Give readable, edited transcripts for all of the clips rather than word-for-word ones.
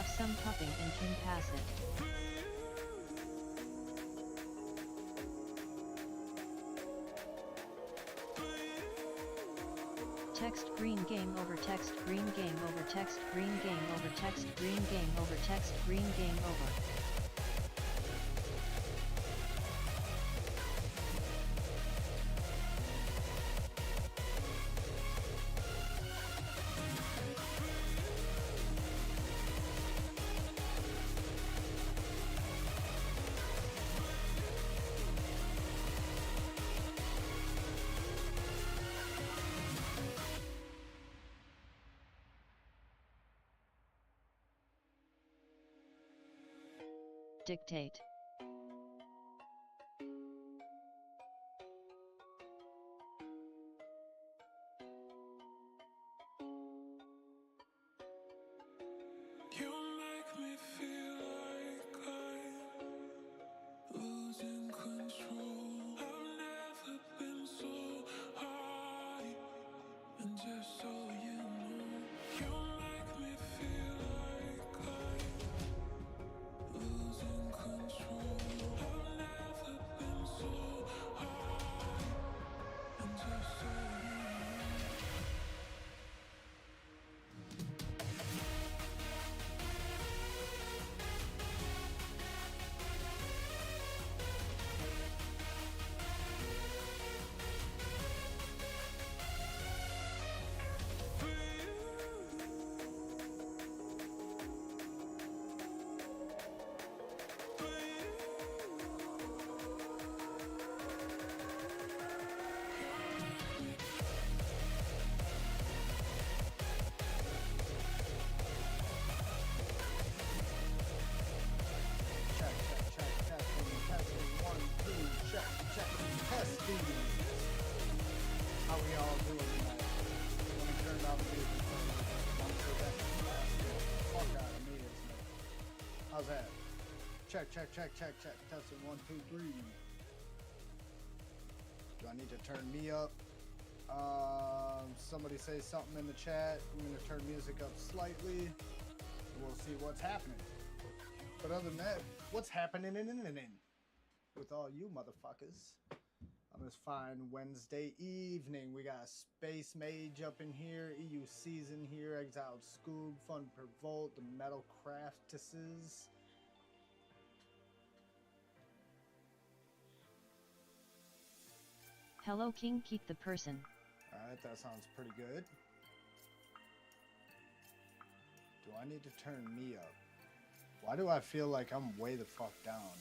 have some puffing and can pass it. Text green game over text green game over text green game over text green game over text green game over. Dictate. You make me feel like I'm losing control. I've never been so high, and just so you know, you make me feel like I'm losing control. I've never been so high, and just so you know. How we all doing tonight? Let me turn down the music for a minute. I'm sure that fuck out of me, isn't it? How's that? Check. Testing 1, 2, 3. Do I need to turn me up? Somebody say something in the chat. I'm gonna turn music up slightly. We'll see what's happening. But other than that, what's happening with all you motherfuckers on this fine Wednesday evening? We got Space Mage up in here, EU Season here, Exiled Scoob, Fun Per Volt, the Metal Craftises. Hello King.Kieck-The the person. Alright, that sounds pretty good. Do I need to turn me up? Why do I feel like I'm way the fuck down?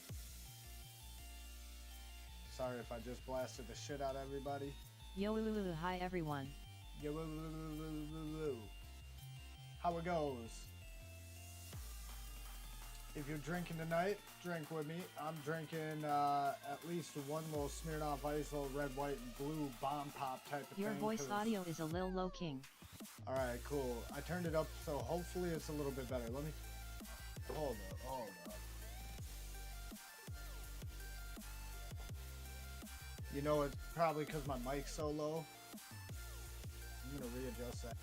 Sorry if I just blasted the shit out of everybody. Yo, hi everyone. Yo, how it goes? If you're drinking tonight, drink with me. I'm drinking at least one little Smirnoff Ice, little red, white, and blue bomb pop type of Your thing. voice audio is a little low, King. Alright, cool. I turned it up, so hopefully it's a little bit better. Let me... Hold up. You know, it's probably because my mic's so low. I'm going to readjust that.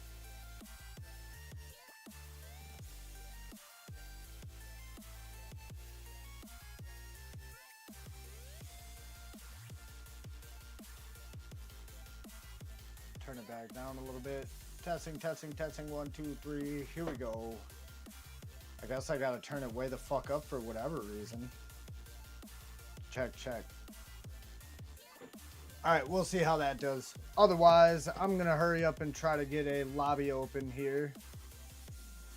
Turn it back down a little bit. Testing. 1, 2, 3. Here we go. I guess I gotta turn it way the fuck up for whatever reason. Check. Alright, we'll see how that does. Otherwise, I'm gonna hurry up and try to get a lobby open here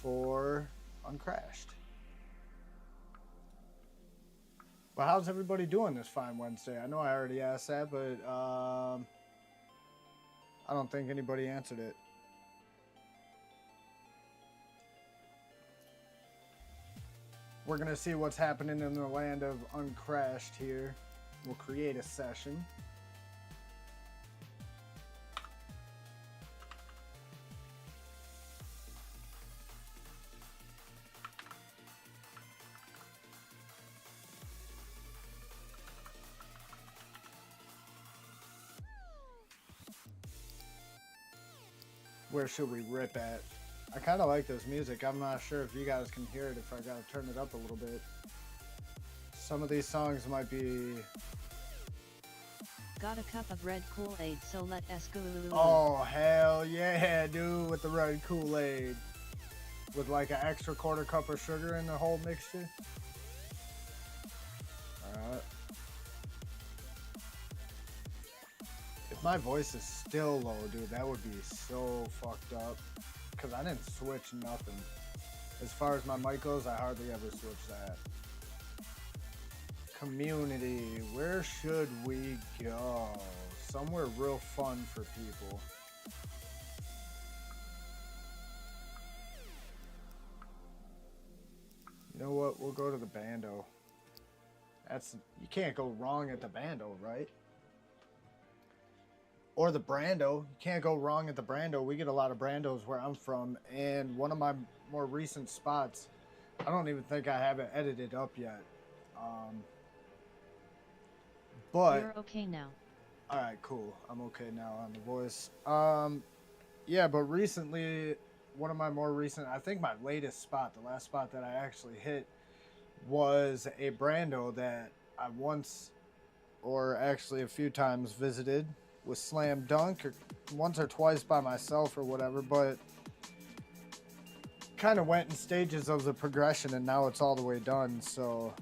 for Uncrashed. But how's everybody doing this fine Wednesday? I know I already asked that, but I don't think anybody answered it. We're going to see what's happening in the land of Uncrashed here. We'll create a session. Where should we rip at? I kind of like this music. I'm not sure if you guys can hear it if I gotta turn it up a little bit. Some of these songs might be... Got a cup of red Kool-Aid, so let us go. Oh, hell yeah, dude, with the red Kool-Aid. With like an extra quarter cup of sugar in the whole mixture. Alright. If my voice is still low, dude, that would be so fucked up. Because I didn't switch nothing. As far as my mic goes, I hardly ever switch that. Community, where should we go? Somewhere real fun for people. You know what? We'll go to the bando. You can't go wrong at the bando, right? Or the Brando. You can't go wrong at the Brando. We get a lot of Brandos where I'm from, and one of my more recent spots, I don't even think I have it edited up yet. But you're okay now. All right, cool. I'm okay now on the voice. Yeah, but recently, one of my more recent, I think my latest spot, the last spot that I actually hit, was a Brando that I once, or actually a few times, visited with Slam Dunk, or once or twice by myself or whatever, but kind of went in stages of the progression, and now it's all the way done. So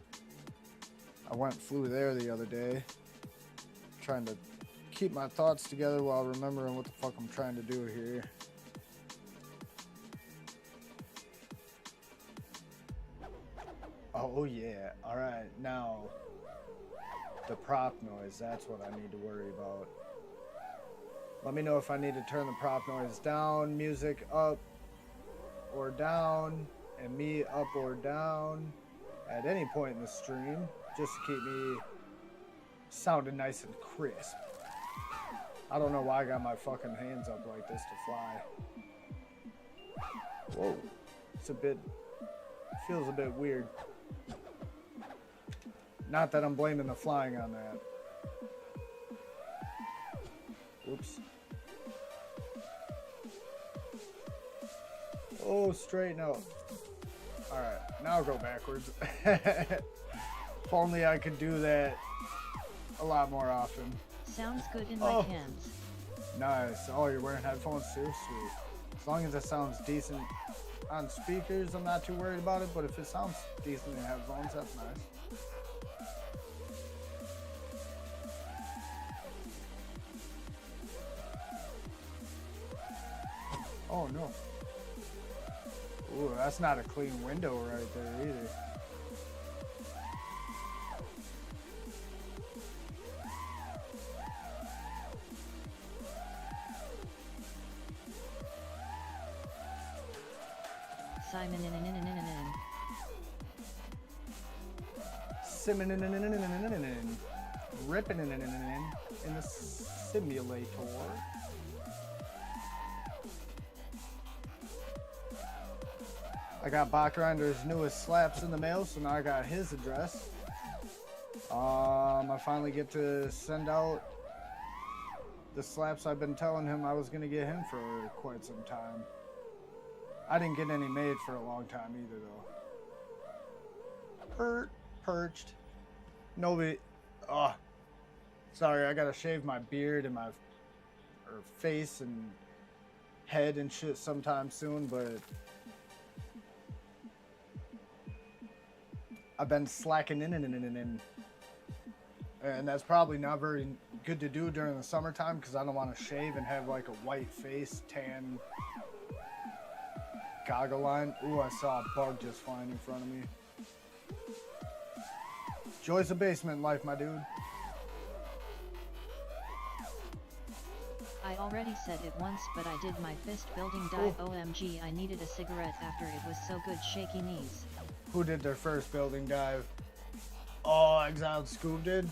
I flew there the other day, trying to keep my thoughts together while remembering what the fuck I'm trying to do here. Oh yeah, alright, now the prop noise, that's what I need to worry about. Let me know if I need to turn the prop noise down, music up or down, and me up or down at any point in the stream, just to keep me sounding nice and crisp. I don't know why I got my fucking hands up like this to fly. Whoa, feels a bit weird. Not that I'm blaming the flying on that. Oops. Oh, straighten out. Alright, now I'll go backwards. If only I could do that a lot more often. Sounds good in my hands. Nice. Oh, you're wearing headphones too? Sweet. As long as it sounds decent on speakers, I'm not too worried about it, but if it sounds decent in headphones, that's nice. Oh no. Ooh, that's not a clean window right there either. Simon ripping in the simulator. I got Bachgrinder's newest slaps in the mail, so now I got his address. I finally get to send out the slaps I've been telling him I was going to get him for quite some time. I didn't get any made for a long time either, though. Perched. Nobody. Oh, sorry, I gotta shave my beard and my face and head and shit sometime soon, but I've been slacking in. And that's probably not very good to do during the summertime because I don't want to shave and have like a white face, tan goggle line. Ooh, I saw a bug just flying in front of me. Joys of basement life, my dude. I already said it once, but I did my fist building dive. OMG, I needed a cigarette after it was so good. Shaky knees. Who did their first building dive? Oh, Exiled Scoob did?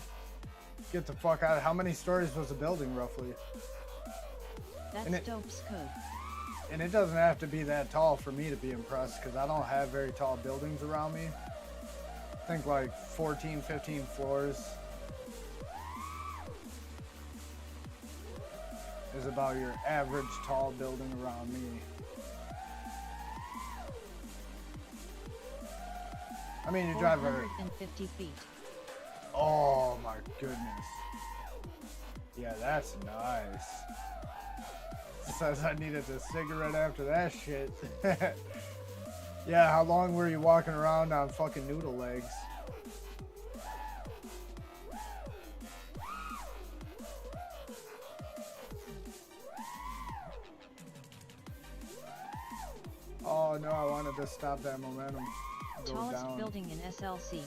Get the fuck out of. How many stories was the building roughly? That's dope's code. And it doesn't have to be that tall for me to be impressed because I don't have very tall buildings around me. I think like 14, 15 floors is about your average tall building around me. I mean, you drive a... 450 feet. Oh my goodness. Yeah, that's nice. Says I needed a cigarette after that shit. Yeah, how long were you walking around on fucking noodle legs? Oh no, I wanted to stop that momentum. Go Tallest down. building in SLC.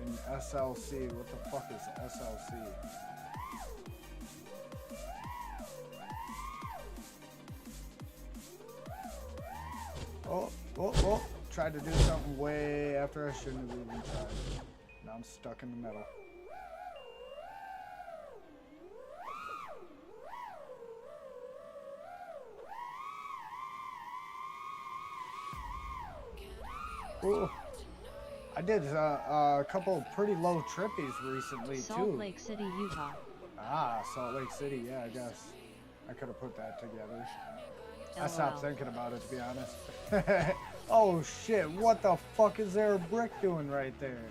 In SLC, what the fuck is SLC? Oh, tried to do something way after I shouldn't have even tried. Now I'm stuck in the middle. Ooh. I did a couple pretty low trippies recently Salt too. Lake City, Utah. Ah, Salt Lake City, yeah, I guess. I could have put that together. I LOL. stopped thinking about it, to be honest. Oh shit, what the fuck is there a brick doing right there?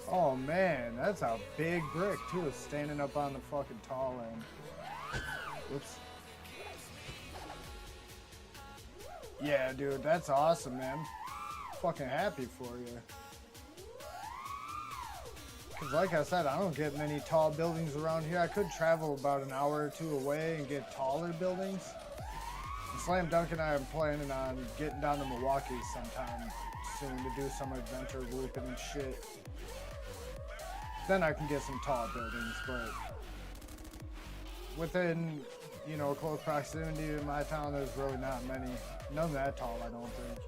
Oh man, that's a big brick too, standing up on the fucking tall end. Whoops. Yeah, dude, that's awesome, man. Fucking happy for you. Cause like I said, I don't get many tall buildings around here. I could travel about an hour or two away and get taller buildings. And Slam Dunk and I am planning on getting down to Milwaukee sometime soon to do some adventure looping and shit. Then I can get some tall buildings, but within, you know, close proximity to my town, there's really not many. None that tall, I don't think.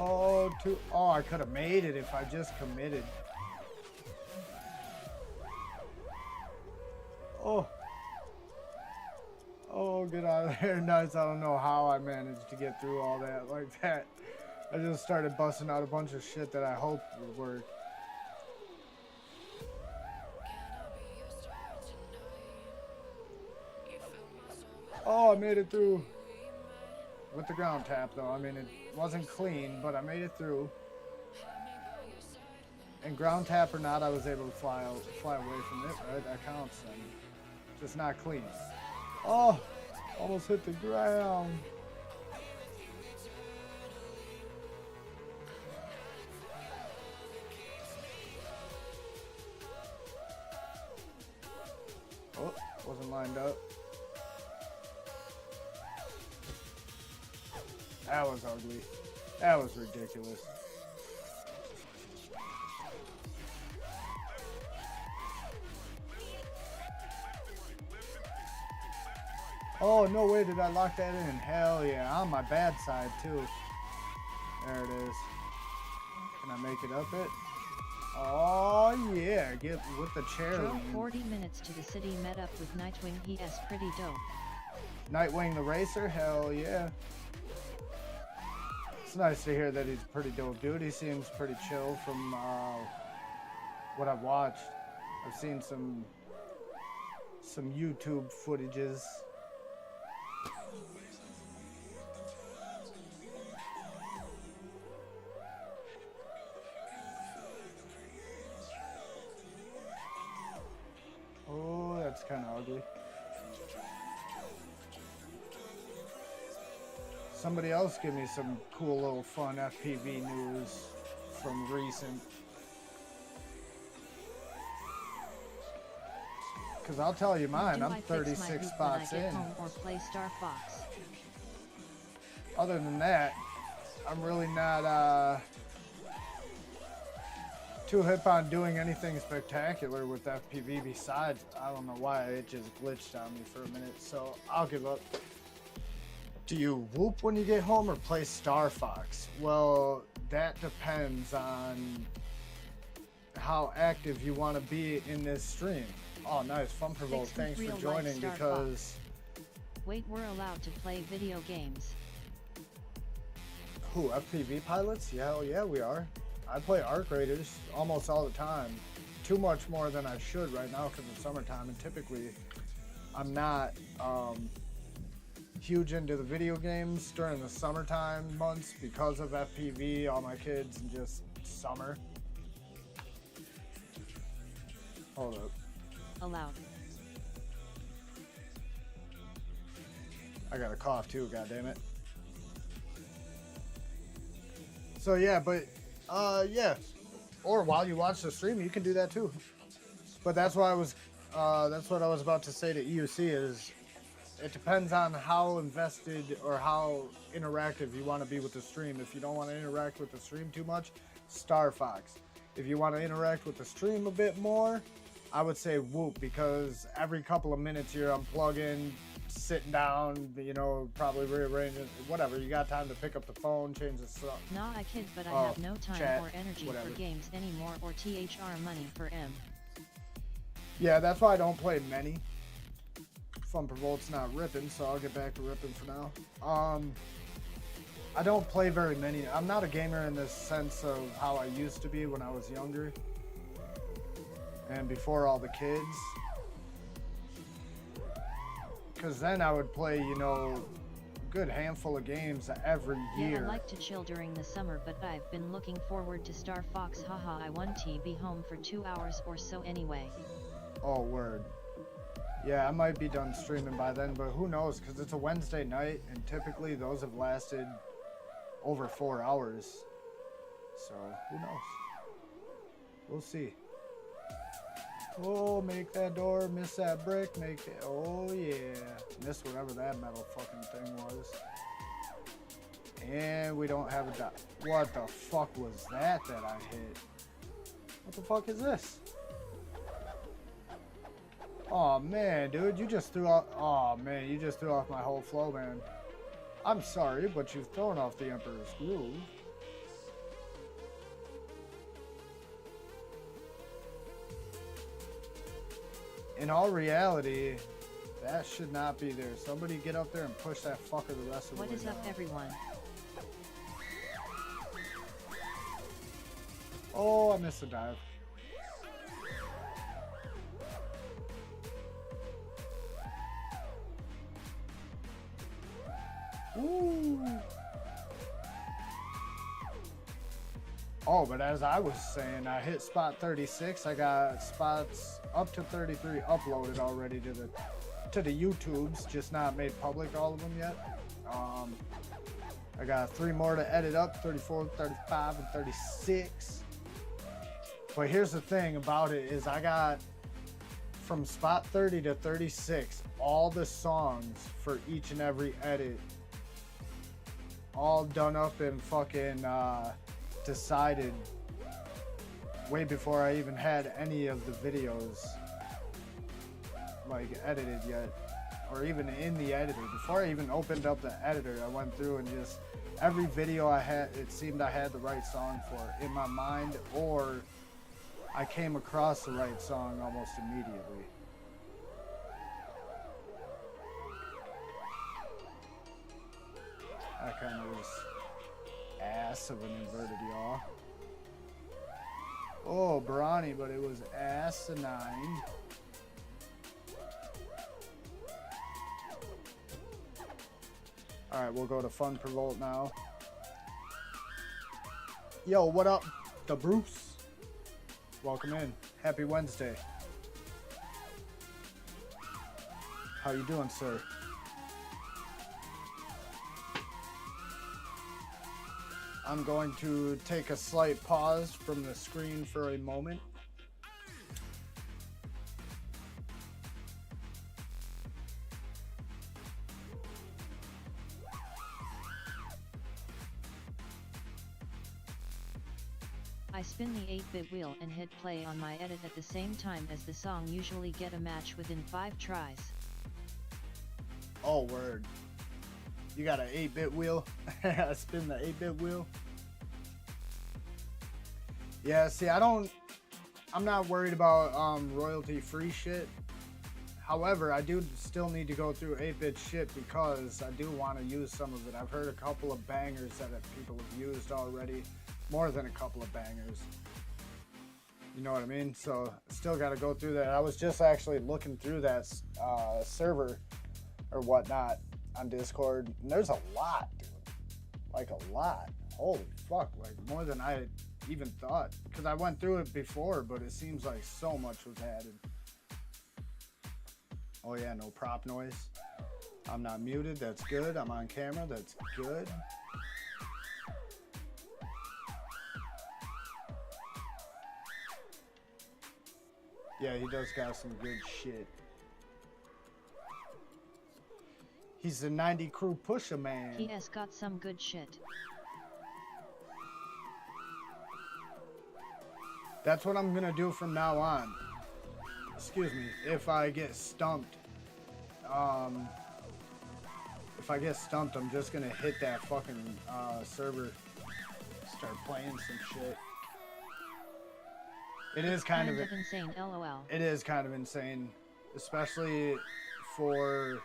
Oh, I could have made it if I just committed. Oh, get out of there. Nice. I don't know how I managed to get through all that like that. I just started busting out a bunch of shit that I hoped would work. Oh, I made it through. With the ground tap, though. I mean, it wasn't clean, but I made it through. And ground tap or not, I was able to fly away from it, right? That counts then. Just not clean. Oh, almost hit the ground. Oh, wasn't lined up. That was ugly. That was ridiculous. Oh, no way did I lock that in. Hell yeah, on my bad side too. There it is. Can I make it up it? Oh yeah, get with the chair. Drove 40 minutes to the city, met up with Nightwing. He is pretty dope. Nightwing the Racer, hell yeah. It's nice to hear that he's a pretty dope dude. He seems pretty chill from what I've watched. I've seen some YouTube footages. Oh, that's kind of ugly. Somebody else give me some cool little fun FPV news from recent. Cause I'll tell you mine, I'm 36 spots in. Or play Star Fox? Other than that, I'm really not too hip on doing anything spectacular with FPV besides, I don't know why, it just glitched on me for a minute, so I'll give up. Do you whoop when you get home or play Star Fox? Well, that depends on how active you want to be in this stream. Oh, nice. Fun Provoke. Thanks for joining because... Wait, we're allowed to play video games. Who, FPV pilots? Yeah, hell yeah, we are. I play Arc Raiders almost all the time. too much more than I should right now because it's summertime, and typically I'm not huge into the video games during the summertime months because of FPV, all my kids, and just summer. Hold up. Allowed. I got a cough too, goddammit. So yeah, but yeah. Or while you watch the stream, you can do that too. But that's what I was about to say to EUC is it depends on how invested or how interactive you want to be with the stream. If you don't want to interact with the stream too much, Star Fox. If you want to interact with the stream a bit more, I would say Whoop, because every couple of minutes you're unplugging, sitting down, you know, probably rearranging, whatever. You got time to pick up the phone, change the stuff. Nah, I kid, but I have no time chat, or energy whatever. for games anymore or THR money for M. Yeah, that's why I don't play many. Fun per Volt's not ripping, so I'll get back to ripping for now. I don't play very many. I'm not a gamer in the sense of how I used to be when I was younger and before all the kids. Because then I would play, you know, a good handful of games every year. Yeah, I like to chill during the summer, but I've been looking forward to Star Fox. Haha, I want to be home for 2 hours or so anyway. Oh, word. Yeah, I might be done streaming by then, but who knows, because it's a Wednesday night, and typically those have lasted over 4 hours. So, who knows? We'll see. Oh, make that door, miss that brick, make it, oh yeah. Miss whatever that metal fucking thing was. And we don't have a die. What the fuck was that I hit? What the fuck is this? Oh man, dude, you just threw off, oh man, you just threw off my whole flow, man. I'm sorry, but you've thrown off the Emperor's Groove. In all reality, that should not be there. Somebody get up there and push that fucker the rest of the way. What is up, down. everyone? Oh, I missed the dive. Ooh. Oh, but as I was saying, I hit spot 36. I got spots up to 33 uploaded already to the YouTubes, just not made public, all of them yet. I got 3 more to edit up, 34, 35, and 36. But here's the thing about it is I got from spot 30 to 36, all the songs for each and every edit all done up and fucking decided way before I even had any of the videos like edited yet, or even in the editor. Before I even opened up the editor, I went through and just every video I had, it seemed I had the right song for in my mind, or I came across the right song almost immediately. That kind of was ass of an inverted yaw. Oh, Brawny, but it was asinine. Alright, we'll go to Fun Per Volt now. Yo, what up, the Bruce? Welcome in. Happy Wednesday. How you doing, sir? I'm going to take a slight pause from the screen for a moment. I spin the 8-bit wheel and hit play on my edit at the same time as the song, usually get a match within 5 tries. Oh, word. You got an 8-bit wheel? I spin the 8-bit wheel? Yeah, see, I'm not worried about royalty-free shit. However, I do still need to go through 8-bit shit because I do want to use some of it. I've heard a couple of bangers that people have used already. More than a couple of bangers. You know what I mean? So still got to go through that. I was just actually looking through that server or whatnot on Discord, and there's a lot, dude. Like a lot. Holy fuck! Like more than I even thought. Because I went through it before, but it seems like so much was added. Oh yeah, no prop noise. I'm not muted. That's good. I'm on camera. That's good. Yeah, he does got some good shit. He's the 90 crew pusher man. He has got some good shit. That's what I'm gonna do from now on. Excuse me. If I get stumped, I'm just gonna hit that fucking server, start playing some shit. It is kind of insane, lol. It is kind of insane, especially for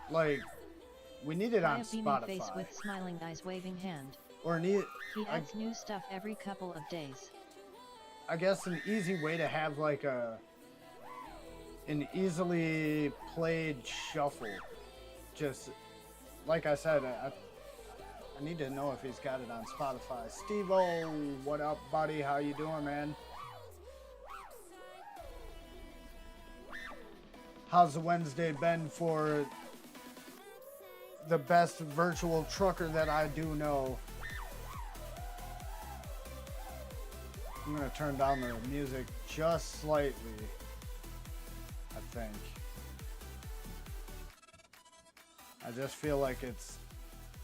like we need it on Spotify. Face with smiling eyes, waving hand. Or need he adds new stuff every couple of days. I guess an easy way to have like an easily played shuffle. Just like I said, I need to know if he's got it on Spotify. Steve-O, what up, buddy? How you doing, man? How's the Wednesday been for the best virtual trucker that I do know? I'm gonna turn down the music just slightly, I think. I just feel like it's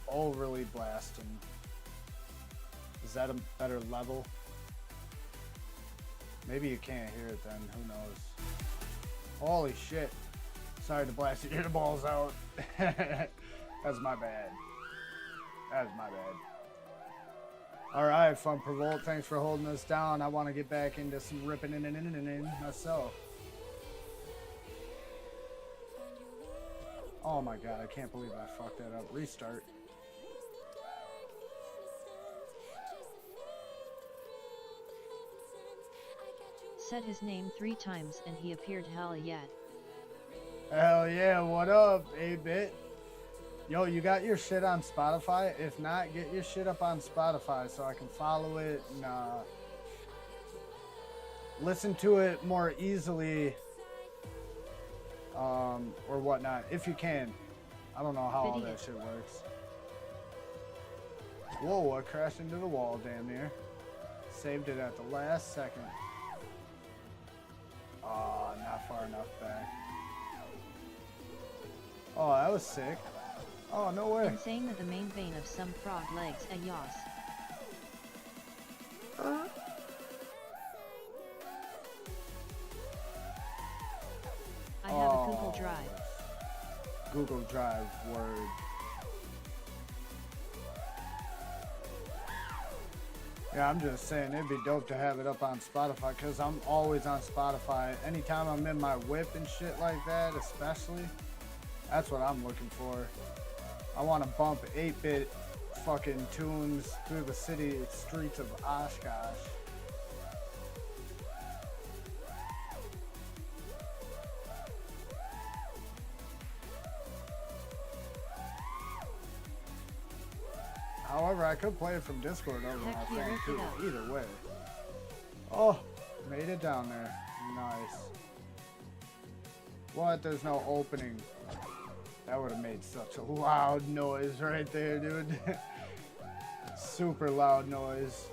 overly blasting. Is that a better level? Maybe you can't hear it then, who knows? Holy shit. Sorry to blast your earballs out. That's my bad. That's my bad. Alright, Fun Provolt, thanks for holding us down. I want to get back into some ripping in myself. Oh my god, I can't believe I fucked that up. Restart. Said his name 3 times and he appeared. Hell yeah. Hell yeah, what up, 8-Bit? Yo, you got your shit on Spotify? If not, get your shit up on Spotify so I can follow it and listen to it more easily, or whatnot, if you can. I don't know how all that shit works. Whoa, I crashed into the wall, damn near. Saved it at the last second. Oh, not far enough back. Oh, that was sick. Oh, no way. Insane that the main vein of some frog legs a yos. I have a Google Drive. Google Drive, word. Yeah, I'm just saying it'd be dope to have it up on Spotify because I'm always on Spotify. Anytime I'm in my whip and shit like that, especially, that's what I'm looking for. I want to bump 8-Bit fucking tunes through the city streets of Oshkosh. However, I could play it from Discord over my thing too. Either way. Oh, made it down there. Nice. What? There's no opening. That would have made such a loud noise right there, dude. Super loud noise.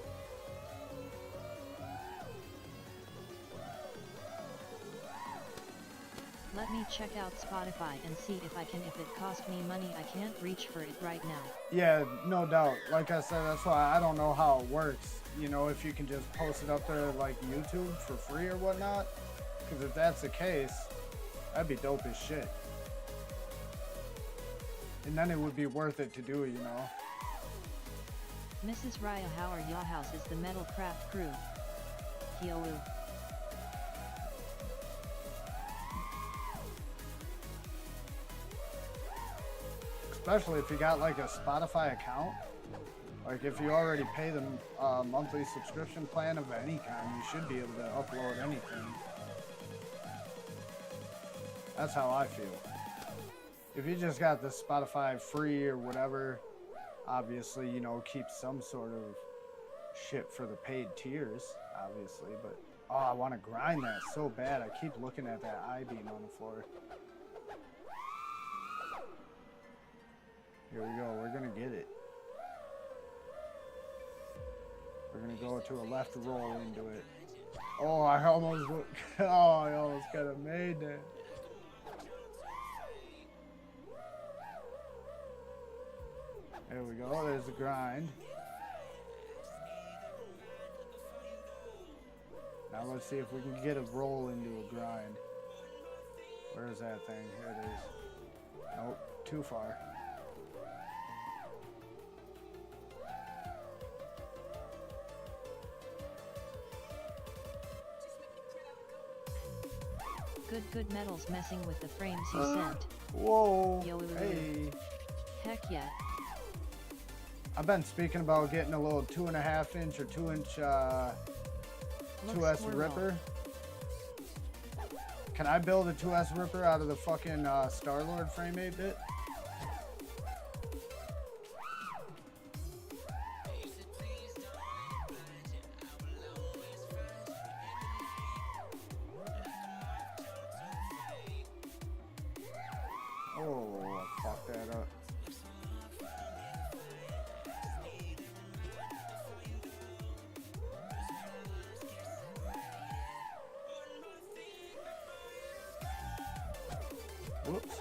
Let me check out Spotify and see if I can. If it cost me money, I can't reach for it right now. Yeah, no doubt. Like I said, that's why I don't know how it works. You know, if you can just post it up there like YouTube for free or whatnot. Because if that's the case, that'd be dope as shit. And then it would be worth it to do, you know. Mrs. Raya, how are y'all? House is the Metal Craft crew. Kyowu. Especially if you got like a Spotify account. Like, if you already pay the monthly subscription plan of any kind, you should be able to upload anything. That's how I feel. If you just got the Spotify free or whatever, obviously, you know, keep some sort of shit for the paid tiers, obviously. But, oh, I want to grind that so bad. I keep looking at that I-beam on the floor. Here we go. We're going to get it. We're going to go to a left roll into it. Oh, I almost could have made that. There we go. There's the grind. Now let's see if we can get a roll into a grind. Where is that thing? Here it is. Nope, too far. Good metals messing with the frames you sent. Whoa. Yo, Hey. Heck yeah. I've been speaking about getting a little 2.5 inch or 2 inch 2S Ripper. Can I build a 2S Ripper out of the fucking Star-Lord frame 8-bit? Oh, I fucked that up. Whoops.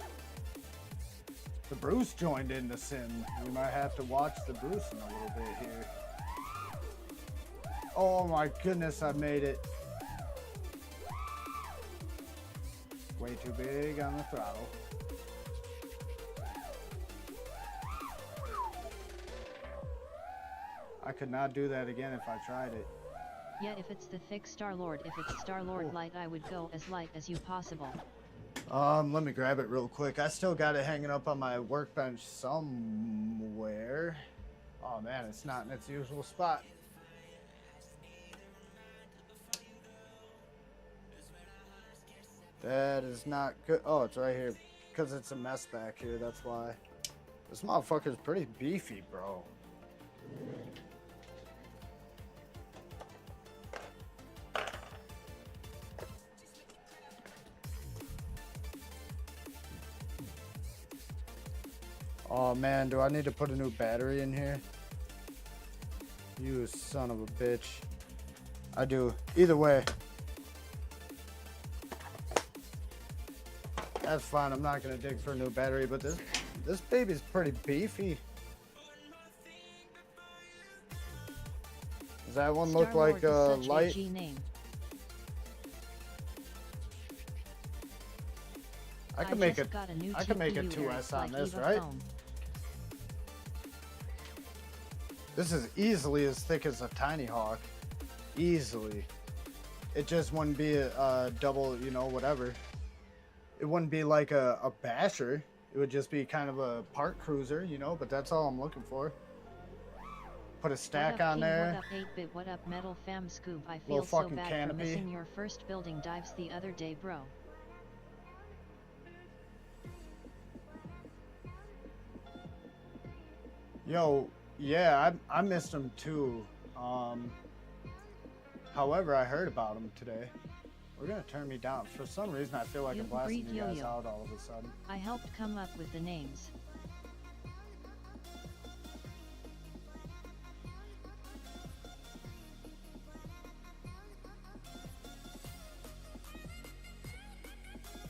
The Bruce joined in the sim. We might have to watch the Bruce in a little bit here. Oh my goodness, I made it. Way too big on the throttle. I could not do that again if I tried it. Yeah, if it's the thick Star-Lord, if it's Star-Lord light, I would go as light as you possible. Let me grab it real quick. I still got it hanging up on my workbench somewhere. Oh man, it's not in its usual spot. That is not good. Oh, it's right here. Because it's a mess back here, that's why. This motherfucker's pretty beefy, bro. Oh man, do I need to put a new battery in here? You son of a bitch. I do. Either way. That's fine. I'm not going to dig for a new battery, but this baby's pretty beefy. Does that one look like light? I can make it. I can make a 2S on this, right? This is easily as thick as a Tiny Hawk. Easily. It just wouldn't be a double, you know, whatever. It wouldn't be like a basher. It would just be kind of a park cruiser, you know, but that's all I'm looking for. Put a stack on there. What up 8-bit, what up Metal Fam Scoob? I Little feel so fucking bad canopy. for missing your first building dives the other day, bro. Yo, yeah, I missed them too. However, I heard about them today. We're gonna turn me down. For some reason, I feel like I'm blasting you guys out all of a sudden. I helped come up with the names.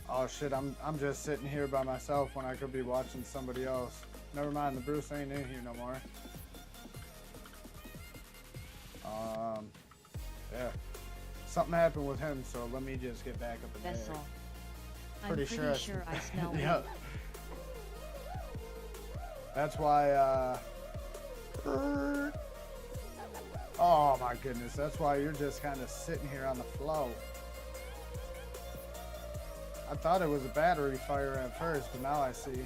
Oh shit, I'm just sitting here by myself when I could be watching somebody else. Never mind, the Bruce ain't in here no more. Yeah. Something happened with him, so let me just get back up in there. Vessel. Pretty I'm pretty sure I smell yeah. That's why, oh my goodness, that's why you're just kind of sitting here on the flow. I thought it was a battery fire at first, but now I see.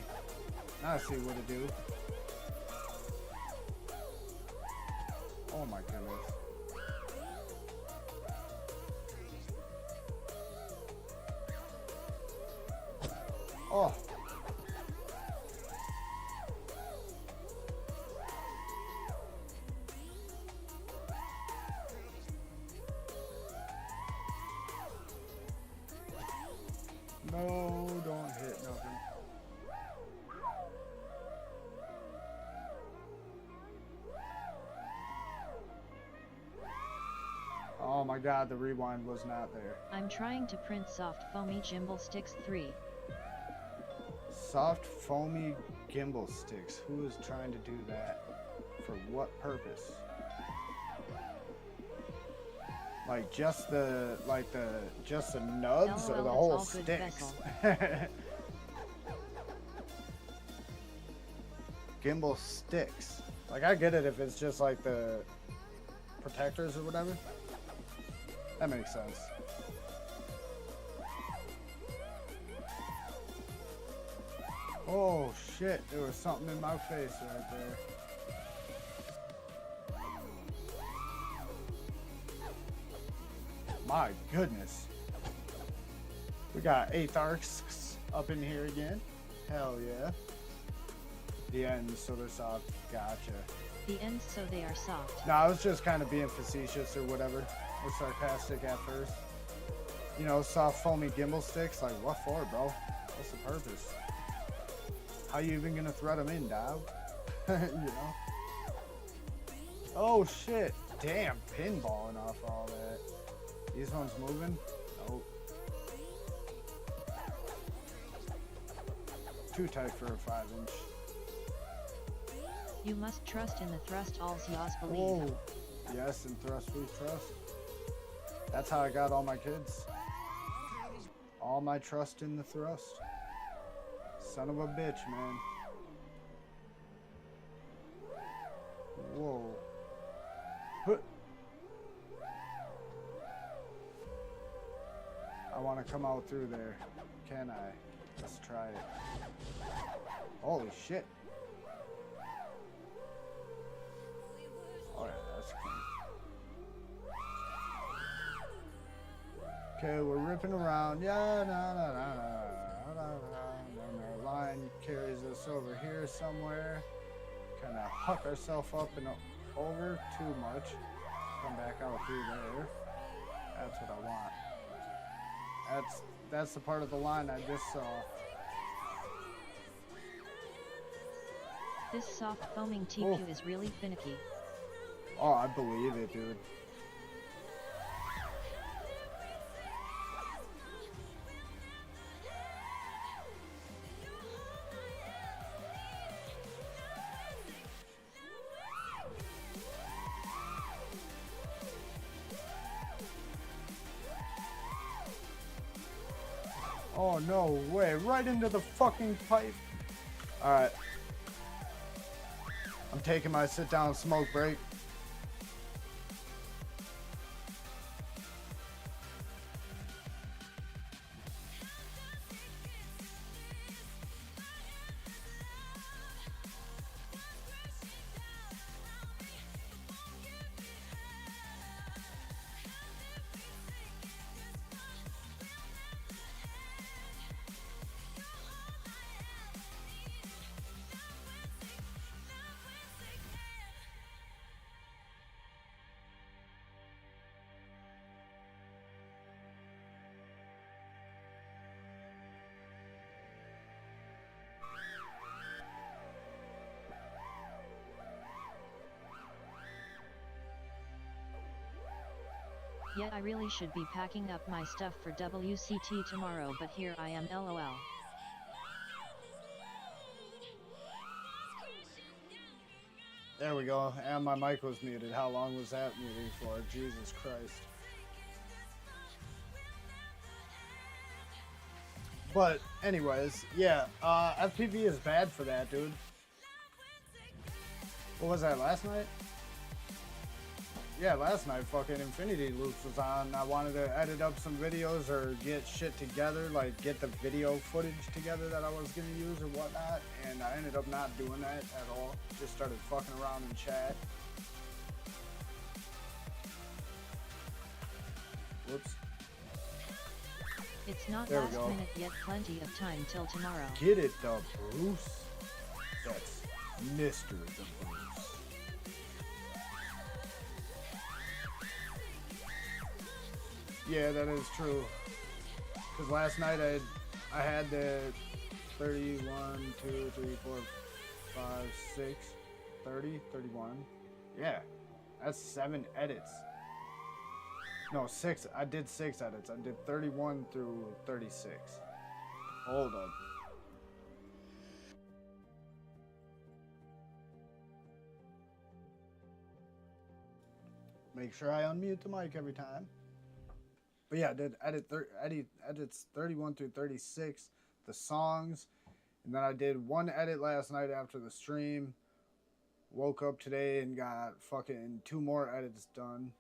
Now I see what to do. Oh my goodness. Oh. No, don't hit nothing. Oh my god, the rewind was not there. I'm trying to print soft foamy gimbal sticks 3. Soft foamy gimbal sticks. Who is trying to do that? For what purpose? Like just the nubs or LOL, the it's whole all good sticks? vessel. Gimbal sticks. Like I get it if it's just like the protectors or whatever. That makes sense. Oh shit, there was something in my face right there. My goodness. We got 8th arcs up in here again. Hell yeah. The ends, so they're soft. Gotcha. The ends, so they are soft. No, I was just kind of being facetious or whatever. Or sarcastic at first. You know, soft foamy gimbal sticks. Like, what for, bro? What's the purpose? How you even gonna thread them in, dog? You know? Oh, shit. Damn, pinballing off all that. These ones moving? Nope. Too tight for a 5-inch. You must trust in the thrust, all's yours believe. Oh, yes, and thrust we trust. That's how I got all my kids. All my trust in the thrust. Son of a bitch, man. Whoa. Huh. I want to come out through there. Can I? Let's try it. Holy shit. Oh yeah, that's clean. Okay, we're ripping around. Yeah, and our line carries us over here somewhere. Kind of huck ourselves up and over too much. Come back out through there. That's what I want. That's the part of the line I just saw. This soft foaming TPU is really finicky. Oh, I believe it, dude. Oh, no way. Right into the fucking pipe. Alright. I'm taking my sit-down smoke break. Yeah, I really should be packing up my stuff for WCT tomorrow, but here I am, lol. There we go. And my mic was muted. How long was that muted for? Jesus Christ. But anyways, yeah, FPV is bad for that, dude. What was that, last night? Yeah, last night fucking Infinity Loops was on. I wanted to edit up some videos or get shit together, like get the video footage together that I was gonna use or whatnot, and I ended up not doing that at all. Just started fucking around in chat. Whoops. It's not There we last go. minute yet, plenty of time till tomorrow. Get it, the Bruce. That's Mr. the Bruce. Yeah, that is true. Because last night I had the 31, 2, 3, 4, 5, 6, 30, 31. Yeah, that's 7 edits. No, 6. I did 6 edits. I did 31 through 36. Hold up. Make sure I unmute the mic every time. But yeah, I did edits 31 through 36, the songs, and then I did 1 edit last night after the stream. Woke up today and got fucking 2 more edits done.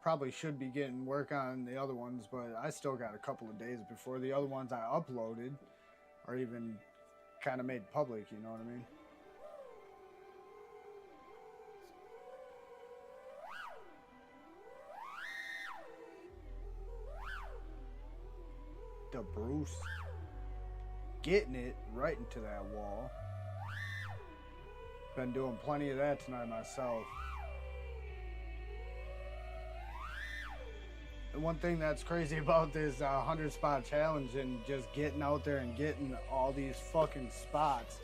Probably should be getting work on the other ones, but I still got a couple of days before the other ones I uploaded are even kind of made public, you know what I mean? The Bruce getting it right into that wall. Been doing plenty of that tonight myself. And one thing that's crazy about this 100 spot challenge and just getting out there and getting all these fucking spots,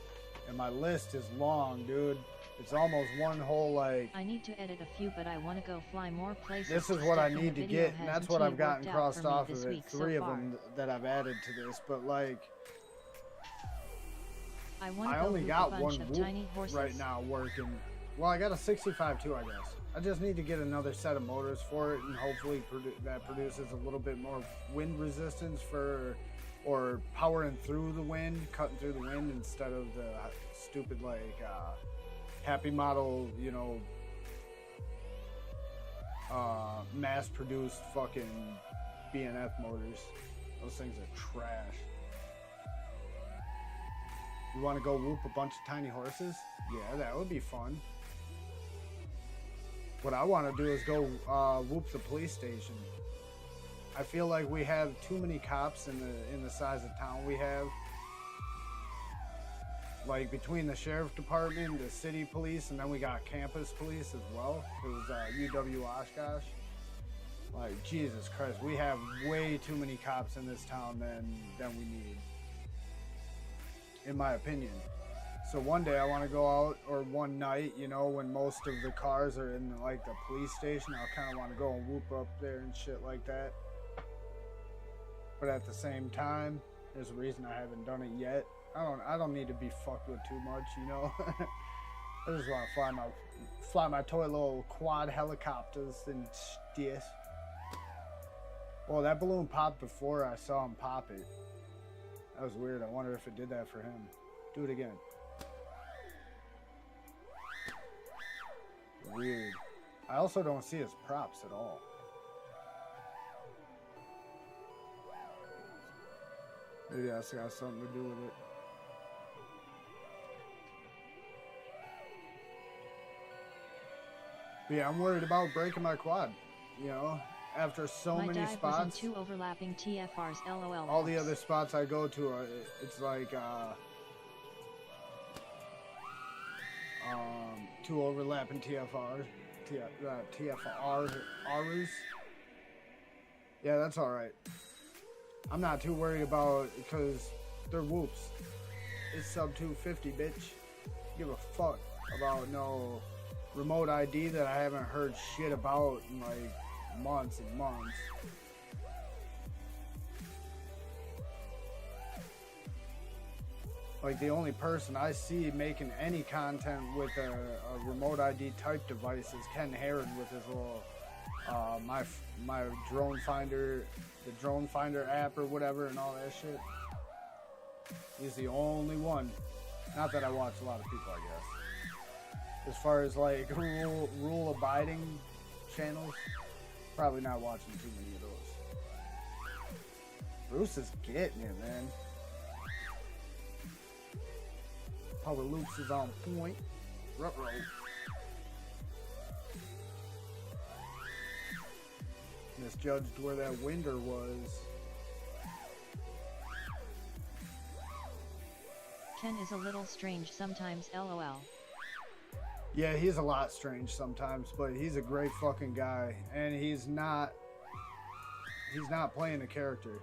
and my list is long, dude. It's almost one whole, like... I need to edit a few, but I want to go fly more places. This is what I need to get, and that's what I've gotten crossed off of it. 3 of them that I've added to this, but like... I only got 1 whoop right now working. Well, I got a 65 too, I guess. I just need to get another set of motors for it, and hopefully that produces a little bit more wind resistance for, or powering through the wind, cutting through the wind instead of the stupid like Happy Model, you know, mass-produced fucking BNF motors. Those things are trash. You want to go whoop a bunch of tiny horses? Yeah, that would be fun. What I want to do is go whoop the police station. I feel like we have too many cops in the size of town we have. Like between the sheriff department, the city police, and then we got campus police as well. Because UW Oshkosh. Like Jesus Christ, we have way too many cops in this town than we need, in my opinion. So one day I want to go out, or one night, you know, when most of the cars are in like the police station, I'll kind of want to go and whoop up there and shit like that. But at the same time, there's a reason I haven't done it yet. I don't need to be fucked with too much, you know. I just want to fly my toy little quad helicopters and shit. Well, that balloon popped before I saw him pop it. That was weird. I wonder if it did that for him. Do it again. Weird. I also don't see his props at all. Maybe that's got something to do with it. But yeah, I'm worried about breaking my quad. You know, after so many spots. Was in 2 overlapping TFRs, LOL. All the other spots I go to are, it's like 2 overlapping TFRs. TFRs. Yeah, that's all right. I'm not too worried about it because they're whoops. It's sub 250, bitch. Give a fuck about no remote ID that I haven't heard shit about in like months and months. Like the only person I see making any content with a remote ID type device is Ken Herron with his little my drone finder, the drone finder app or whatever, and all that shit. He's the only one. Not that I watch a lot of people, I guess. As far as like rule abiding channels, probably not watching too many of those. Bruce is getting it, man. Power Loops is on point. Ruh-roh. misjudged where that winder was. Ken is a little strange sometimes, lol. Yeah, he's a lot strange sometimes, but he's a great fucking guy, and he's not playing a character.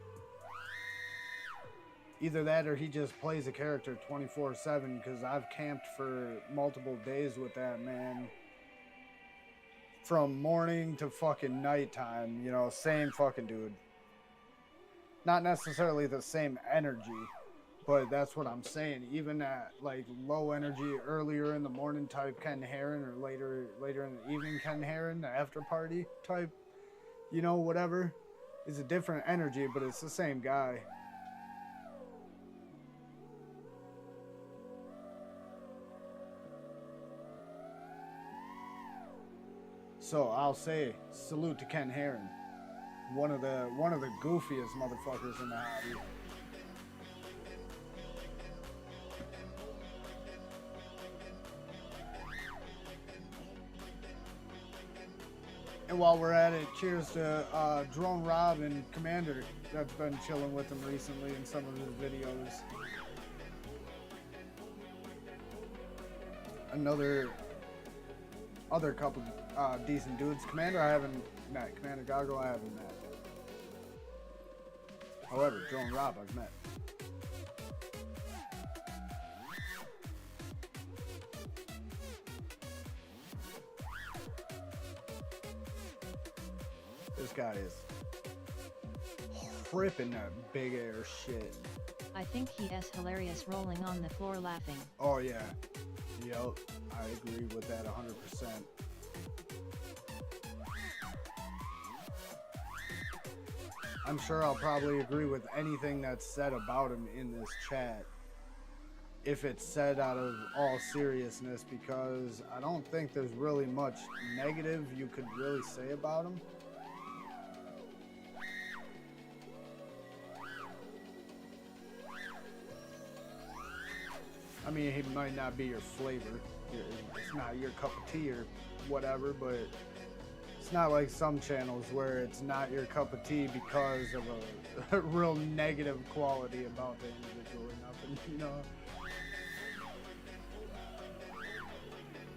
Either that or he just plays a character 24/7, because I've camped for multiple days with that man. From morning to fucking nighttime, you know, same fucking dude. Not necessarily the same energy, but that's what I'm saying. Even at like low energy, earlier in the morning type Ken Heron, or later in the evening Ken Heron, the after party type, you know, whatever. It's a different energy, but it's the same guy. So I'll say salute to Ken Heron, one of the goofiest motherfuckers in the hobby. And while we're at it, cheers to Drone Rob and Commander that's been chilling with him recently in some of his videos. Other couple decent dudes. Commander I haven't met. Commander Goggle I haven't met. However, Drone Rob I've met. This guy is ripping that big air shit. I think he is hilarious rolling on the floor laughing. Oh yeah. Yep. I agree with that 100%. I'm sure I'll probably agree with anything that's said about him in this chat, if it's said out of all seriousness, because I don't think there's really much negative you could really say about him. I mean, he might not be your flavor. It's not your cup of tea or whatever, but it's not like some channels where it's not your cup of tea because of a real negative quality about the individual or nothing, you know?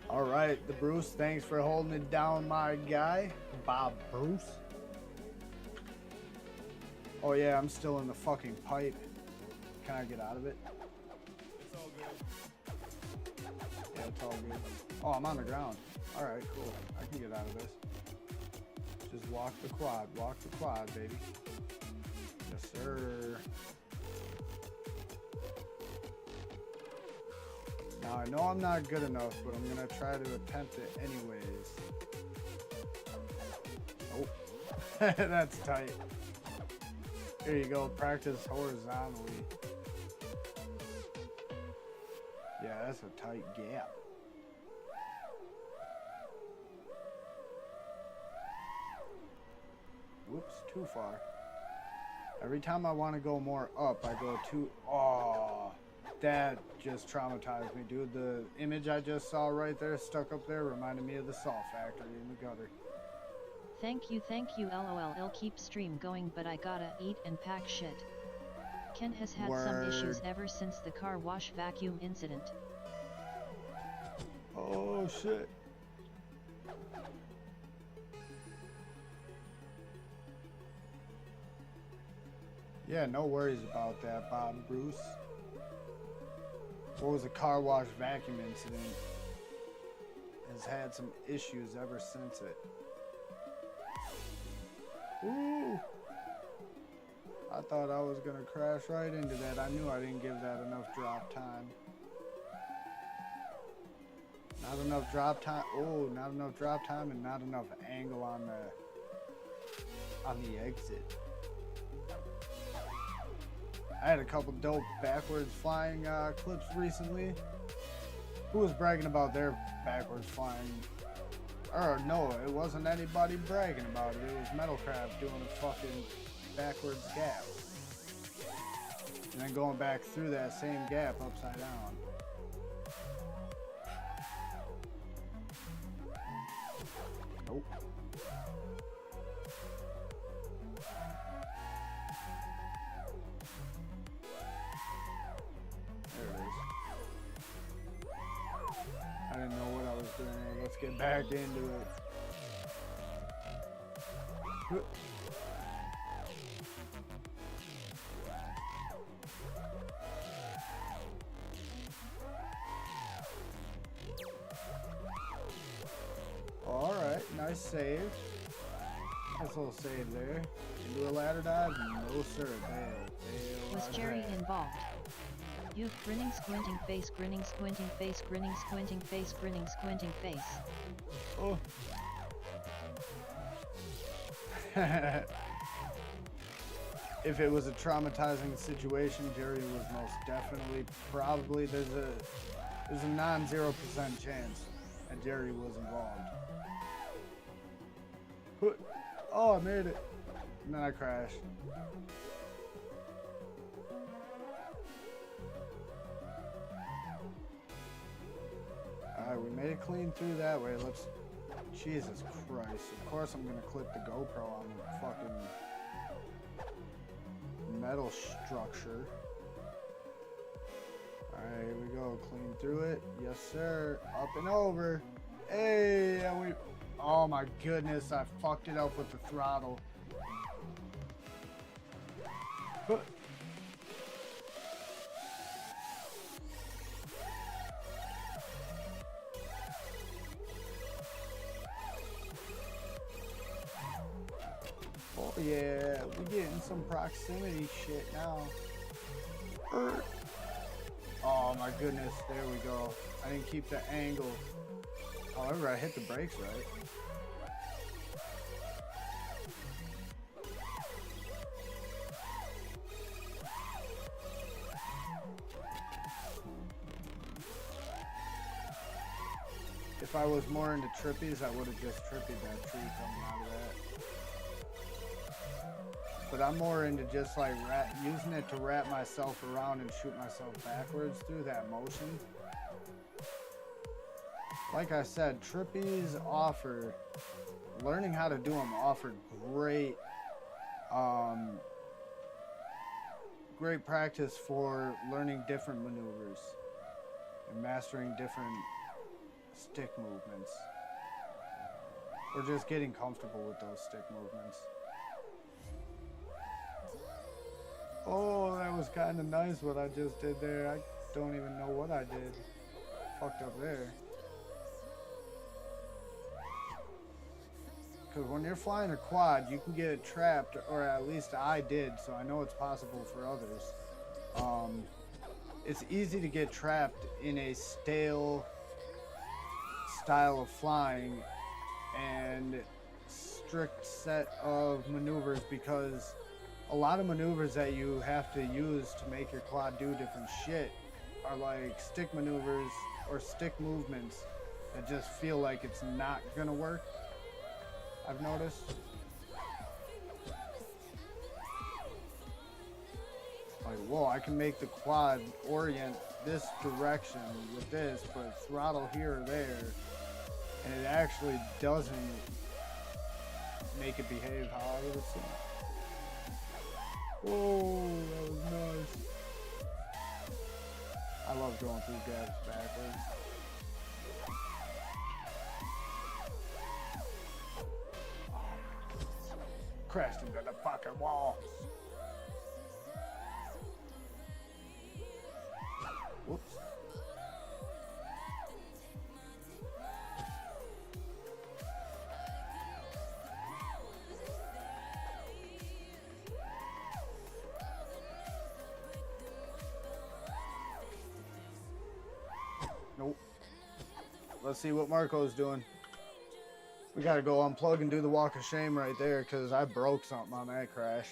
All right, the Bruce, thanks for holding it down, my guy. Bob Bruce. Oh yeah, I'm still in the fucking pipe. Can I get out of it? Yeah, it's all good. Oh, I'm on the ground. Alright, cool. I can get out of this. Just walk the quad. Walk the quad, baby. Yes, sir. Now, I know I'm not good enough, but I'm going to try to attempt it anyways. Oh, that's tight. Here you go. Practice horizontally. Yeah, that's a tight gap. Whoops, too far. Every time I want to go more up, I go too... Oh, that just traumatized me, dude. The image I just saw right there, stuck up there, reminded me of the salt factory in the gutter. Thank you, lol. I'll keep stream going, but I gotta eat and pack shit. Ken has had some issues ever since the car wash vacuum incident. Oh shit. Yeah, no worries about that, Bob Bruce. What was a car wash vacuum incident? Has had some issues ever since it. Ooh. I thought I was gonna crash right into that. I knew I didn't give that enough drop time. Not enough drop time. Oh, not enough drop time and not enough angle on the exit. I had a couple dope backwards flying clips recently. Who was bragging about their backwards flying? Or no, it wasn't anybody bragging about it. It was Metalcraft doing a fucking backwards gap. And then going back through that same gap upside down. Nope. get back into it. Alright, nice save. Nice little save there. Into a ladder dive? No sir, bail. Was Jerry involved? You've grinning squinting face, grinning squinting face, grinning squinting face, grinning squinting face. Oh. If it was a traumatizing situation, Jerry was most definitely, probably, there's a non-0% chance that Jerry was involved. Oh, I made it. And then I crashed. Alright, we made it clean through that way. Let's... Jesus Christ. Of course I'm gonna clip the GoPro on the fucking metal structure. Alright, here we go. Clean through it. Yes, sir. Up and over. Hey, and we... Oh my goodness, I fucked it up with the throttle. Oh yeah, we're getting some proximity shit now. Oh my goodness, there we go. I didn't keep the angle. However, I hit the brakes right. If I was more into trippies, I would have just trippied that tree coming out of that. But I'm more into just like using it to wrap myself around and shoot myself backwards through that motion. Like I said, trippies offer, learning how to do them offer great, great practice for learning different maneuvers and mastering different stick movements. Or just getting comfortable with those stick movements. Oh, that was kind of nice what I just did there. I don't even know what I did. Fucked up there. Because when you're flying a quad, you can get it trapped, or at least I did, so I know it's possible for others. It's easy to get trapped in a stale style of flying and strict set of maneuvers, because a lot of maneuvers that you have to use to make your quad do different shit are like stick maneuvers or stick movements that just feel like it's not gonna work. I've noticed. Like, whoa, I can make the quad orient this direction with this, but throttle here or there, and it actually doesn't make it behave how I would have seen it. Oh, that was nice. I love going through gaps backwards. Crashed into the fucking wall. Whoops. Nope. Let's see what Marco's doing. We gotta go unplug and do the walk of shame right there, because I broke something on that crash.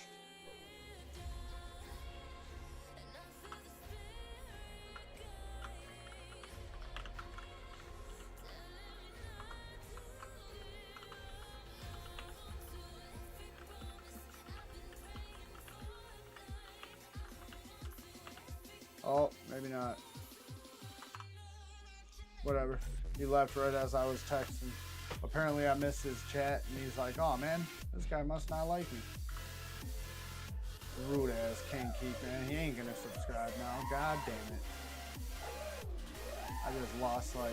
Oh, maybe not. Whatever. He left right as I was texting. Apparently I missed his chat, and he's like, oh man, this guy must not like me. Rude ass King.Kieck, man. He ain't gonna subscribe now. God damn it. I just lost like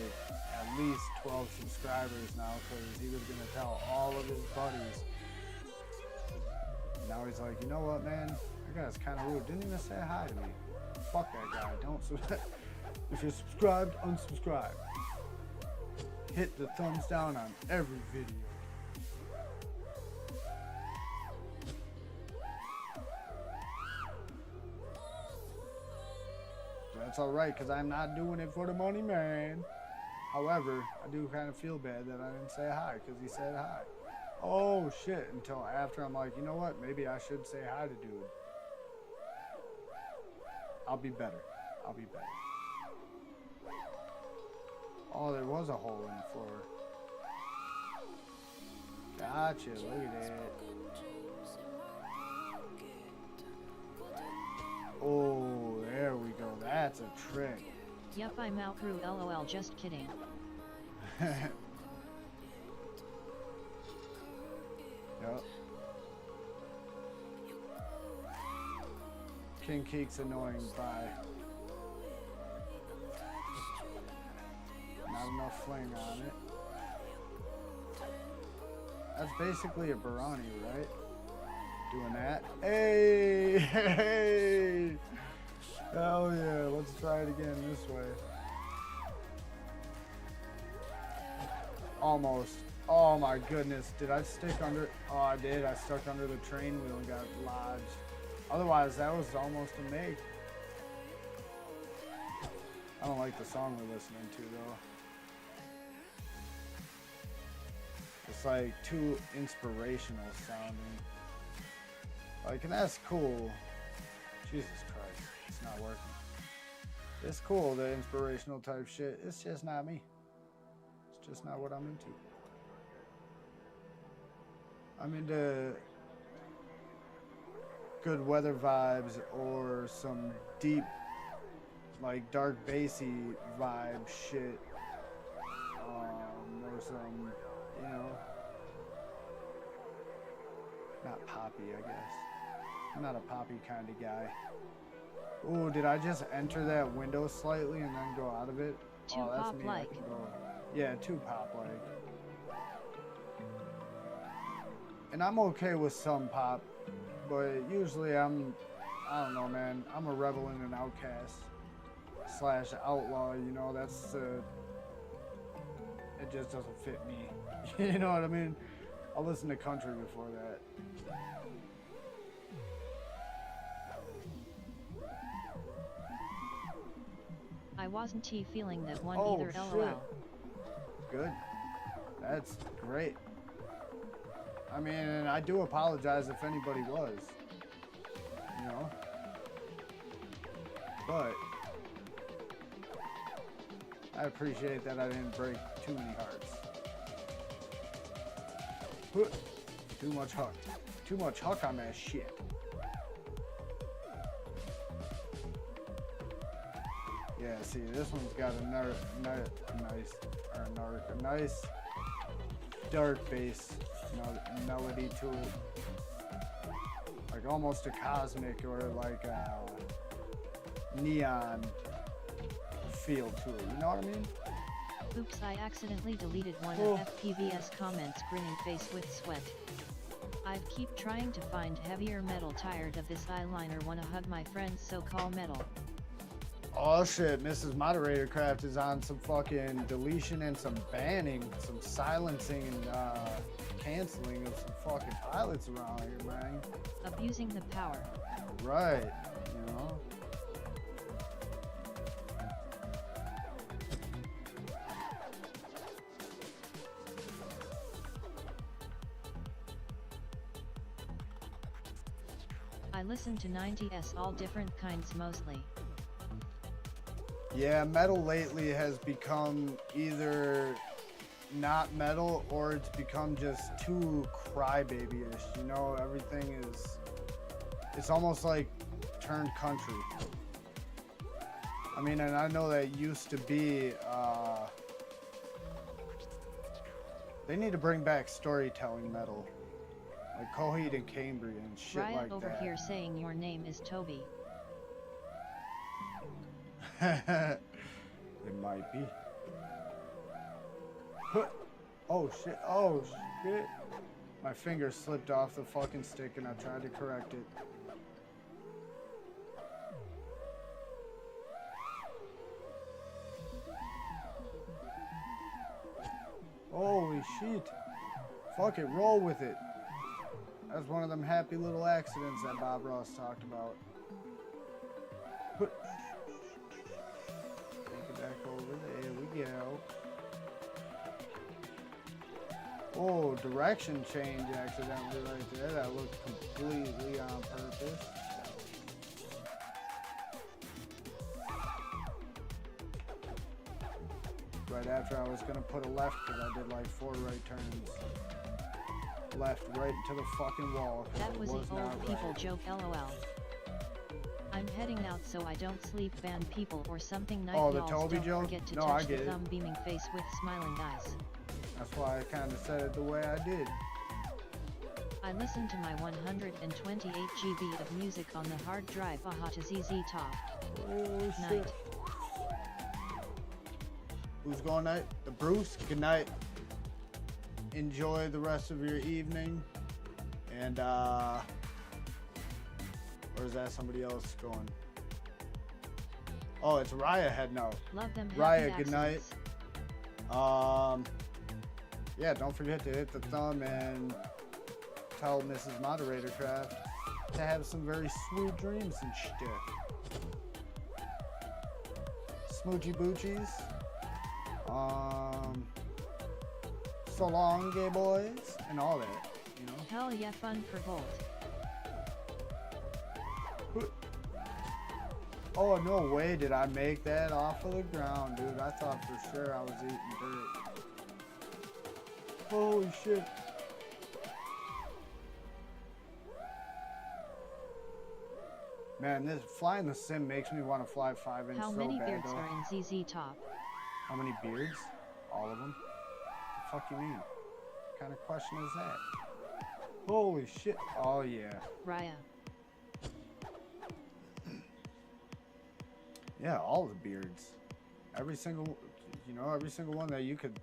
at least 12 subscribers now because he was gonna tell all of his buddies. Now he's like, you know what, man? That guy's kind of rude. Didn't even say hi to me. Fuck that guy. Don't. If you're subscribed, unsubscribe. Hit the thumbs down on every video. That's alright, because I'm not doing it for the money, man. However, I do kind of feel bad that I didn't say hi, because he said hi. Oh, shit. Until after I'm like, you know what? Maybe I should say hi to dude. I'll be better. I'll be better. Oh, there was a hole in the floor. Gotcha. Look at that. Oh, there we go. That's a trick. Yup, I'm outgrew lol, just kidding. Yup. King.Kieck-Th's annoying. Bye. Not enough fling on it. That's basically a Barani, right? Doing that. Hey! Hey! Hell yeah, let's try it again this way. Almost. Oh my goodness. Did I stick under? Oh, I did. I stuck under the train wheel and got lodged. Otherwise, that was almost a make. I don't like the song we're listening to, though. It's like too inspirational sounding. Like, and that's cool. Jesus Christ, it's not working. It's cool, the inspirational type shit. It's just not me. It's just not what I'm into. I'm into good weather vibes or some deep, like dark bassy vibe shit. Or some, you know, not poppy, I guess. I'm not a poppy kind of guy. Ooh, did I just enter that window slightly and then go out of it? Too oh, that's me. pop-like. I can go. Yeah, too pop-like. And I'm okay with some pop, but usually I don't know, man. I'm a rebel and an outcast / outlaw, you know, that's, it just doesn't fit me. You know what I mean? I'll listen to country before that. I wasn't feeling that one Oh, either, shit. lol. Good. That's great. I mean, and I do apologize if anybody was. You know? But I appreciate that I didn't break too many hearts. Too much huck. Too much huck on that shit. Yeah, see, this one's got a nice dark bass melody to it. Like almost a cosmic or like a neon feel to it, you know what I mean? Oops, I accidentally deleted one Oh. of FPV's comments, grinning face with sweat. I keep trying to find heavier metal, tired of this eyeliner, wanna hug my friends, so call metal. Oh shit, Mrs. Moderator Craft is on some fucking deletion and some banning, some silencing and canceling of some fucking pilots around here, man. Abusing the power. Right, you know? I listen to 90s, all different kinds mostly. Yeah, metal lately has become either not metal or it's become just too crybaby-ish. You know, everything is, it's almost like turned country. I mean, and I know that used to be, they need to bring back storytelling metal. Like Coheed and Cambria and shit Riot like over that. here saying your name is Toby. It might be. Oh shit. Oh shit. My finger slipped off the fucking stick and I tried to correct it. Holy shit. Fuck it, roll with it. That's one of them happy little accidents that Bob Ross talked about. Take it back over. There we go. Oh, direction change accidentally right there. That looked completely on purpose. Right after I was gonna put a left because I did like 4 right turns. Left right into the fucking wall. That was an old people joke, lol. I'm heading out so I don't sleep, ban people or something. Night oh, the walls. Toby Don't joke? forget to No, touch I get the it. thumb beaming face with smiling eyes. That's why I kind of said it the way I did. I listened to my 128 GB of music on the hard drive. Aha to ZZ Top. Oh shit. Night. Who's going night? The Bruce. Good night. Enjoy the rest of your evening. And or is that somebody else going? Oh, it's Raya heading out. Love them. Raya, happy good night. accidents. Yeah, don't forget to hit the thumb and tell Mrs. Moderator Craft to have some very sweet dreams and shit. Smoochy boochies. So long, gay boys, and all that, you know. Hell yeah, fun for Volt. Oh, no way did I make that off of the ground, dude. I thought for sure I was eating dirt. Holy shit. Man, this flying the sim makes me want to fly 5-inch How so many bad, beards though. are in ZZ Top? How many beards? All of them? The fuck you mean? What kind of question is that? Holy shit. Oh, yeah. Raya. Yeah, all the beards. Every single, every single one that you could,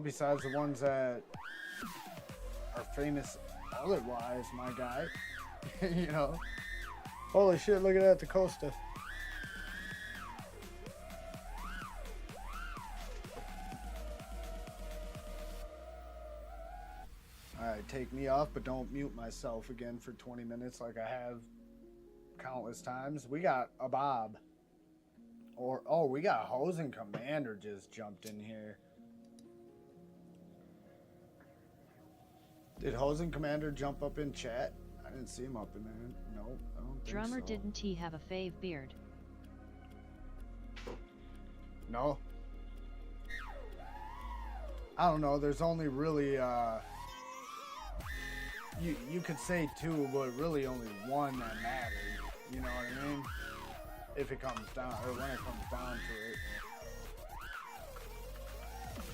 besides the ones that are famous otherwise, my guy. Holy shit, look at that, the Costa. Alright, take me off, but don't mute myself again for 20 minutes like I have countless times. We got a Bob. We got Hosen Commander just jumped in here. Did Hosen Commander jump up in chat? I didn't see him up in there. No, I don't think Drummer, so. didn't he have a fave beard? No. I don't know, there's only really you could say 2, but really only 1 that matters. You know what I mean? If it comes down, or when it comes down to it.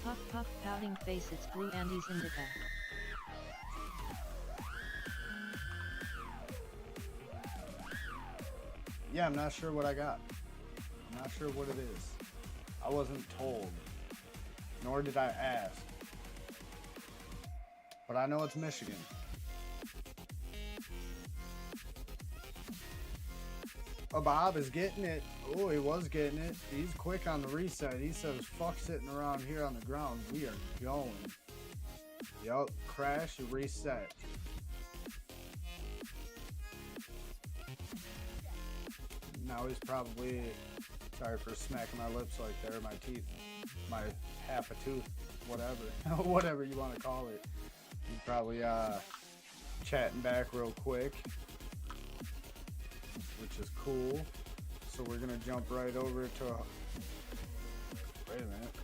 Puff puff pouting face, it's Blue Andy's Indica. Yeah, I'm not sure what I got. I'm not sure what it is. I wasn't told. Nor did I ask. But I know it's Michigan. Oh, Bob is getting it. Oh, he was getting it. He's quick on the reset. He says, fuck sitting around here on the ground. We are going. Yup, crash, reset. Now he's probably, sorry for smacking my lips like there, my teeth, my half a tooth, whatever, whatever you want to call it. He's probably chatting back real quick, which is cool. So we're gonna jump right over to wait a minute.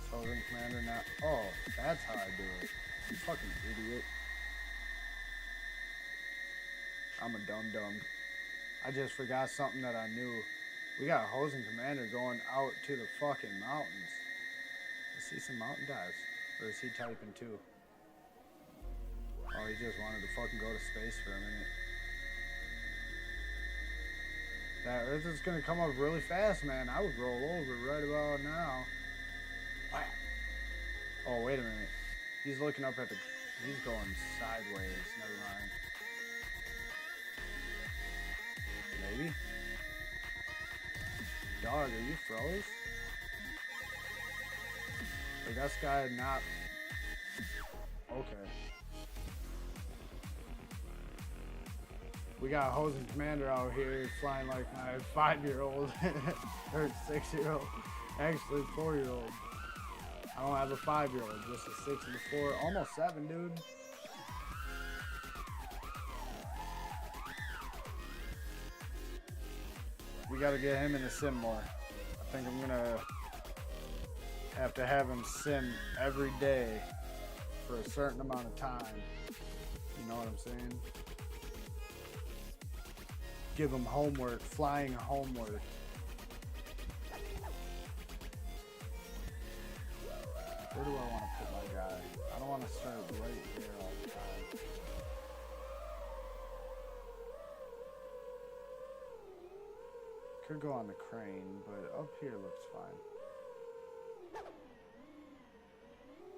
Southern Commander now. Oh, that's how I do it. You fucking idiot. I'm a dum-dum. I just forgot something that I knew. We got a Hosen Commander going out to the fucking mountains. I see some mountain dives. Or is he typing too? Oh, he just wanted to fucking go to space for a minute. That Earth is gonna come up really fast, man. I would roll over right about now. Wow. Oh, wait a minute. He's looking up at the... He's going sideways. Never mind. Maybe? Dog, are you froze? Like, that guy not... Okay. We got Hosen Commander out here flying like my 5-year-old. Or 6-year-old. Actually, 4-year-old. I don't have a 5-year-old, just a 6 and a 4. Almost 7, dude. We gotta get him in the sim more. I think I'm gonna have to have him sim every day for a certain amount of time. You know what I'm saying? Give him homework, flying homework. Where do I want to put my guy? I don't want to start right here all the time. Could go on the crane, but up here looks fine.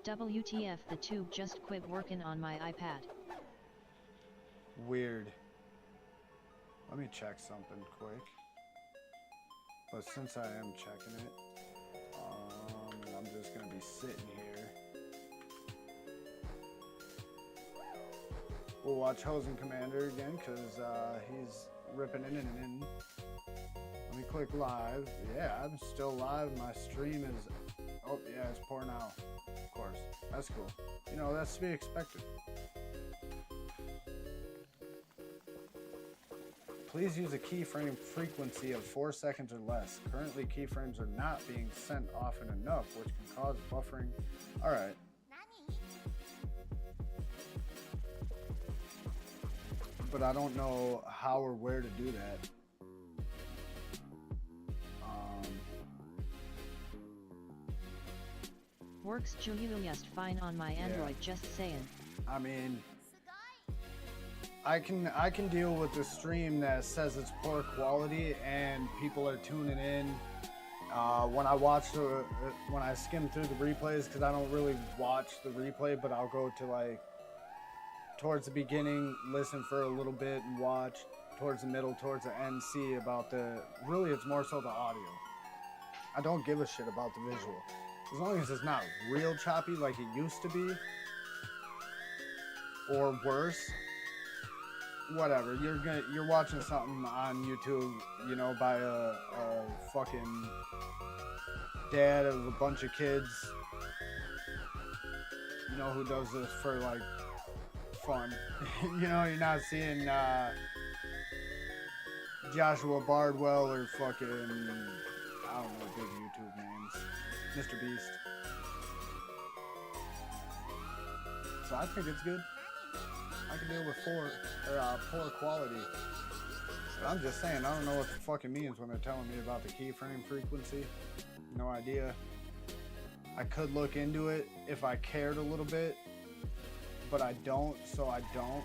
WTF, the tube just quit working on my iPad. Weird. Let me check something quick. But since I am checking it, I'm just gonna be sitting here. We'll watch Hosen Commander again because he's ripping in and in. Let me click live. Yeah, I'm still live. My stream is... Oh, yeah, it's pouring out. Of course. That's cool. You know, that's to be expected. Please use a keyframe frequency of 4 seconds or less. Currently, keyframes are not being sent often enough, which can cause buffering. Alright. But I don't know how or where to do that. Works just fine on my Android, just saying. I mean, I can deal with the stream that says it's poor quality and people are tuning in. When I skim through the replays, because I don't really watch the replay, but I'll go to like towards the beginning, listen for a little bit and watch, towards the middle, towards the end, see about really it's more so the audio. I don't give a shit about the visual. As long as it's not real choppy like it used to be, or worse, whatever. You're watching something on YouTube, you know, by a fucking dad of a bunch of kids, you know, who does this for like fun. You know, you're not seeing Joshua Bardwell or fucking, I don't know, big YouTube names. Mr. Beast. So I think it's good. I can deal with poor quality. But I'm just saying, I don't know what the fuck it means when they're telling me about the keyframe frequency. No idea. I could look into it if I cared a little bit, but I don't, so I don't.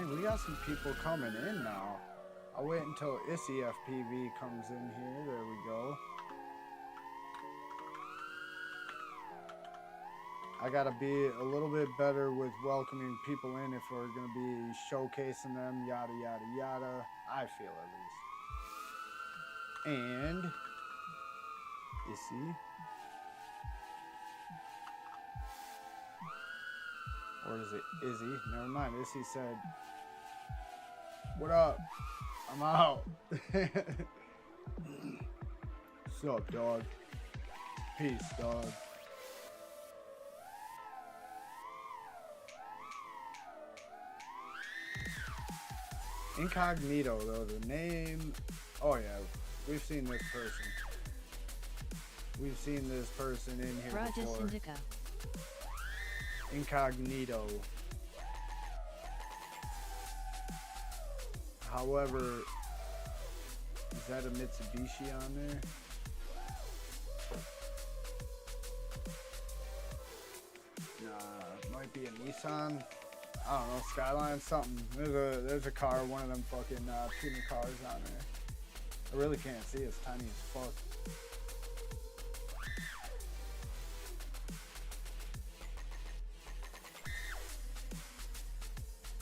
We got some people coming in now. I'll wait until Issy FPV comes in here. There we go. I gotta be a little bit better with welcoming people in if we're gonna be showcasing them, yada yada yada. I feel at least. And Issy. Or is it Izzy? Never mind. Issy said, "What up? I'm out." What's up, dog? Peace, dog. Incognito, though, the name... Oh, yeah. We've seen this person. We've seen this person in here before. Incognito. However, is that a Mitsubishi on there? might be a Nissan. I don't know, Skyline, something. There's a car, one of them fucking tuner cars on there. I really can't see, it's tiny as fuck.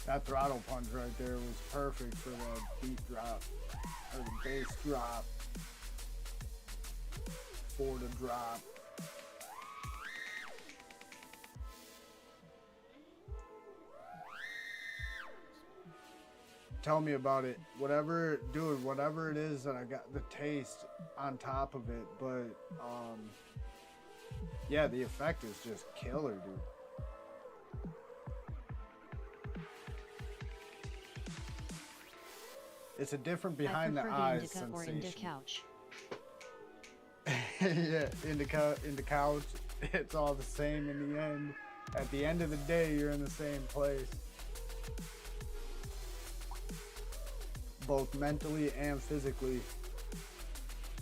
That throttle punch right there was perfect for the beat drop, or the bass drop, for the drop. Tell me about it. Whatever, dude, whatever it is that I got, the taste on top of it, but, yeah, the effect is just killer, dude. It's a different behind the eyes sensation. Or in the couch. Yeah, in the couch, it's all the same in the end. At the end of the day, you're in the same place. Both mentally and physically,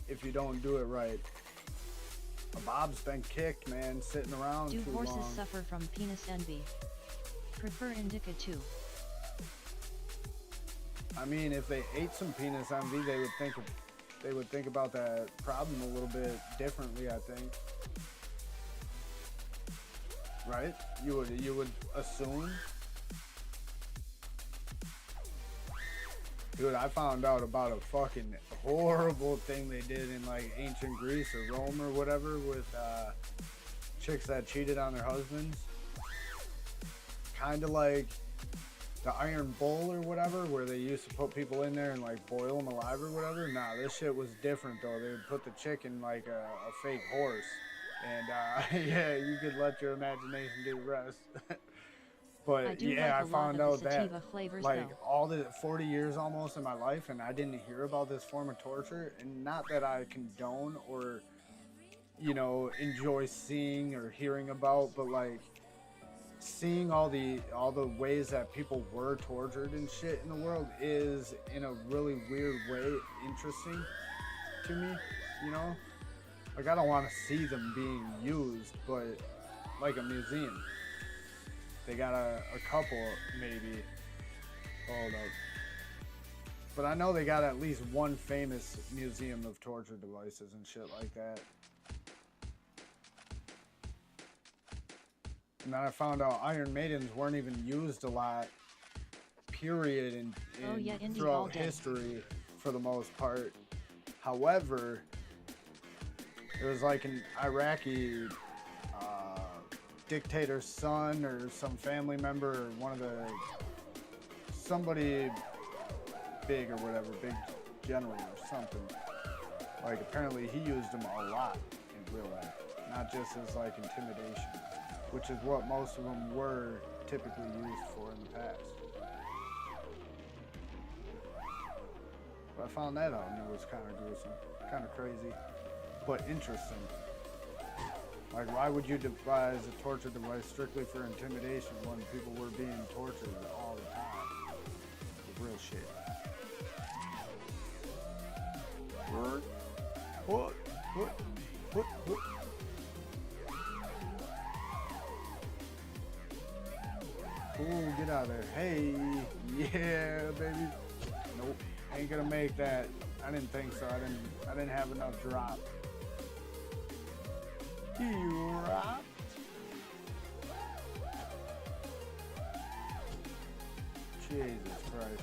if you don't do it right. Bob's been kicked, man, sitting around too long. Do horses suffer from penis envy? Prefer indica too. I mean, if they ate some penis envy, they would think about that problem a little bit differently, I think. Right? You would assume. Dude, I found out about a fucking horrible thing they did in like ancient Greece or Rome or whatever with chicks that cheated on their husbands. Kind of like the Iron Bull or whatever, where they used to put people in there and like boil them alive or whatever. Nah, this shit was different though. They would put the chick in like a fake horse, and yeah, you could let your imagination do the rest. But yeah, I found out that like all the 40 years almost in my life, and I didn't hear about this form of torture. And not that I condone or, you know, enjoy seeing or hearing about, but like seeing all the ways that people were tortured and shit in the world is, in a really weird way, interesting to me, you know? Like, I don't want to see them being used, but like a museum. They got a couple, maybe. Hold up. But I know they got at least one famous museum of torture devices and shit like that. And then I found out Iron Maidens weren't even used a lot, period, in throughout history for the most part. However, it was like an Iraqi dictator's son or some family member or somebody big or whatever, big general or something. Like, apparently he used them a lot in real life, not just as like intimidation, which is what most of them were typically used for in the past. But I found that out and it was kind of gruesome, kind of crazy, but interesting. Like, why would you devise a torture device strictly for intimidation when people were being tortured all the time? The real shit. What? Ooh, get out of there. Hey, yeah, baby. Nope, ain't gonna make that. I didn't think so. I didn't have enough drop. He rocked. Jesus Christ.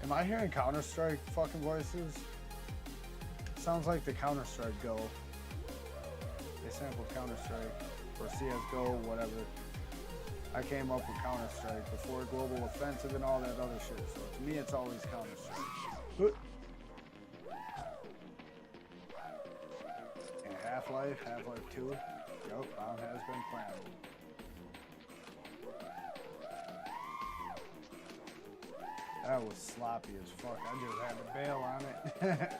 Am I hearing Counter-Strike fucking voices? Sounds like the Counter-Strike Go. They sampled Counter-Strike or CSGO, whatever. I came up with Counter-Strike before Global Offensive and all that other shit. So to me, it's always Counter-Strike. And Half-Life 2. Yup, bomb has been planted. That was sloppy as fuck. I just had to bail on it.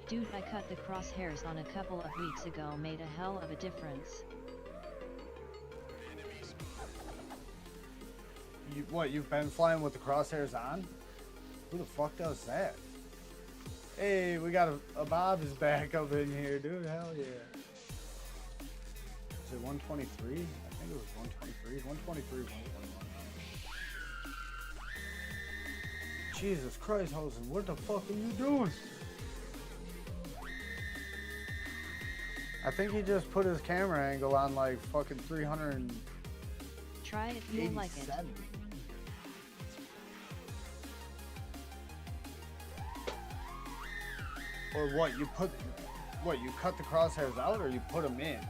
Dude, I cut the crosshairs on a couple of weeks ago, made a hell of a difference. You've been flying with the crosshairs on? Who the fuck does that? Hey, we got a Bob is back up in here, dude. Hell yeah. Is it 123? I think it was 123. 123, 121. Jesus Christ, Hosen, what the fuck are you doing? I think he just put his camera angle on like fucking 387. Try it, you'll like it. Or what, you cut the crosshairs out or you put them in?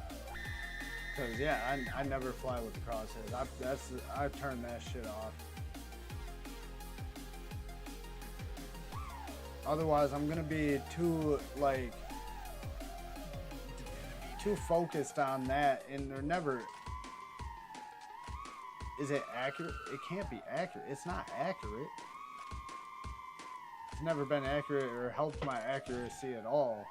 Because, yeah, I never fly with the crosshairs. I turn that shit off. Otherwise, I'm going to be too focused on that, and they're never... Is it accurate? It can't be accurate. It's not accurate. It's never been accurate or helped my accuracy at all.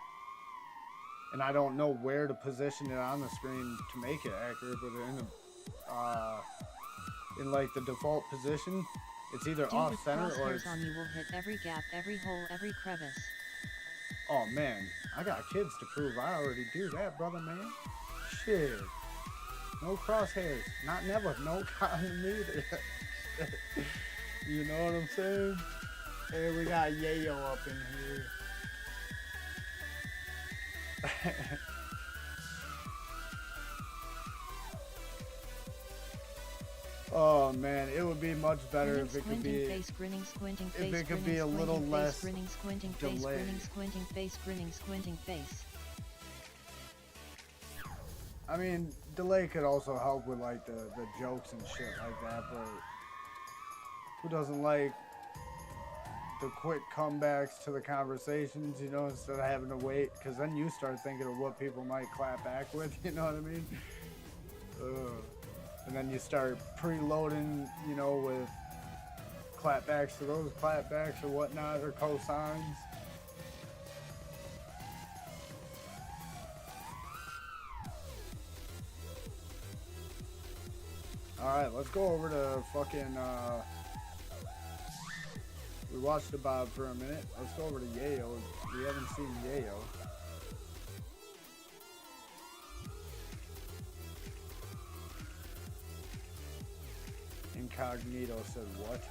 And I don't know where to position it on the screen to make it accurate, but in like the default position, it's either off center or it's... on you will hit every gap, every hole, every crevice. Oh man, I got kids to prove I already do that, brother man. Shit. No crosshairs. Not never. No cotton neither. You know what I'm saying? Hey, we got Yayo up in here. Oh man, it would be much better if it could be face, grinning, squinting if face, it could grinning, be a little face, less grinning, squinting face, delay. grinning, squinting face, grinning, squinting face. I mean, delay could also help with like the jokes and shit like that, but who doesn't like the quick comebacks to the conversations, you know, instead of having to wait, because then you start thinking of what people might clap back with, you know what I mean? And then you start preloading, you know, with clapbacks to those clapbacks or whatnot, or cosigns. Alright, let's go over to fucking, we watched the Bob for a minute. Let's go over to Yayo. We haven't seen Yayo. Incognito said what?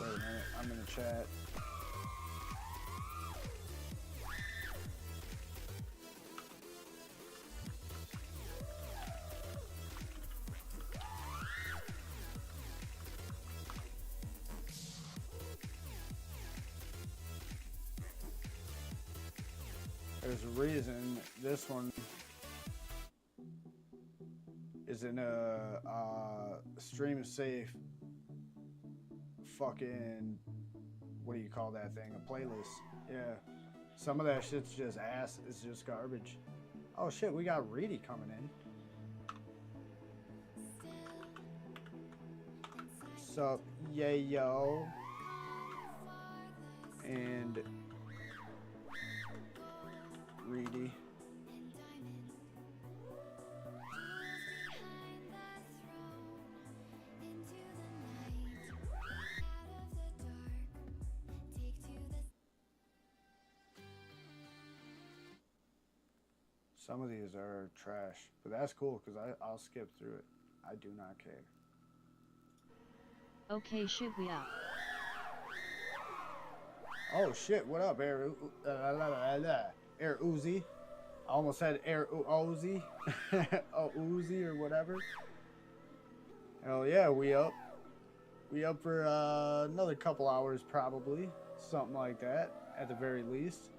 Wait a minute, I'm in the chat. There's a reason this one is in a stream safe fucking, what do you call that thing? A playlist. Yeah. Some of that shit's just ass. It's just garbage. Oh shit, we got Reedy coming in. Sup, Yayo. And Reedy. Some of these are trash, but that's cool because I'll skip through it. I do not care. Okay, shit, we up. Oh shit, what up, Air Uzi? I almost said Air Uzi. Oh, Uzi or whatever. Hell yeah, we up. We up for another couple hours probably. Something like that, at the very least.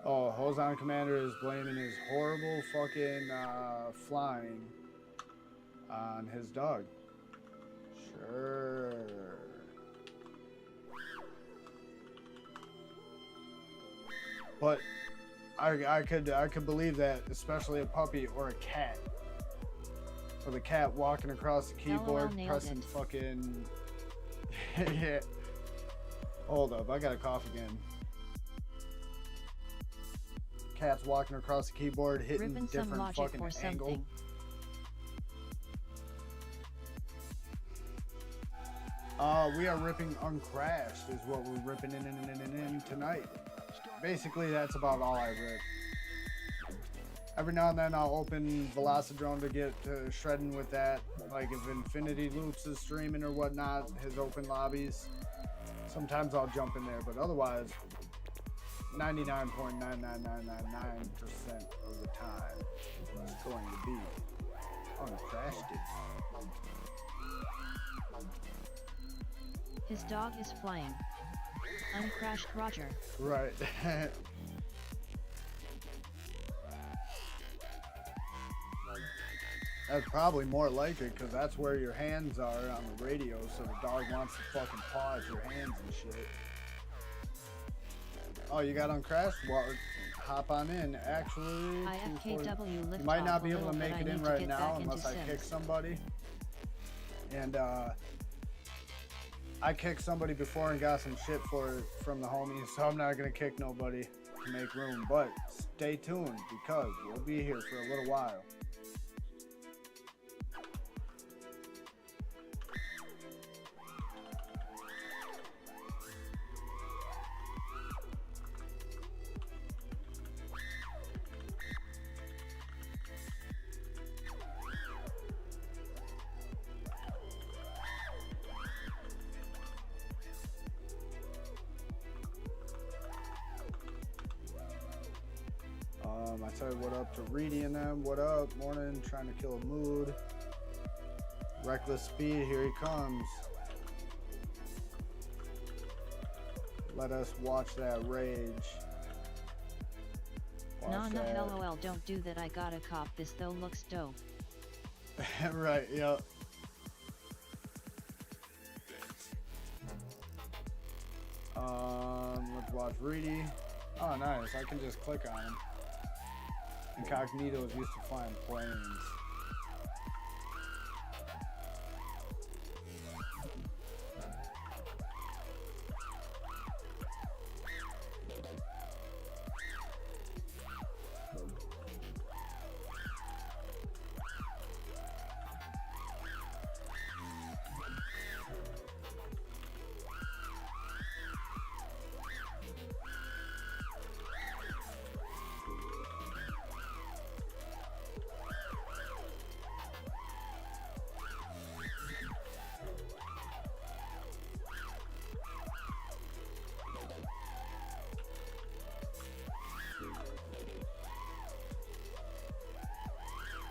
Oh, Hozan Commander is blaming his horrible fucking flying on his dog. Sure. But I could believe that, especially a puppy or a cat. Or the cat walking across the keyboard, pressing fucking... Yeah. Hold up, I gotta cough again. Cat's walking across the keyboard, hitting Ripping some different logic fucking or angle. something. We are ripping Uncrashed is what we're ripping in tonight. Basically, that's about all I rip. Every now and then I'll open Velocidrome to get shredding with that. Like if Infinity Loops is streaming or whatnot, his open lobbies. Sometimes I'll jump in there, but otherwise, 99.99999% of the time it's going to be Uncrashed it. His dog is flying. Uncrashed Roger. Right. That's probably more like it, because that's where your hands are on the radio, so the dog wants to fucking paw at your hands and shit. Oh, you got Uncrashed? Well, hop on in. Actually, IFKW lift you might not be off a able to little, make but it I in need to right get now back unless into I kick Sims. somebody. And I kicked somebody before and got some shit for it from the homies, so I'm not gonna kick nobody to make room. But stay tuned, because we'll be here for a little while. I said what up to Reedy and them. What up? Morning. Trying to kill a mood. Reckless Speed. Here he comes. Let us watch that rage. Nah, lol, don't do that. I gotta cop this though. Looks dope. Right. Yep. Let's watch Reedy. Oh, nice. I can just click on him. Incognito is used to flying planes.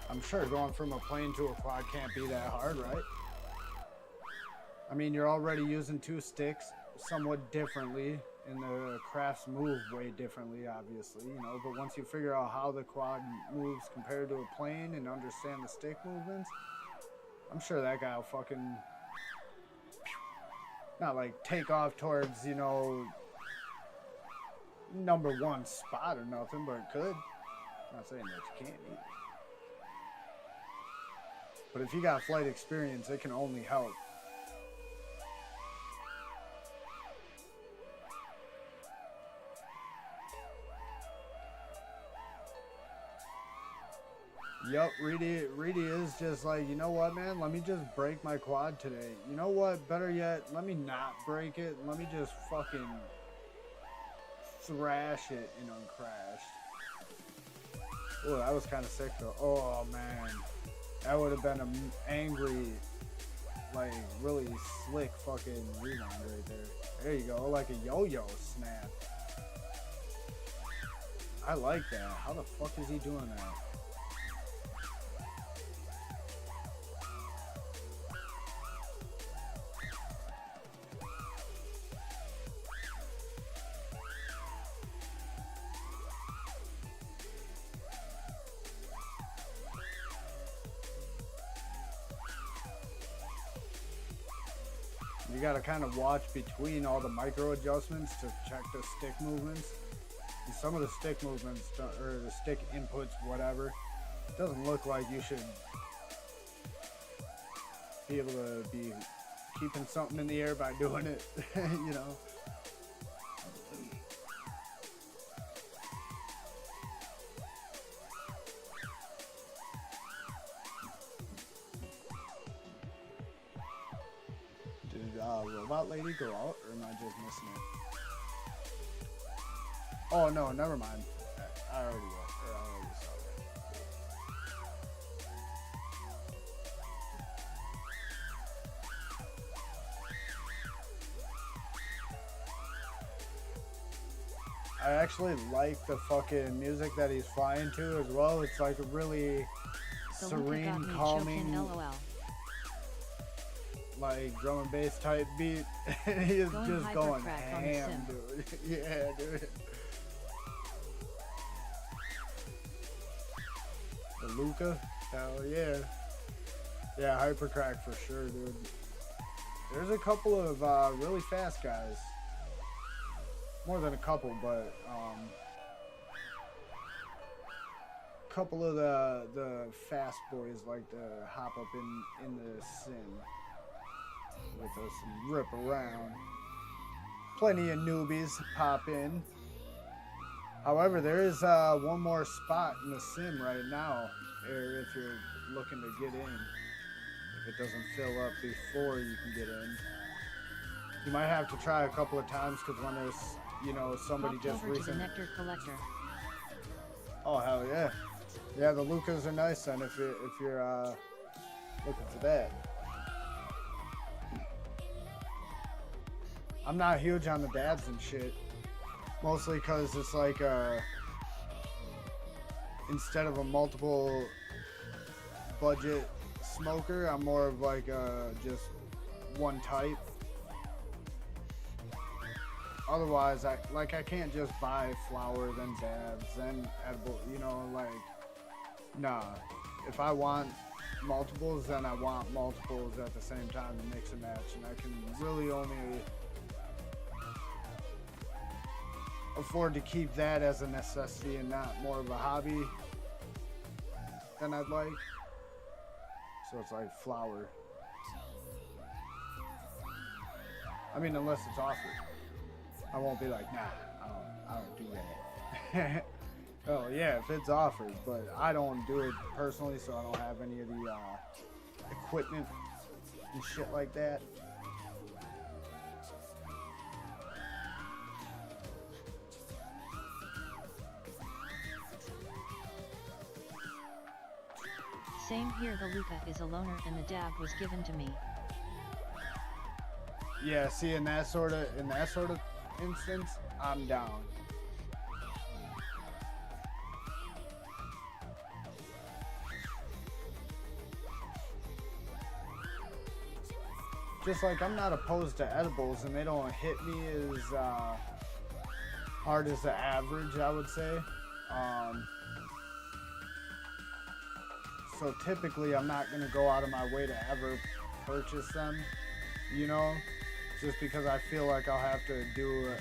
I'm sure going from a plane to a quad can't be that hard, right? I mean, you're already using two sticks somewhat differently, and the crafts move way differently, obviously, you know, but once you figure out how the quad moves compared to a plane and understand the stick movements, I'm sure that guy will fucking, not like take off towards, you know, #1 spot or nothing, but it could. I'm not saying that you can't either. But if you got flight experience, it can only help. Yup, Reedy is just like, you know what, man? Let me just break my quad today. You know what? Better yet, let me not break it. Let me just fucking thrash it in Uncrashed. Oh, that was kind of sick, though. Oh, man. That would have been an angry, like, really slick fucking rewind right there. There you go, like a yo-yo snap. I like that. How the fuck is he doing that? You gotta kind of watch between all the micro adjustments to check the stick movements. And some of the stick movements, or the stick inputs, whatever, it doesn't look like you should be able to be keeping something in the air by doing it, you know. robot lady go out, or am I just missing it? Oh no, never mind. I already saw that. I actually like the fucking music that he's flying to as well. It's like a really serene, calming, like drum and bass type beat. He is just going ham, dude. Yeah, dude. The Luca? Hell yeah. Yeah, hypercrack for sure, dude. There's a couple of really fast guys. More than a couple, but a couple of the fast boys like to hop up in the sim with us and rip around. Plenty of newbies pop in. However, there is one more spot in the sim right now, if you're looking to get in. If it doesn't fill up before you can get in, you might have to try a couple of times, because when there's, you know, somebody just recently. Nectar collector. Oh hell yeah, yeah. The Lucas are nice then if you're looking for that. I'm not huge on the dabs and shit. Mostly because it's like instead of a multiple budget smoker, I'm more of like just one type. Otherwise, I can't just buy flour, then dabs, then edible, you know, like, nah. If I want multiples, then I want multiples at the same time to mix and match, and I can really only afford to keep that as a necessity and not more of a hobby than I'd like. So it's like flour. I mean, unless it's offered. I won't be like, nah, I don't do that. Oh yeah, if it's offered, but I don't do it personally, so I don't have any of the equipment and shit like that. Same here, the Luca is a loner and the dab was given to me. Yeah, see, in that sort of instance, I'm down. Just like I'm not opposed to edibles, and they don't hit me as hard as the average, I would say. So typically I'm not going to go out of my way to ever purchase them, you know, just because I feel like I'll have to do a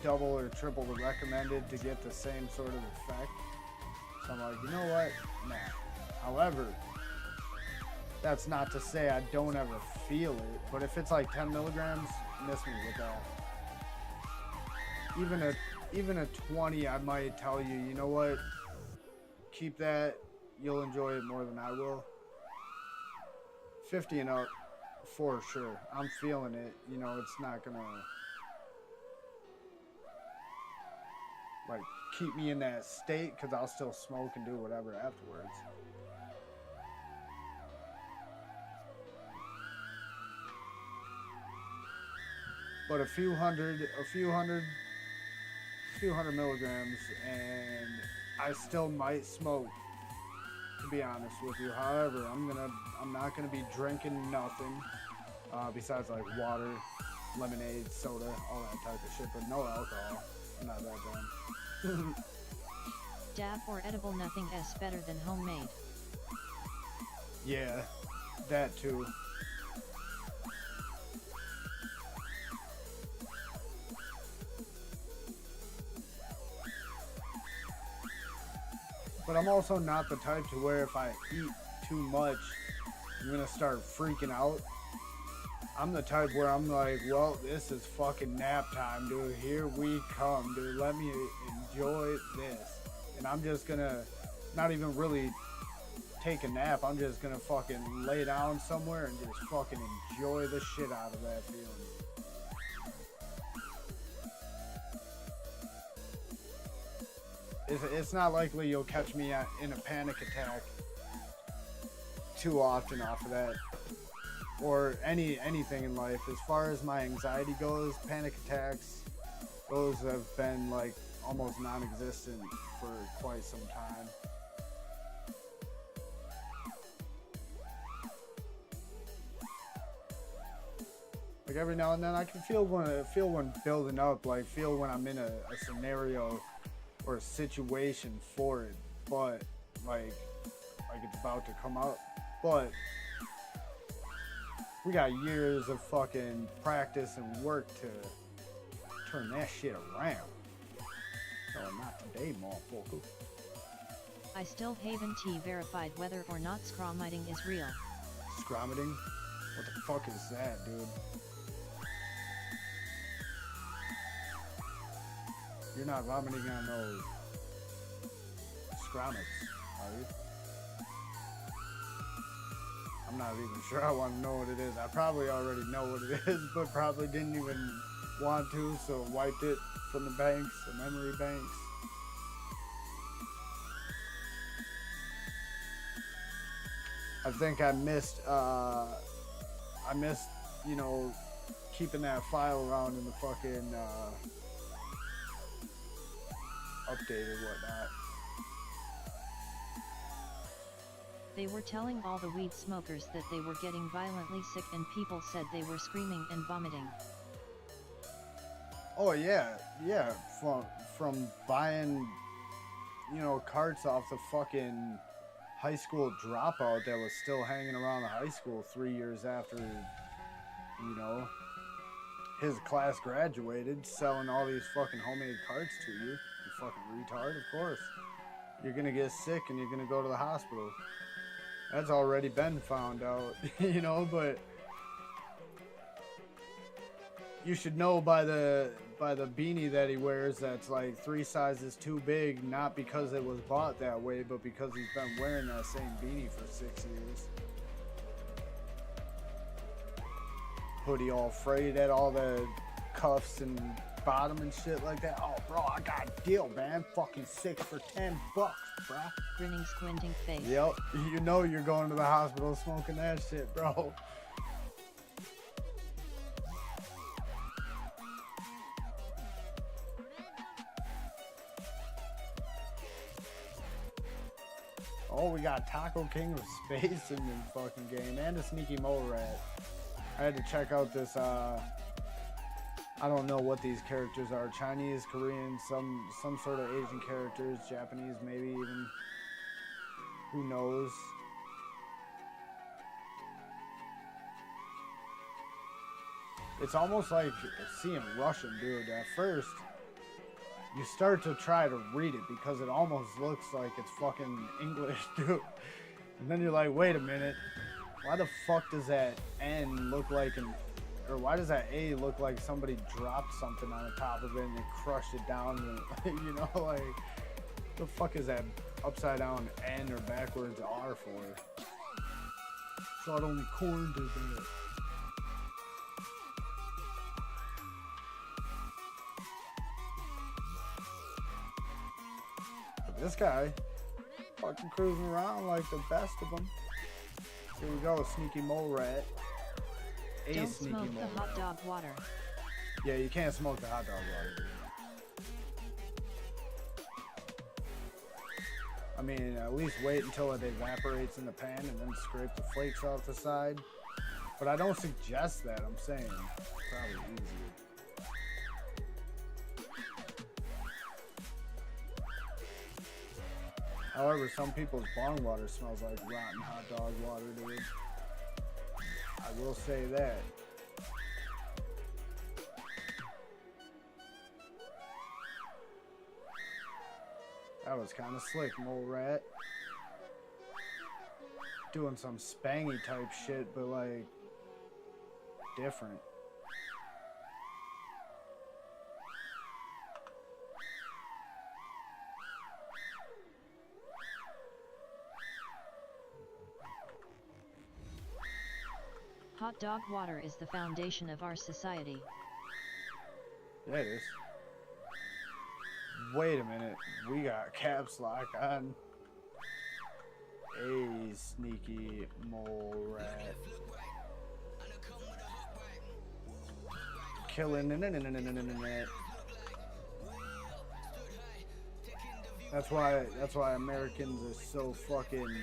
double or triple the recommended to get the same sort of effect. So I'm like, you know what? Nah. However, that's not to say I don't ever feel it, but if it's like 10 milligrams, miss me with that. Even a 20, I might tell you, you know what? Keep that, you'll enjoy it more than I will. 50 and up, for sure. I'm feeling it, you know, it's not gonna like keep me in that state, because I'll still smoke and do whatever afterwards. But a few hundred milligrams, and I still might smoke, to be honest with you. However, I'm not gonna be drinking nothing besides like water, lemonade, soda, all that type of shit, but no alcohol. I'm not that dumb. Dab or edible, nothing is better than homemade. Yeah, that too. But I'm also not the type to where if I eat too much, I'm gonna start freaking out. I'm the type where I'm like, well, this is fucking nap time, dude. Here we come, dude. Let me enjoy this. And I'm just gonna not even really take a nap. I'm just gonna fucking lay down somewhere and just fucking enjoy the shit out of that feeling. It's not likely you'll catch me in a panic attack too often off of that, or anything in life. As far as my anxiety goes, panic attacks, those have been like almost non-existent for quite some time. Like every now and then I can feel one building up, like feel when I'm in a scenario or a situation for it, but like it's about to come up. But we got years of fucking practice and work to turn that shit around. No, not today, motherfucker. I still haven't verified whether or not scromiting is real. Scromiting? What the fuck is that, dude? You're not vomiting on those scromics, are you? I'm not even sure I want to know what it is. I probably already know what it is, but probably didn't even want to, so wiped it from the banks, the memory banks. I think I missed, you know, keeping that file around in the fucking, update or whatnot. They were telling all the weed smokers that they were getting violently sick, and people said they were screaming and vomiting. Oh yeah, from buying, you know, carts off the fucking high school dropout that was still hanging around the high school 3 years after, you know, his class graduated, selling all these fucking homemade carts to you. You fucking retard, of course. You're gonna get sick and you're gonna go to the hospital. That's already been found out, you know, but you should know by the beanie that he wears that's like 3 sizes too big, not because it was bought that way, but because he's been wearing that same beanie for 6 years. Hoodie all frayed at all the cuffs and bottom and shit like that. Oh, bro, I got a deal, man. Fucking 6 for $10, bro. Grinning, squinting face. Yep, you know you're going to the hospital smoking that shit, bro. Oh, we got Taco King of Space in the fucking game, and a Sneaky Mole Rat. I had to check out this, I don't know what these characters are. Chinese, Korean, some sort of Asian characters, Japanese maybe even. Who knows? It's almost like seeing Russian, dude. At first, you start to try to read it because it almost looks like it's fucking English, dude. And then you're like, wait a minute. Why the fuck does that N look like or why does that A look like somebody dropped something on the top of it and they crushed it down? And, you know, like, the fuck is that upside down N or backwards R for? Thought only corn did that. But this guy, fucking cruising around like the best of them. Here we go, Sneaky Mole Rat. Don't Sneaky smoke Mole the hot Rat. dog water. Yeah, you can't smoke the hot dog water. I mean, at least wait until it evaporates in the pan and then scrape the flakes off the side. But I don't suggest that, I'm saying. It's probably easier. However, some people's bong water smells like rotten hot dog water, dude. I will say that. That was kind of slick, Mole Rat. Doing some spangy type shit, but like different. hot dog water is the foundation of our society. Yeah, it is. Wait a minute. We got caps lock on. A sneaky mole rat. Killing it. That's why Americans are so fucking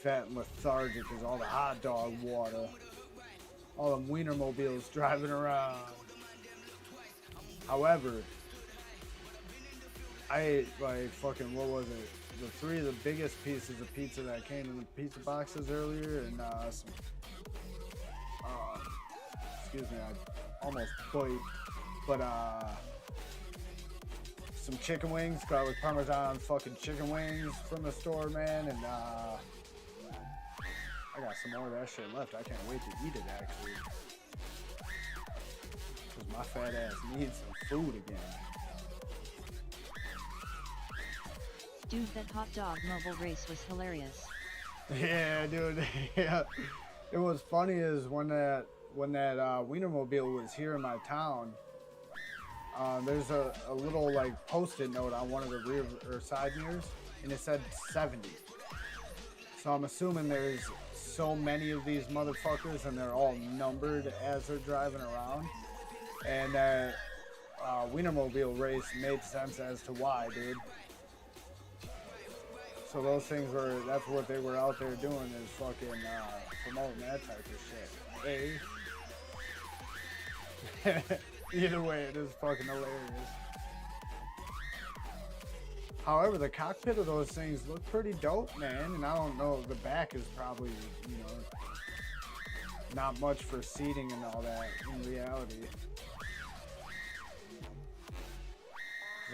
fat and lethargic, is all the hot dog water. All them Wienermobiles driving around. However, I ate like fucking, what was it? The 3 of the biggest pieces of pizza that came in the pizza boxes earlier, and some, excuse me, I almost bite, but some chicken wings, garlic parmesan fucking chicken wings from the store, man, and I got some more of that shit left. I can't wait to eat it, actually, because my fat ass needs some food again. Dude, that hot dog mobile race was hilarious. Yeah, dude. Yeah. It was funny is when that Wienermobile was here in my town, there's a little like post-it note on one of the rear or side mirrors, and it said 70. So I'm assuming there's so many of these motherfuckers, and they're all numbered as they're driving around. And that Wienermobile race made sense as to why, dude. So those things were, that's what they were out there doing, is fucking promoting that type of shit. Either way, it is fucking hilarious. However, the cockpit of those things look pretty dope, man. And I don't know, the back is probably, you know, not much for seating and all that in reality.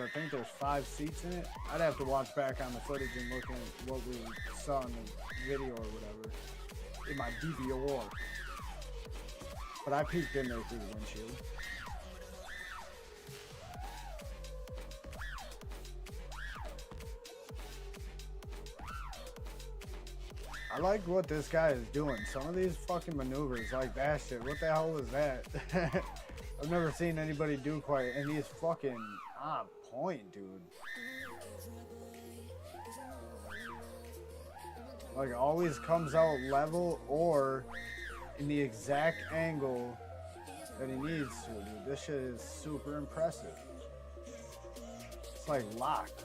I think there's 5 seats in it. I'd have to watch back on the footage and look at what we saw in the video or whatever in my DVR. But I peeked in there through the windshield. I like what this guy is doing. Some of these fucking maneuvers, like that shit. What the hell was that? I've never seen anybody do quite. And he's fucking on point, dude. Like, always comes out level or in the exact angle that he needs to, dude. This shit is super impressive. It's like locked.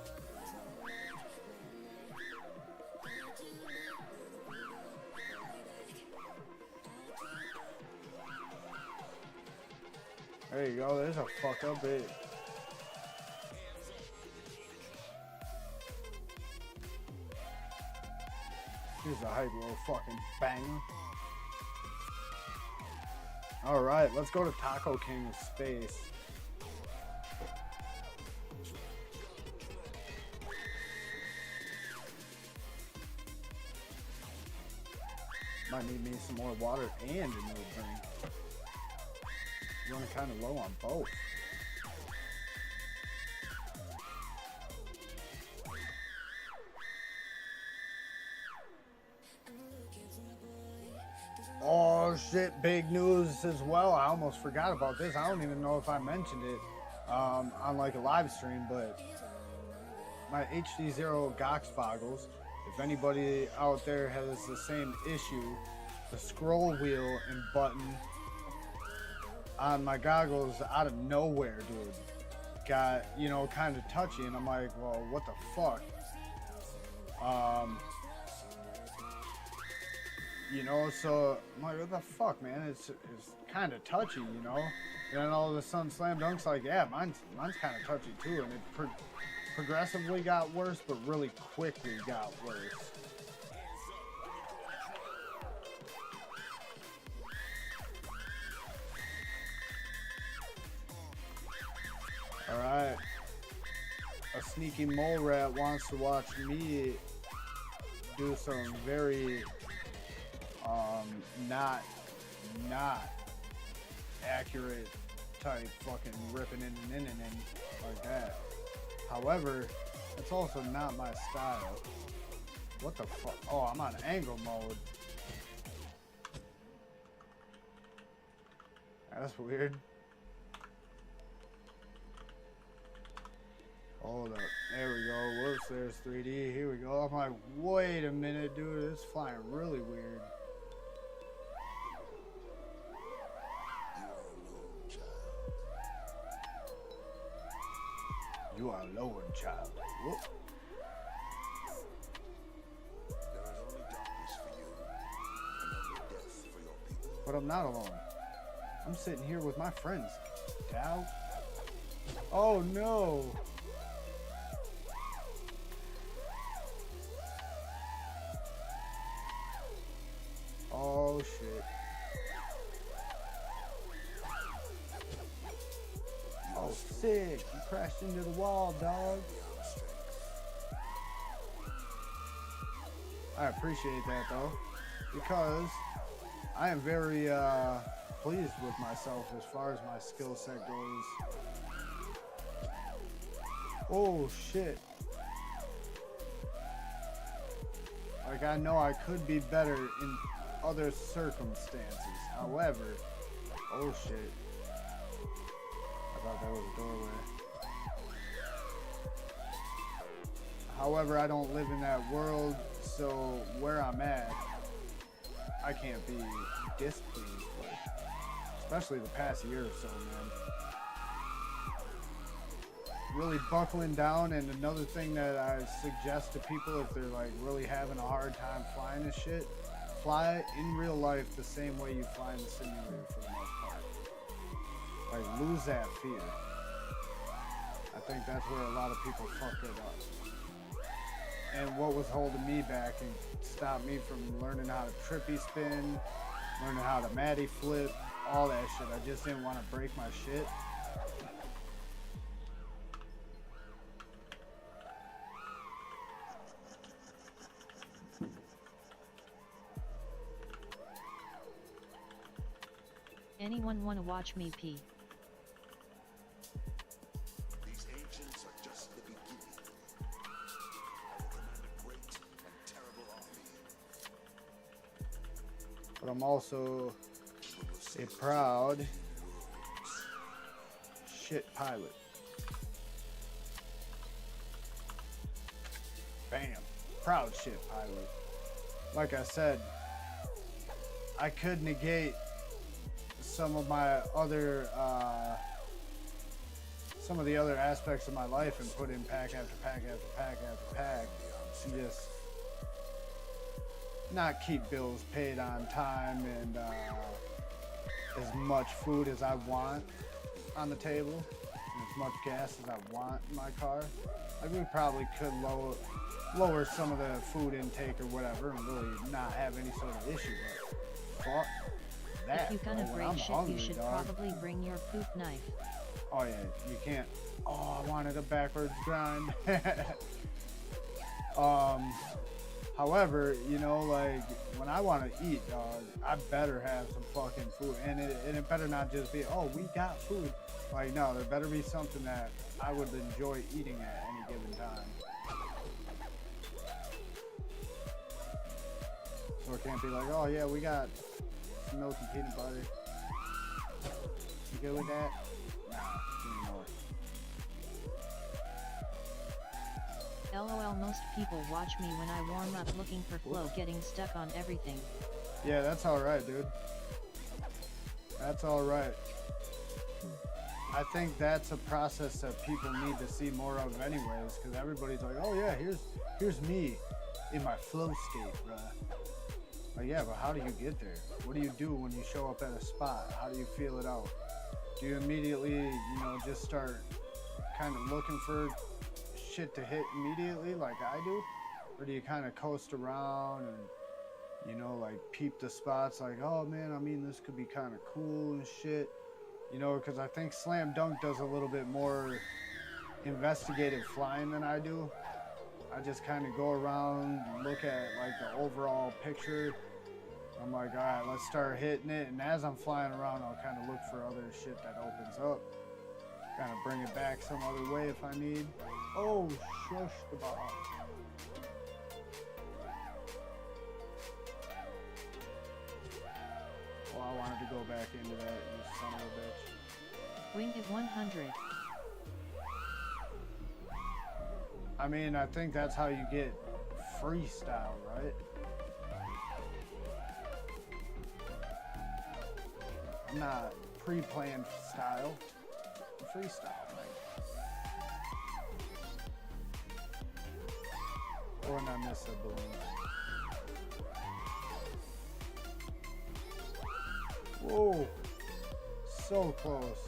There you go, there's a fuck up bit. Here's a hype little fucking banger. Alright, let's go to Taco King's space. Might need me some more water and a new drink. Running kind of low on both. Oh shit, big news as well. I almost forgot about this. I don't even know if I mentioned it on like a live stream, but my HD0 Gox goggles, if anybody out there has the same issue, the scroll wheel and button on my goggles out of nowhere, dude, got, you know, kind of touchy, and I'm like, well, what the fuck? You know, so I'm like, what the fuck, man? It's kind of touchy, you know. And then all of a sudden, Slam Dunk's like, yeah, mine's kind of touchy too, and it progressively got worse, but really quickly got worse. Alright. A sneaky mole rat wants to watch me do some very not accurate type fucking ripping in like that. However, it's also not my style. What the fuck? Oh, I'm on angle mode. That's weird. Hold up. There we go. Whoops, there's 3D. Here we go. I'm like, wait a minute, dude. It's flying really weird. You are alone, child. Whoop. There is only darkness for you, and only death for your people. But I'm not alone. I'm sitting here with my friends. Dow. Oh no. Oh shit. Oh sick. You crashed into the wall, dog. I appreciate that though, because I am very pleased with myself as far as my skill set goes. Oh shit. Like, I know I could be better in other circumstances. However, oh shit. I thought that was a doorway. However, I don't live in that world, so where I'm at, I can't be displeased with. Especially the past year or so, man. Really buckling down, and another thing that I suggest to people if they're like really having a hard time flying this shit, fly in real life the same way you fly in the simulator for the most part. Like, lose that fear. I think that's where a lot of people fuck it up. And what was holding me back and stopped me from learning how to trippy spin, learning how to matty flip, all that shit. I just didn't want to break my shit. Anyone wanna watch me pee? These ancients are just the beginning. I will command a great and terrible army. But I'm also a proud shit pilot. Bam. Proud shit pilot. Like I said, I could negate some of my other some of the other aspects of my life and put in pack after pack after pack after pack and just not keep bills paid on time and as much food as I want on the table and as much gas as I want in my car. Like, we probably could lower some of the food intake or whatever and really not have any sort of issue, but fuck that. If you gonna bro. When break I'm shit, hungry, you should dog. probably bring your poop knife. Oh yeah, you can't. Oh, I wanted a backwards grind. However, you know, like, when I want to eat, dog, I better have some fucking food, and it better not just be, oh, we got food. Like, no, there better be something that I would enjoy eating at any given time. So it can't be like, oh yeah, we got some milk and peanut butter. You good with that? Nah, give me more. LOL, most people watch me when I warm up looking for flow, getting stuck on everything. Yeah, that's alright, dude. That's alright. I think that's a process that people need to see more of anyways, because everybody's like, oh yeah, here's me in my flow state, bruh. Like, yeah, but how do you get there? What do you do when you show up at a spot? How do you feel it out? Do you immediately, you know, just start kind of looking for shit to hit immediately like I do? Or do you kind of coast around and, you know, like, peep the spots like, oh man, I mean, this could be kind of cool and shit, you know, because I think Slam Dunk does a little bit more investigative flying than I do. I just kind of go around, look at like the overall picture. I'm like, all right, let's start hitting it, and as I'm flying around, I'll kind of look for other shit that opens up, kind of bring it back some other way if I need. Oh, shush the ball. Well, I wanted to go back into that, you son of a bitch. Wing it 100. I mean, I think that's how you get freestyle, right? I'm not pre-planned style. I'm freestyle, right? Or when I miss a balloon. Whoa, so close.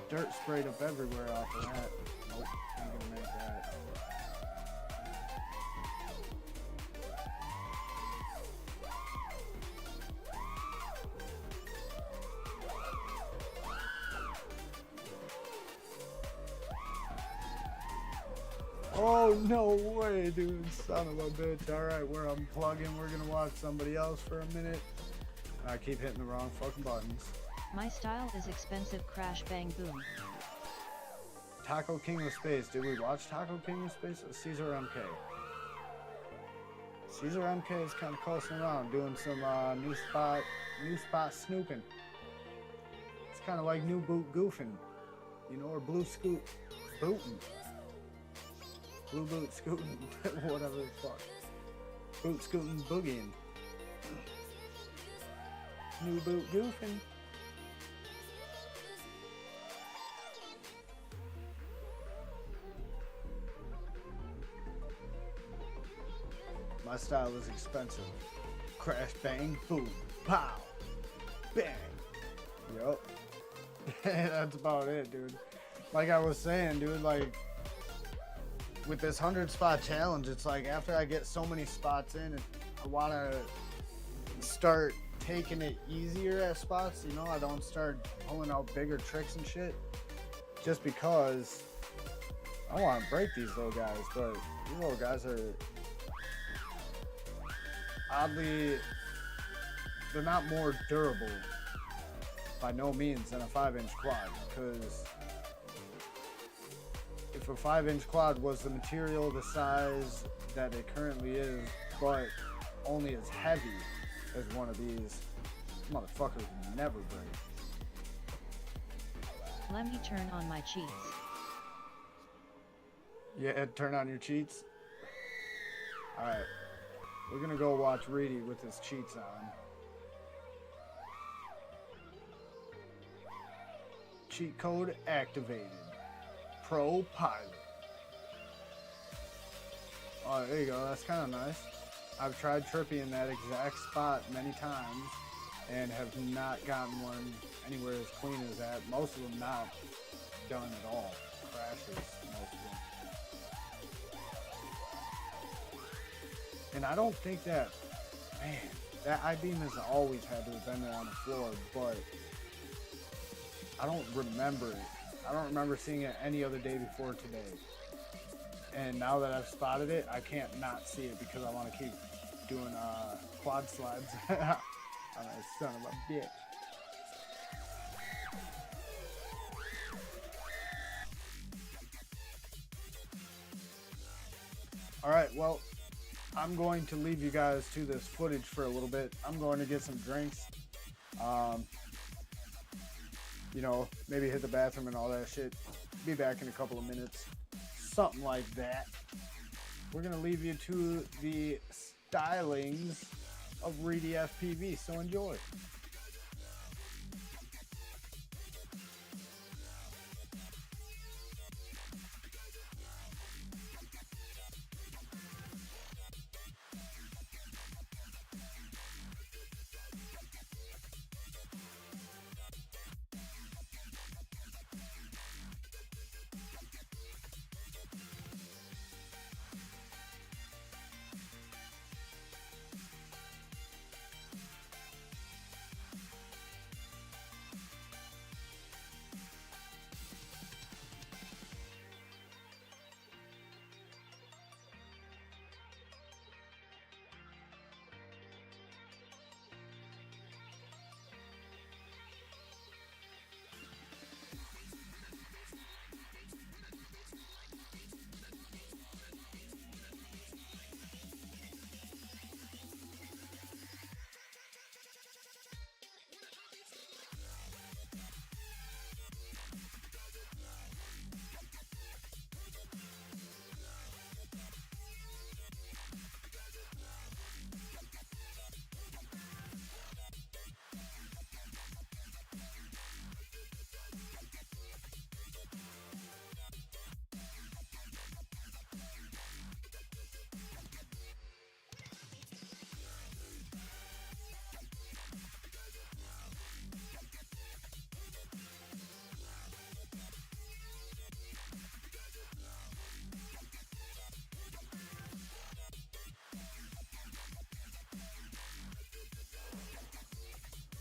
Dirt sprayed up everywhere off of that. Nope, I'm gonna make that. Oh, no way, dude. Son of a bitch. Alright, we're unplugging. We're gonna watch somebody else for a minute. I keep hitting the wrong fucking buttons. My style is expensive. Crash bang boom. Taco King of Space. Did we watch Taco King of Space? Caesar MK. Caesar MK is kind of coasting around, doing some new spot snooping. It's kind of like new boot goofing, you know, or blue scoot booting. Blue boot scooting, whatever the fuck. Boot scooting boogieing. New boot goofing. My style is expensive. Crash, bang, boom, pow, bang. Yup. That's about it, dude. Like I was saying, dude, like with this 100 spot challenge, it's like after I get so many spots in, I want to start taking it easier at spots, you know. I don't start pulling out bigger tricks and shit just because I want to break these little guys, but these little guys are oddly, they're not more durable by no means than a 5-inch quad, because if a 5-inch quad was the material the size that it currently is, but only as heavy as one of these, motherfuckers would never break. Let me turn on my cheats. Yeah, turn on your cheats. Alright, we're gonna go watch Reedy with his cheats on. Cheat code activated. Pro pilot. Oh, there you go. That's kind of nice. I've tried trippy in that exact spot many times and have not gotten one anywhere as clean as that. Most of them not done at all. Crashes, most of them. And I don't think that, man, that I-beam has always had to have been there on the floor, but I don't remember it. I don't remember seeing it any other day before today. And now that I've spotted it, I can't not see it because I want to keep doing quad slides. I'm a son of a bitch. Alright, well, I'm going to leave you guys to this footage for a little bit. I'm going to get some drinks. You know, maybe hit the bathroom and all that shit. Be back in a couple of minutes. Something like that. We're going to leave you to the stylings of Reedy FPV, so enjoy.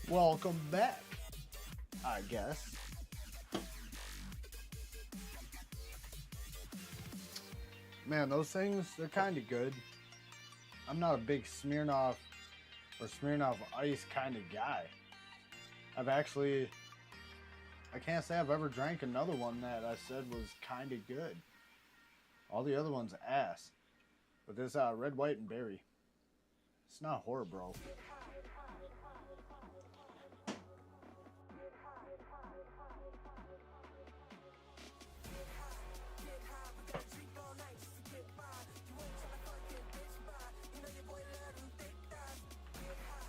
Welcome back, I guess. Man, those things, they're kind of good. I'm not a big Smirnoff or Smirnoff Ice kind of guy. I can't say I've ever drank another one that I said was kind of good. All the other ones ass. But this red, white, and berry, it's not horror, bro.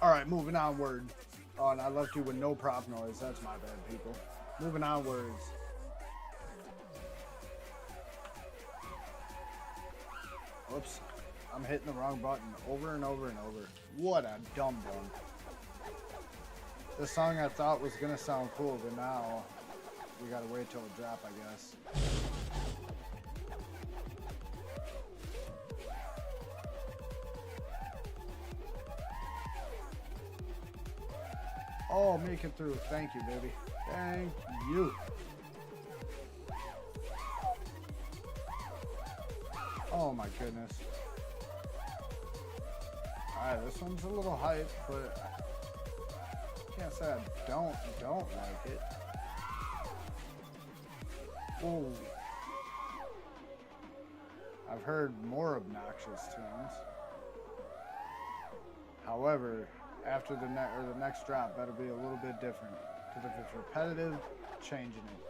Alright, moving onward. Oh, and I left you with no prop noise. That's my bad, people. Moving onwards. Whoops. I'm hitting the wrong button over and over and over. What a dum-dum. This song I thought was going to sound cool, but now we got to wait till it drop, I guess. Oh, make it through. Thank you, baby. Thank you. Oh my goodness. Alright, this one's a little hype, but I can't say I don't like it. Whoa. I've heard more obnoxious tunes. However, after the next drop, that'll be a little bit different. Because if it's repetitive, changing it.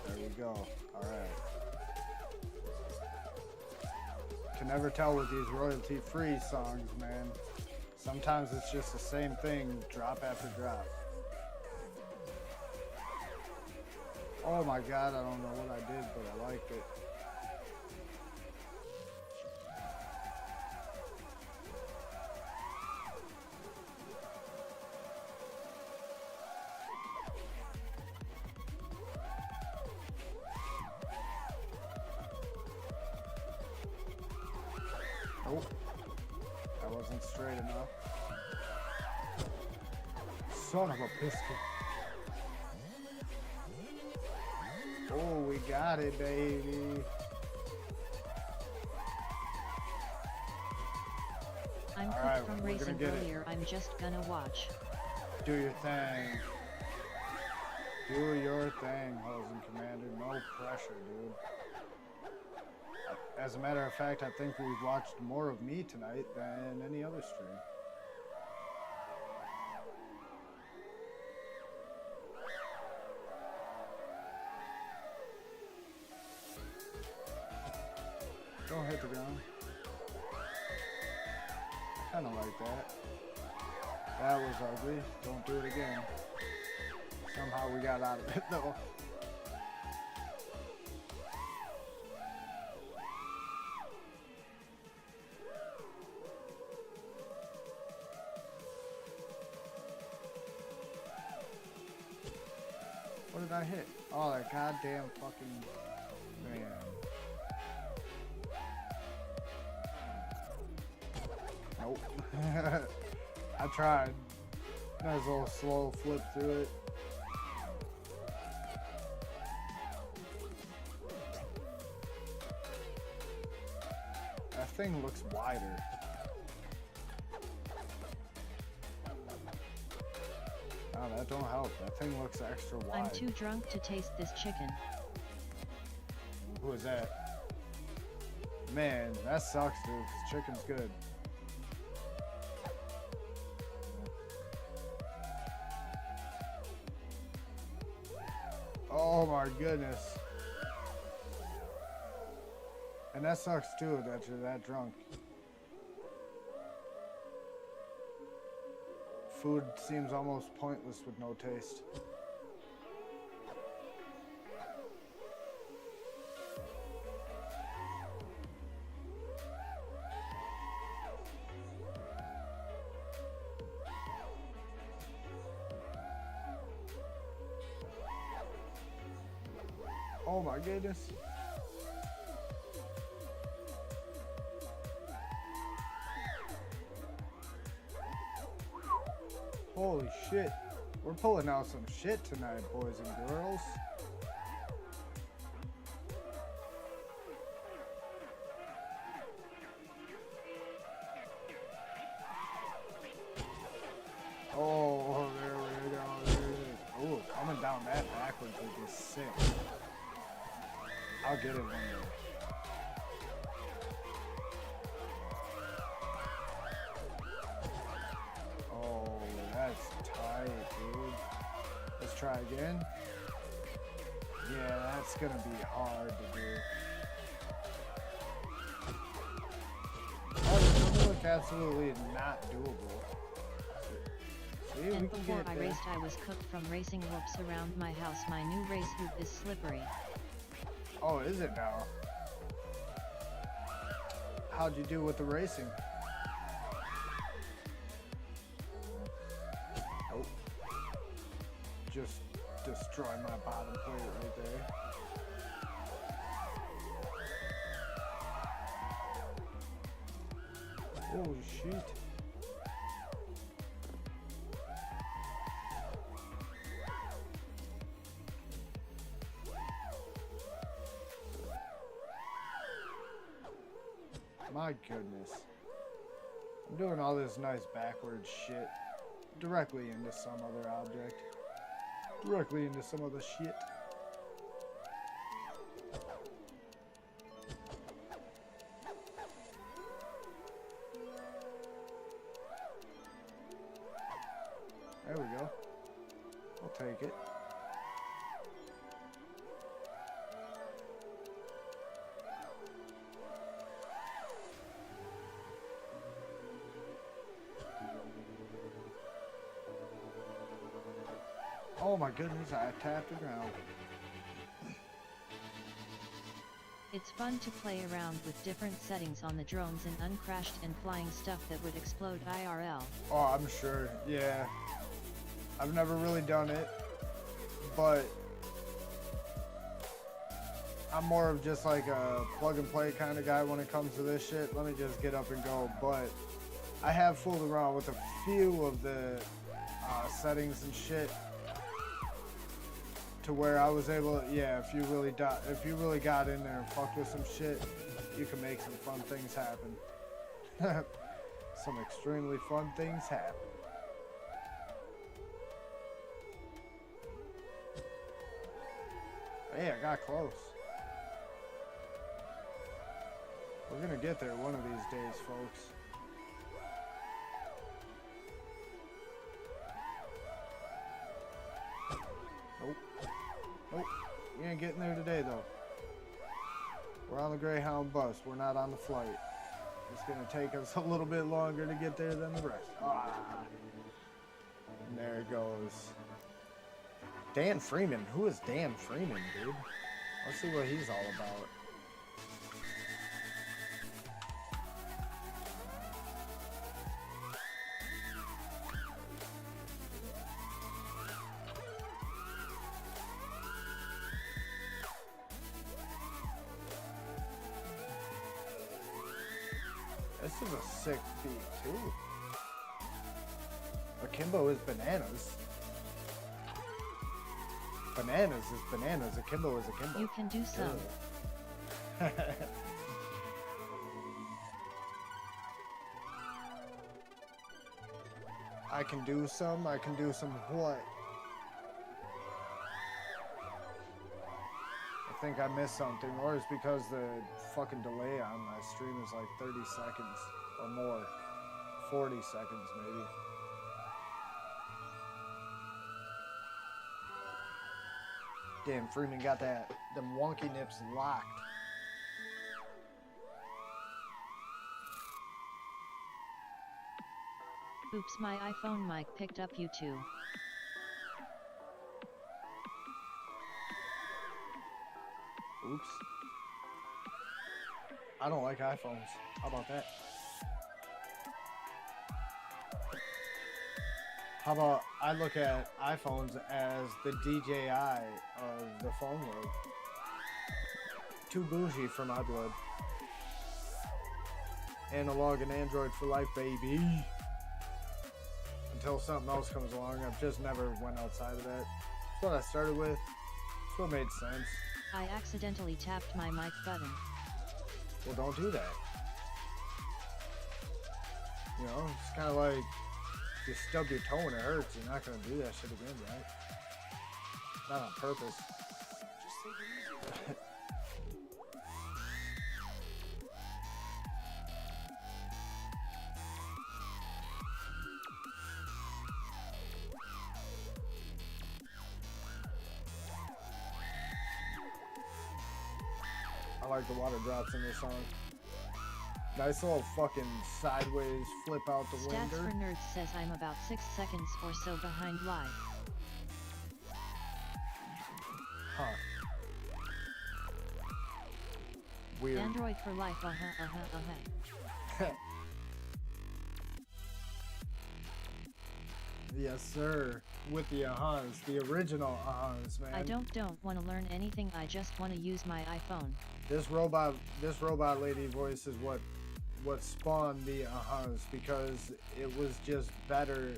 There we go. Alright. Can never tell with these royalty-free songs, man. Sometimes it's just the same thing, drop after drop. Oh my god, I don't know what I did, but I liked it. Nope. That wasn't straight enough. Son of a biscuit. Oh, we got it, baby. I'm cooked right, from we're racing gonna get it. earlier. I'm just gonna watch. Do your thing. Do your thing, Hosen Commander. No pressure, dude. As a matter of fact, I think we've watched more of me tonight than any other stream. Don't hit the ground. I kind of like that. That was ugly. Don't do it again. Somehow we got out of it though. What did I hit? Oh, that goddamn fucking man. Nope. I tried. That was a little slow flip through it. That thing looks wider. Oh, that don't help. That thing looks extra wide. I'm too drunk to taste this chicken. Who is that? Man, that sucks, dude. 'Cause chicken's good. Oh my goodness. And that sucks too, that you're that drunk. Food seems almost pointless with no taste. Oh my goodness. Holy shit. We're pulling out some shit tonight, boys and girls. Oh, there we go. There it is. Oh, coming down that backwards would be sick. I'll get it one day. Oh, that's tight, dude. Let's try again. Yeah, that's gonna be hard to do. Oh, this doesn't look absolutely not doable. See, And before I raced, I was cooked from racing whoops around my house. My new race hoop is slippery. Oh, is it now? How'd you do with the racing? Nope. Just destroy my bottom plate right there. Oh, shit. My goodness. I'm doing all this nice backwards shit directly into some other object. Directly into some other shit. There we go. I'll take it. Oh my goodness, I tapped the ground. It's fun to play around with different settings on the drones and uncrashed and flying stuff that would explode IRL. Oh, I'm sure, yeah. I've never really done it, but I'm more of just like a plug and play kind of guy when it comes to this shit. Let me just get up and go, but I have fooled around with a few of the settings and shit to where I was able to, yeah, if you really got in there and fucked with some shit, you can make some fun things happen. Some extremely fun things happen. Hey, I got close. We're gonna get there one of these days, folks. Nope. Nope. We ain't getting there today, though. We're on the Greyhound bus. We're not on the flight. It's gonna take us a little bit longer to get there than the rest. Ah. And there it goes. Dan Freeman. Who is Dan Freeman, dude? Let's see what he's all about. This is a sick beat, too. Akimbo is bananas. Bananas is bananas. Akimbo is akimbo. You can do some. I can do some. I can do some what? I think I missed something, or it's because the fucking delay on my stream is like 30 seconds or more. 40 seconds maybe. Damn, Freeman got them wonky nips locked. Oops, my iPhone mic picked up you too. Oops. I don't like iPhones. How about that? How about I look at iPhones as the DJI of the phone world? Too bougie for my blood. Analog and Android for life, baby. until something else comes along. I've just never went outside of that. That's what I started with. That's what made sense. I accidentally tapped my mic button. Well, don't do that. You know, it's kind of like you stub your toe and it hurts. You're not going to do that shit again, right? Not on purpose. I like the water drops in this song. Nice little fucking sideways flip out the Stats window. for Nerds says I'm about 6 seconds or so behind live. Huh. Weird. Android for life, Yes, sir. With the ahas, the original ahas, man. I don't want to learn anything. I just want to use my iPhone. This robot lady voice is what spawned the ahas, because it was just better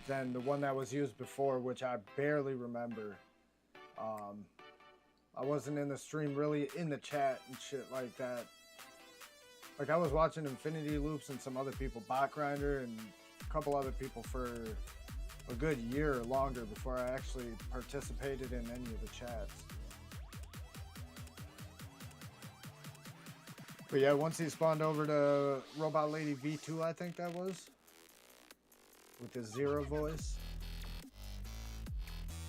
than the one that was used before, which I barely remember. I wasn't in the stream, really in the chat and shit like that. Like, I was watching Infinity Loops and some other people, Bot Grinder and a couple other people, for a good year or longer before I actually participated in any of the chats. But yeah, once he spawned over to Robot Lady V2, I think that was, with the Zero voice,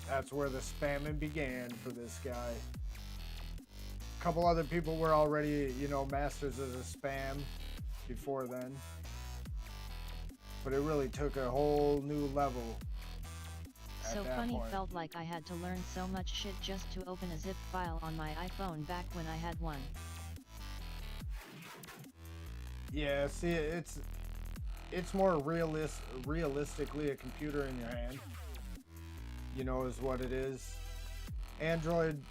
that's where the spamming began for this guy. A couple other people were already, you know, masters of the spam before then. But it really took a whole new level at So that funny, point. felt like I had to learn so much shit just to open a zip file on my iPhone back when I had one. Yeah, see, it's more realistically a computer in your hand, you know, is what it is. Android,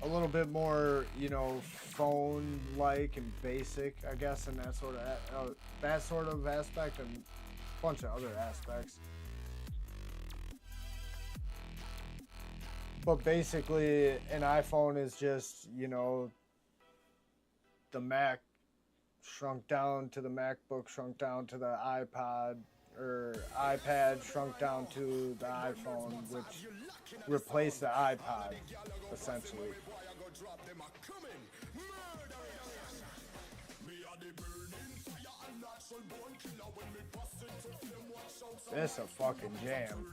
a little bit more, you know, phone-like and basic, I guess, in that sort of aspect, and a bunch of other aspects. But basically, an iPhone is just, you know, the Mac shrunk down to the MacBook, shrunk down to the iPod, or iPad shrunk down to the iPhone, which replaced the iPod, essentially. This a fucking jam.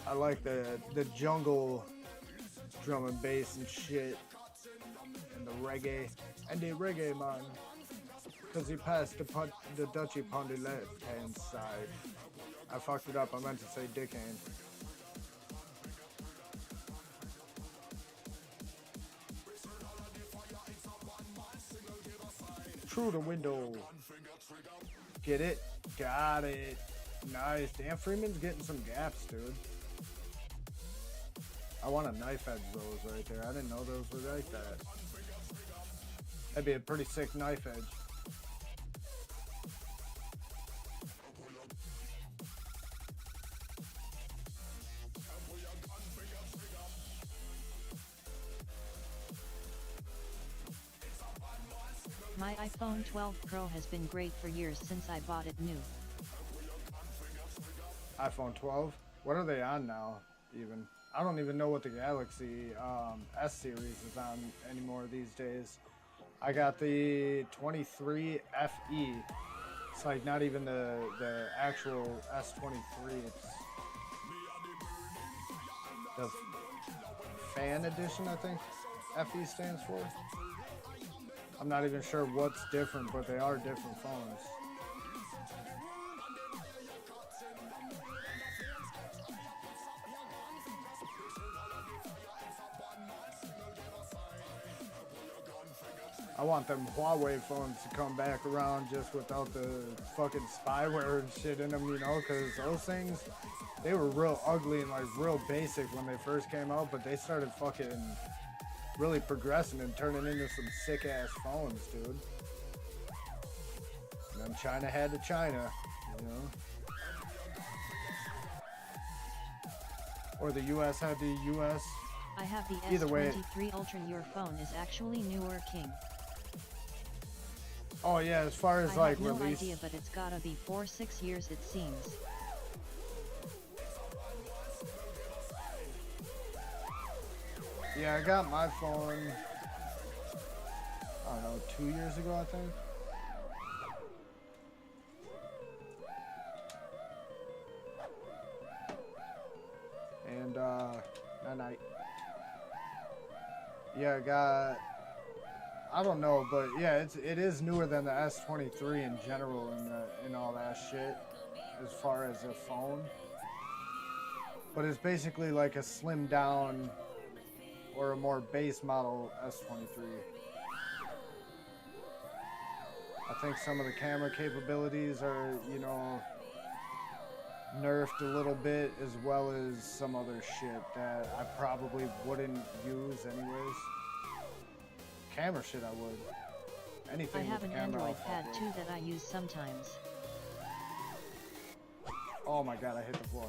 I like the jungle drum and bass and shit, and the reggae, man, cause he passed the Dutchie on the left hand side. I fucked it up, I meant to say dickhand. Through the window. Get it? Got it. Nice. Dan Freeman's getting some gaps, dude. I want a knife edge those right there. I didn't know those were like that. That'd be a pretty sick knife edge. My iPhone 12 Pro has been great for years since I bought it new. iPhone 12? What are they on now, even? I don't even know what the Galaxy S series is on anymore these days. I got the 23 FE. It's like not even the actual S23. It's the fan edition, I think FE stands for. I'm not even sure what's different, but they are different phones. I want them Huawei phones to come back around just without the fucking spyware and shit in them, you know, because those things, they were real ugly and like real basic when they first came out, but they started fucking really progressing and turning into some sick ass phones, dude. And then China had to China. you know? Or the US had the US. I have the Either way. S23 Ultra. Your phone is actually newer, King. Oh yeah, as far as I like have no release. idea, but it's gotta be 4-6 years it seems. Yeah, I got my phone, I don't know, 2 years ago, I think. And, night. Yeah, I don't know, but yeah, it is newer than the S23 in general and all that shit, as far as a phone. But it's basically like a slimmed down or a more base model S23. I think some of the camera capabilities are, you know, nerfed a little bit, as well as some other shit that I probably wouldn't use anyways. Camera shit I would. Anything I have with an camera, Android I'll Pad fuck too with. that I use sometimes. Oh my god, I hit the floor.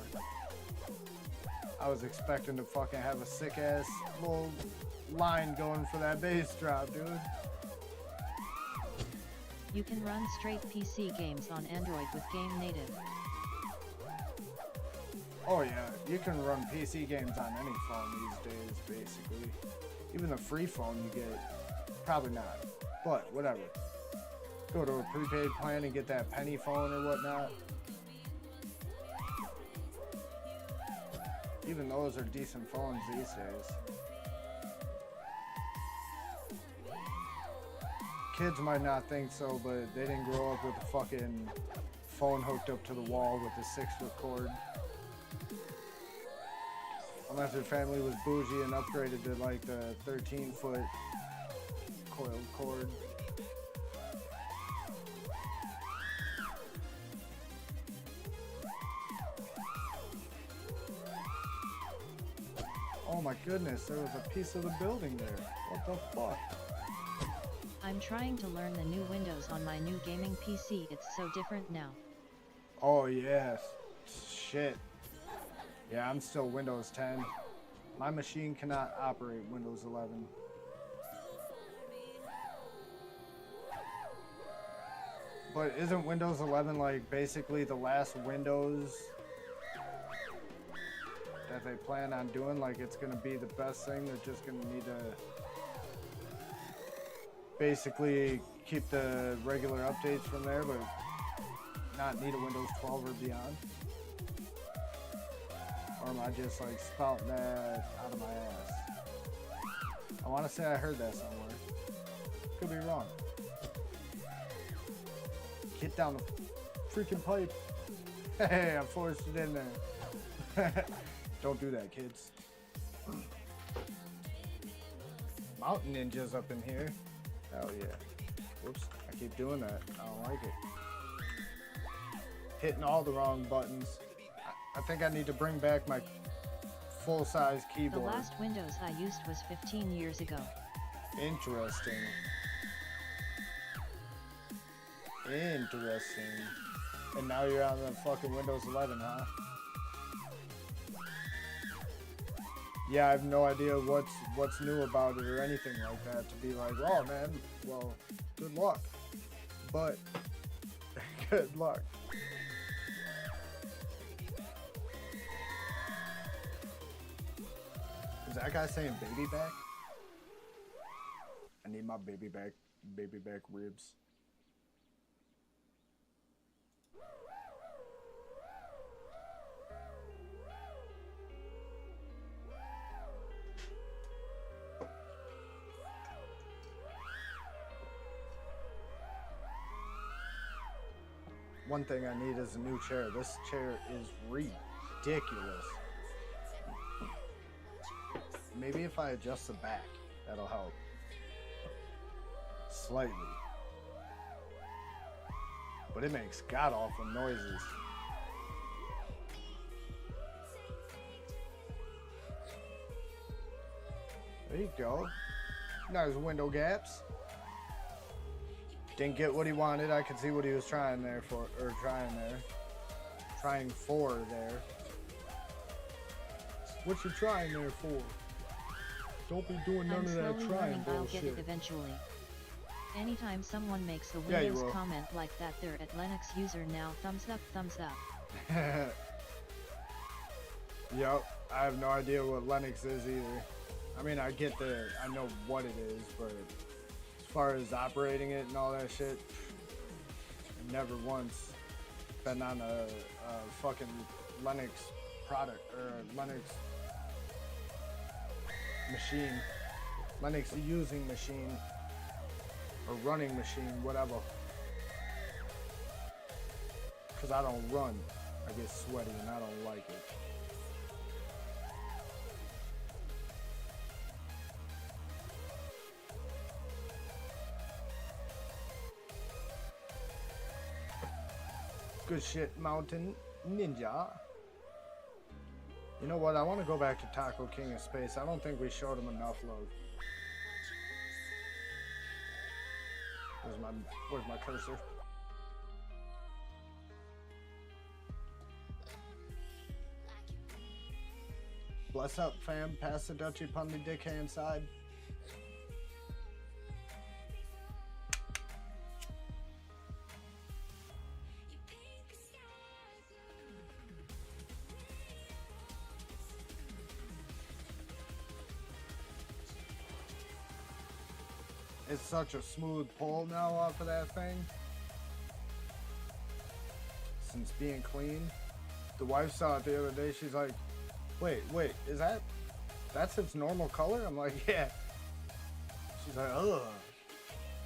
I was expecting to fucking have a sick ass little line going for that bass drop, dude. You can run straight PC games on Android with Game Native. Oh yeah, you can run PC games on any phone these days, basically. Even the free phone you get, probably not, but whatever. Go to a prepaid plan and get that penny phone or whatnot. Even those are decent phones these days. Kids might not think so, but they didn't grow up with a fucking phone hooked up to the wall with a 6-foot cord. Unless their family was bougie and upgraded to like the 13-foot coiled cord. Oh my goodness, there was a piece of the building there. What the fuck? I'm trying to learn the new Windows on my new gaming PC. It's so different now. Oh yes. Shit. Yeah, I'm still Windows 10. My machine cannot operate Windows 11. But isn't Windows 11 like basically the last Windows that they plan on doing? Like it's gonna be the best thing. They're just gonna need to basically keep the regular updates from there, but not need a Windows 12 or beyond. Or am I just like spouting that out of my ass? I want to say I heard that somewhere. Could be wrong. Get down the freaking pipe. Hey, I forced it in there. Don't do that, kids. Mountain ninjas up in here. Hell yeah. Whoops, I keep doing that. I don't like it. Hitting all the wrong buttons. I think I need to bring back my full-size keyboard. The last Windows I used was 15 years ago. Interesting. Interesting. And now you're on the fucking Windows 11, huh? Yeah, I have no idea what's new about it or anything like that to be like, oh man, well, good luck. But, good luck. Is that guy saying baby back? I need my baby back ribs. One thing I need is a new chair. This chair is ridiculous. Maybe if I adjust the back, that'll help. Slightly. But it makes god-awful noises. There you go. Nice window gaps. Didn't get what he wanted. I could see what he was trying there for, or trying for there. What you trying there for? Don't be doing none I'm of slowly that trying learning. I'll bullshit. get it eventually. Anytime someone makes a Yeah, you Windows will. comment like that, they're at Linux user now. Thumbs up, thumbs up. Yep, I have no idea what Linux is either. I mean, I know what it is, but as far as operating it and all that shit, I've never once been on a fucking Linux product or a Linux machine, Linux using machine or running machine, whatever. Cause I don't run, I get sweaty and I don't like it. Good shit, Mountain Ninja. You know what? I want to go back to Taco King of Space. I don't think we showed him enough love. Where's my cursor? Bless up, fam. Pass the Dutchie upon the dickhand side. It's such a smooth pull now off of that thing. Since being clean. The wife saw it the other day. She's like, wait, is that's its normal color? I'm like, yeah. She's like, ugh.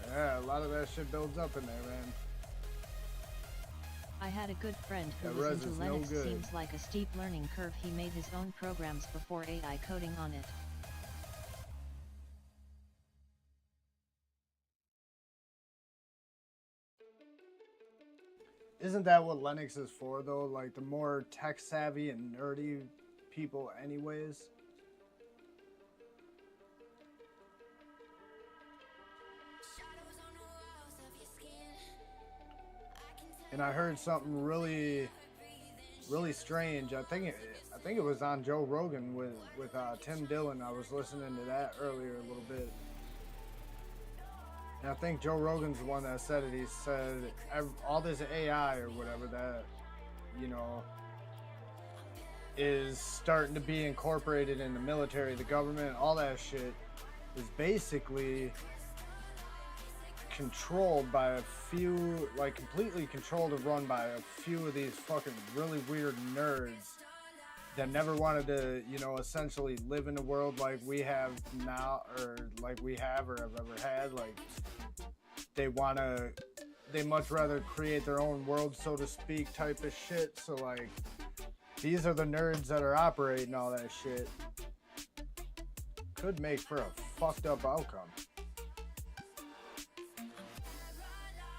Yeah, a lot of that shit builds up in there, man. I had a good friend who That was res into is no Linux. good. Seems like a steep learning curve. He made his own programs before AI coding on it. Isn't that what Linux is for, though? Like, the more tech-savvy and nerdy people anyways? And I heard something really strange. I think it was on Joe Rogan with Tim Dillon. I was listening to that earlier a little bit. And I think Joe Rogan's the one that said it. He said all this AI or whatever that, you know, is starting to be incorporated in the military, the government, all that shit is basically controlled by a few, like completely controlled and run by a few of these fucking really weird nerds that never wanted to, you know, essentially live in a world like we have now, or like we have or have ever had. Like, they much rather create their own world, so to speak, type of shit. So like, these are the nerds that are operating all that shit. Could make for a fucked up outcome.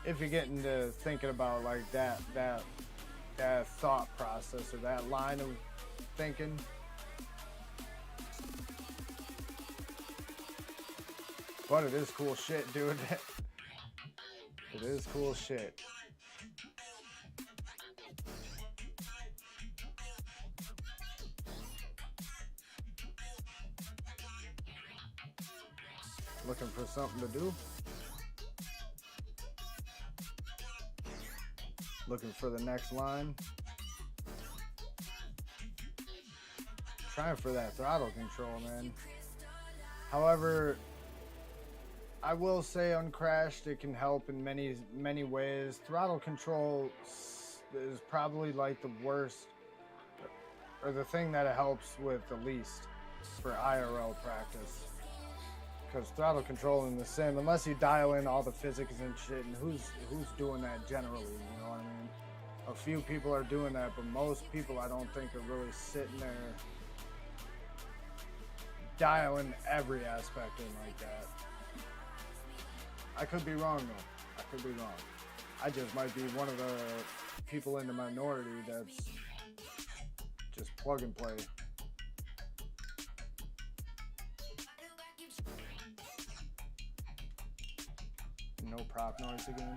If you're getting to thinking about like that thought process or that line of thinking. But it is cool shit, dude. It is cool shit. Looking for something to do. Looking for the next line. Trying for that throttle control, man. However, I will say on Crashed, it can help in many ways. Throttle control is probably like the worst, or the thing that it helps with the least for IRL practice. Because throttle control in the sim, unless you dial in all the physics and shit, and who's doing that generally, you know what I mean? A few people are doing that, but most people I don't think are really sitting there dialing every aspect in like that. I could be wrong though. I could be wrong. I just might be one of the people in the minority that's just plug and play. No problem. pop noise again.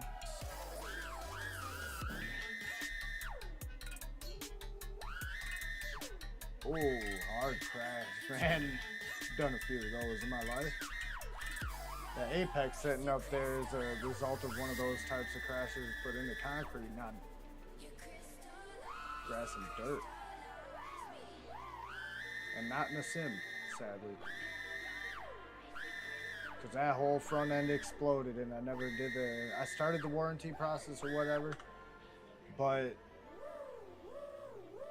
Oh, hard crash, man. Done a few of those in my life. The apex setting up there is a result of one of those types of crashes, but into concrete, not grass and dirt. And not in a sim, sadly. Because that whole front end exploded and I never did I started the warranty process or whatever, but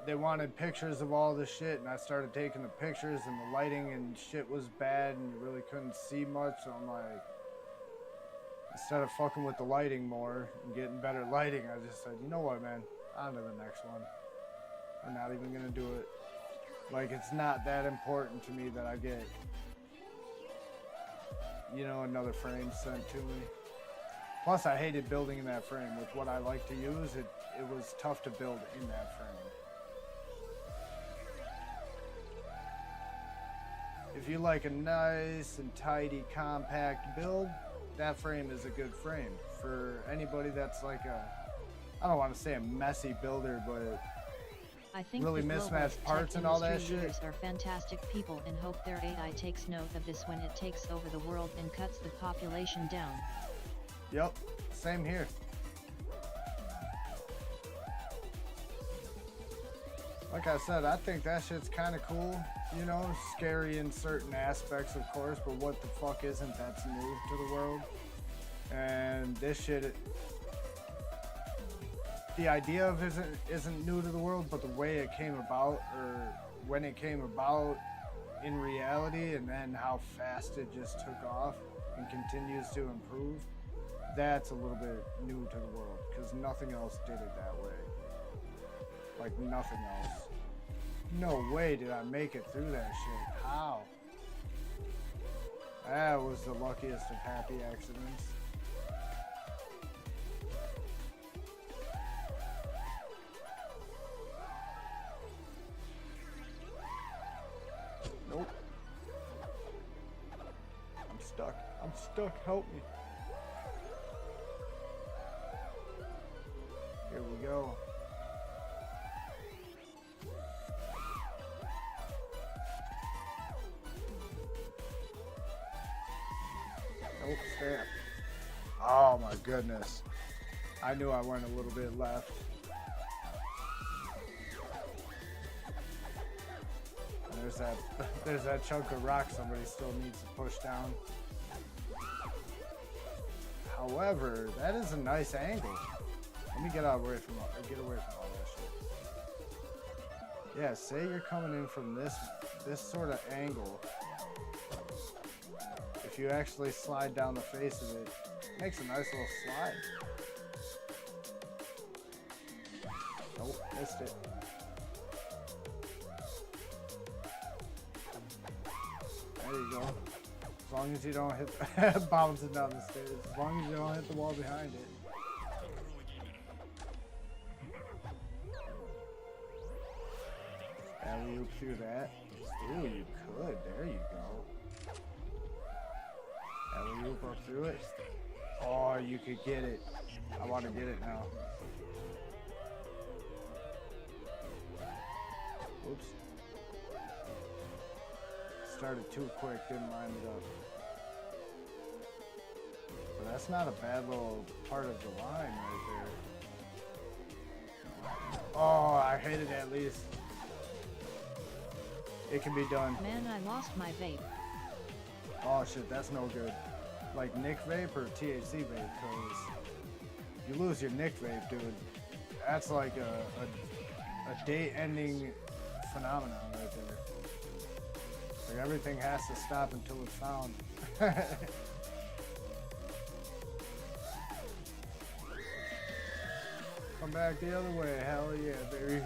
they wanted pictures of all the shit and I started taking the pictures and the lighting and shit was bad and you really couldn't see much, so I'm like, instead of fucking with the lighting more and getting better lighting, I just said, you know what, man, on to the next one. I'm not even gonna do it. Like, it's not that important to me that I get, you know, another frame sent to me. Plus, I hated building in that frame. With what I like to use, it was tough to build in that frame. If you like a nice and tidy, compact build, that frame is a good frame. For anybody that's like I don't want to say a messy builder, but I think really the mismatched global parts tech and all that industry shit. leaders are fantastic people and hope their AI takes note of this when it takes over the world and cuts the population down. Yep, same here. Like I said, I think that shit's kind of cool, you know, scary in certain aspects, of course, but what the fuck isn't that's new to the world? And this shit, the idea of it isn't new to the world, but the way it came about, or when it came about in reality, and then how fast it just took off and continues to improve, that's a little bit new to the world, because nothing else did it that way. Like, nothing else. No way did I make it through that shit. How? That was the luckiest of happy accidents. Nope. I'm stuck. I'm stuck. Help me. Here we go. Nope, stay up. Oh my goodness. I knew I went a little bit left. And there's that chunk of rock somebody still needs to push down. However, that is a nice angle. Let me get away from all that shit. Yeah, say you're coming in from this sort of angle. If you actually slide down the face of it, it makes a nice little slide. Nope, missed it. There you go. As long as you don't hit bouncing down the stairs. As long as you don't hit the wall behind it. Alley-oop through that. Ooh, you could. There you go. Alley-oop up through it. Oh, you could get it. I want to get it now. Oops. Started too quick, didn't line it up. But that's not a bad little part of the line right there. Oh, I hate it at least. It can be done. Man, I lost my vape. Oh shit, that's no good. Like Nick vape or THC vape, because you lose your Nick vape, dude. That's like a day-ending phenomenon right there. Like everything has to stop until it's found. Come back the other way, hell yeah, baby.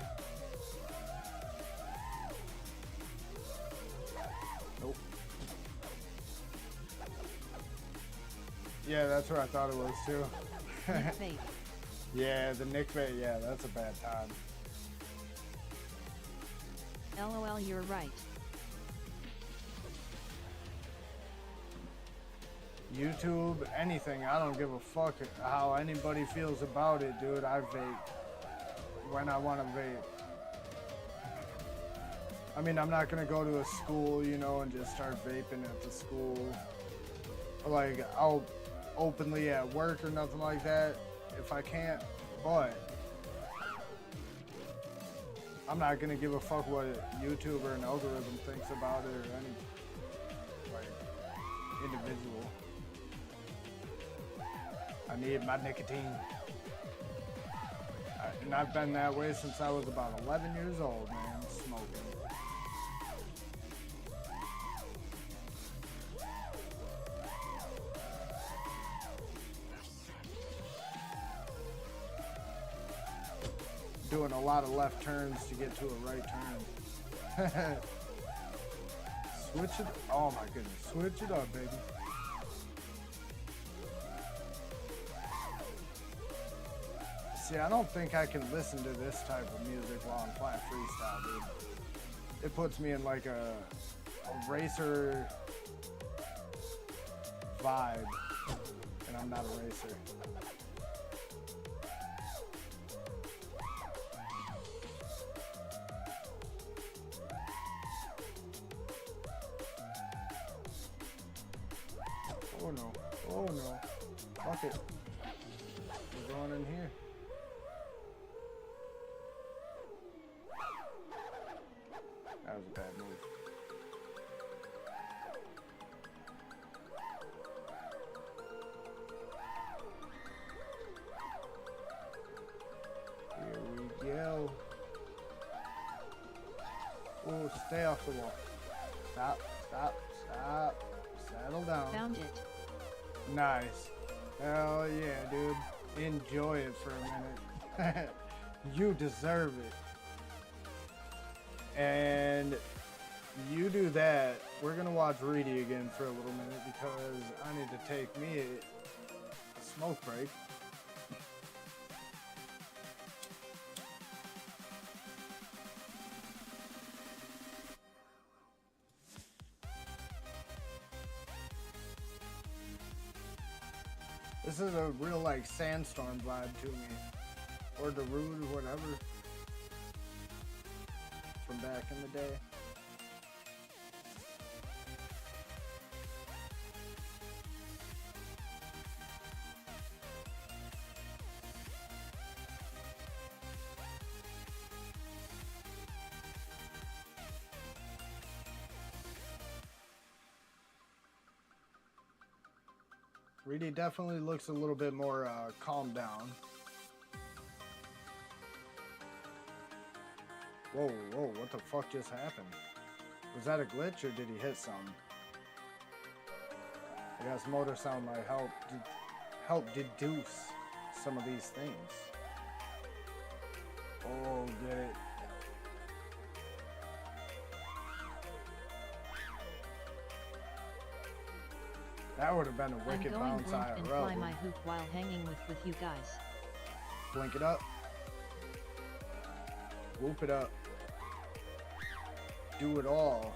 Nope. Yeah, that's where I thought it was too. Nick vape. Yeah, the Nick vape, yeah, that's a bad time. LOL, you're right. YouTube, anything. I don't give a fuck how anybody feels about it, dude. I vape when I want to vape. I mean, I'm not gonna go to a school, you know, and just start vaping at the school. Like, I'll openly at work or nothing like that if I can't, but I'm not gonna give a fuck what YouTube or an algorithm thinks about it or any, like, individual. I need my nicotine. And I've been that way since I was about 11 years old, man, smoking. Doing a lot of left turns to get to a right turn. Switch it. Oh my goodness. Switch it up, baby. See, I don't think I can listen to this type of music while I'm playing freestyle, dude. It puts me in like a racer vibe, and I'm not a racer. Oh no, oh no. Fuck it. We're going in here. That was a bad move. Here we go. Oh, stay off the wall. Stop, stop, stop. Settle down. Found it. Nice. Hell yeah, dude. Enjoy it for a minute. You deserve it. And you do that. We're gonna watch Reedy again for a little minute because I need to take me a smoke break. This is a real like sandstorm vibe to me, or Darude or whatever from back in the day. Reedy definitely looks a little bit more calmed down. Whoa, whoa, what the fuck just happened? Was that a glitch or did he hit something? I guess motor sound might help deduce some of these things. Oh, get it. That would have been a wicked bounce IRL. I'm going blink and fly my hoop while hanging with you guys. Blink it up. Whoop it up. Do it all.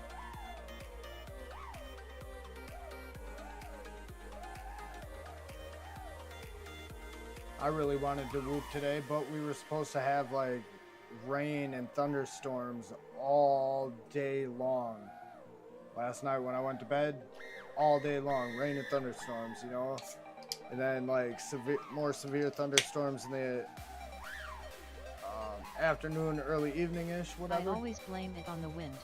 I really wanted to whoop today, but we were supposed to have like rain and thunderstorms all day long. Last night when I went to bed, all day long, rain and thunderstorms, you know? And then like more severe thunderstorms in the afternoon, early evening-ish, whatever. I always blame it on the wind.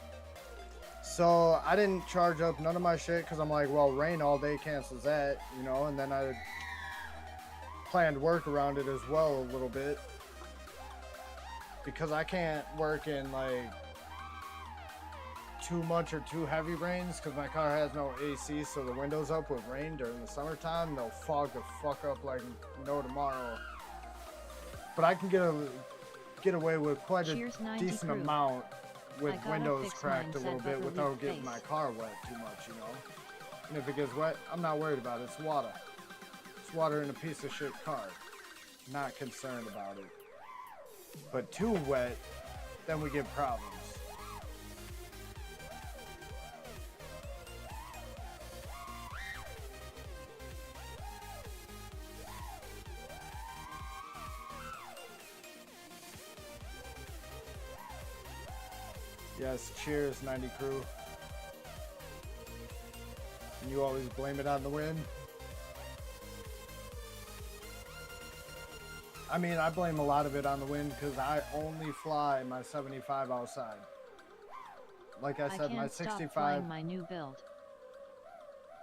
So I didn't charge up none of my shit because I'm like, well, rain all day cancels that, you know? And then I planned work around it as well a little bit. Because I can't work in like too much or too heavy rains because my car has no AC, so the windows up with rain during the summertime, they'll fog the fuck up like no tomorrow. But I can get away with quite a decent amount with windows cracked a little bit without getting my car wet too much, you know? And if it gets wet, I'm not worried about it. It's water. It's water in a piece of shit car. Not concerned about it. But too wet, then we get problems. Yes, cheers, 90 crew. And you always blame it on the wind. I mean, I blame a lot of it on the wind because I only fly my 75 outside. Like I said, my 65. Stop flying my new build.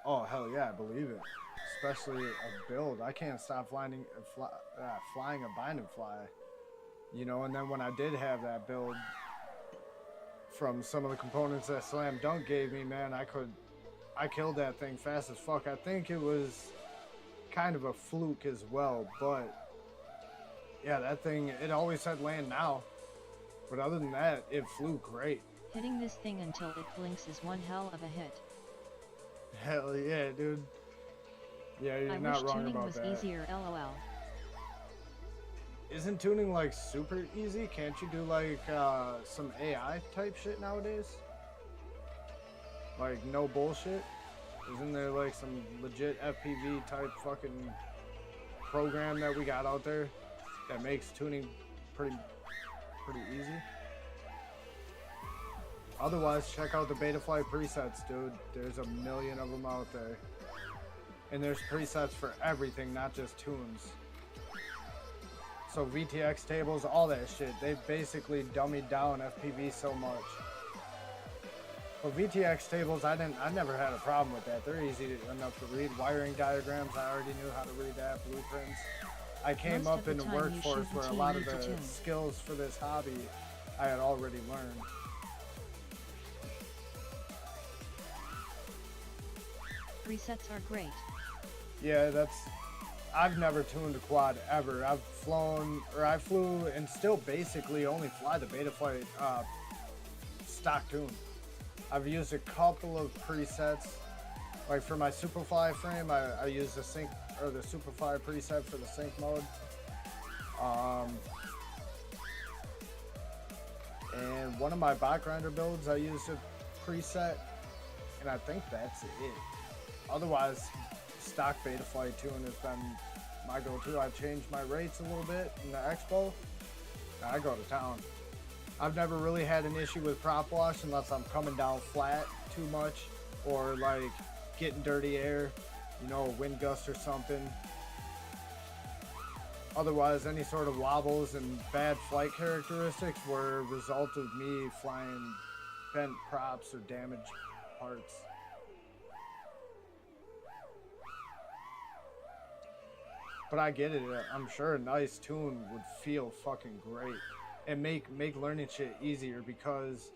Oh hell yeah, I believe it. Especially a build. I can't stop flying a bind and fly. You know, and then when I did have that build from some of the components that Slam Dunk gave me, man, I killed that thing fast as fuck. I think it was kind of a fluke as well, but yeah, that thing, it always said land now. But other than that, it flew great. Hitting this thing until it blinks is one hell of a hit. Hell yeah, dude. Yeah, you're not wrong about that. I wish tuning was easier, lol. Isn't tuning like super easy? Can't you do like some AI type shit nowadays? Like no bullshit? Isn't there like some legit FPV type fucking program that we got out there that makes tuning pretty easy? Otherwise, check out the Betaflight presets, dude. There's a million of them out there. And there's presets for everything, not just tunes. So VTX tables, all that shit, they basically dummied down FPV so much. But VTX tables, I never had a problem with that. They're easy enough to read. Wiring diagrams, I already knew how to read that. Blueprints. I came up in the workforce where a lot of the skills for this hobby I had already learned. Presets are great. Yeah, I've never tuned a quad ever. I flew and still basically only fly the Betaflight stock tune. I've used a couple of presets. Like for my Superfly frame, I use the sync or the Superfly preset for the sync mode. And one of my bot grinder builds, I used a preset, and I think that's it. Otherwise, stock Betaflight tune has been my go-to. I've changed my rates a little bit in the Expo. I go to town. I've never really had an issue with prop wash unless I'm coming down flat too much or like getting dirty air, you know, a wind gust or something. Otherwise, any sort of wobbles and bad flight characteristics were a result of me flying bent props or damaged parts. But I get it. I'm sure a nice tune would feel fucking great and make learning shit easier because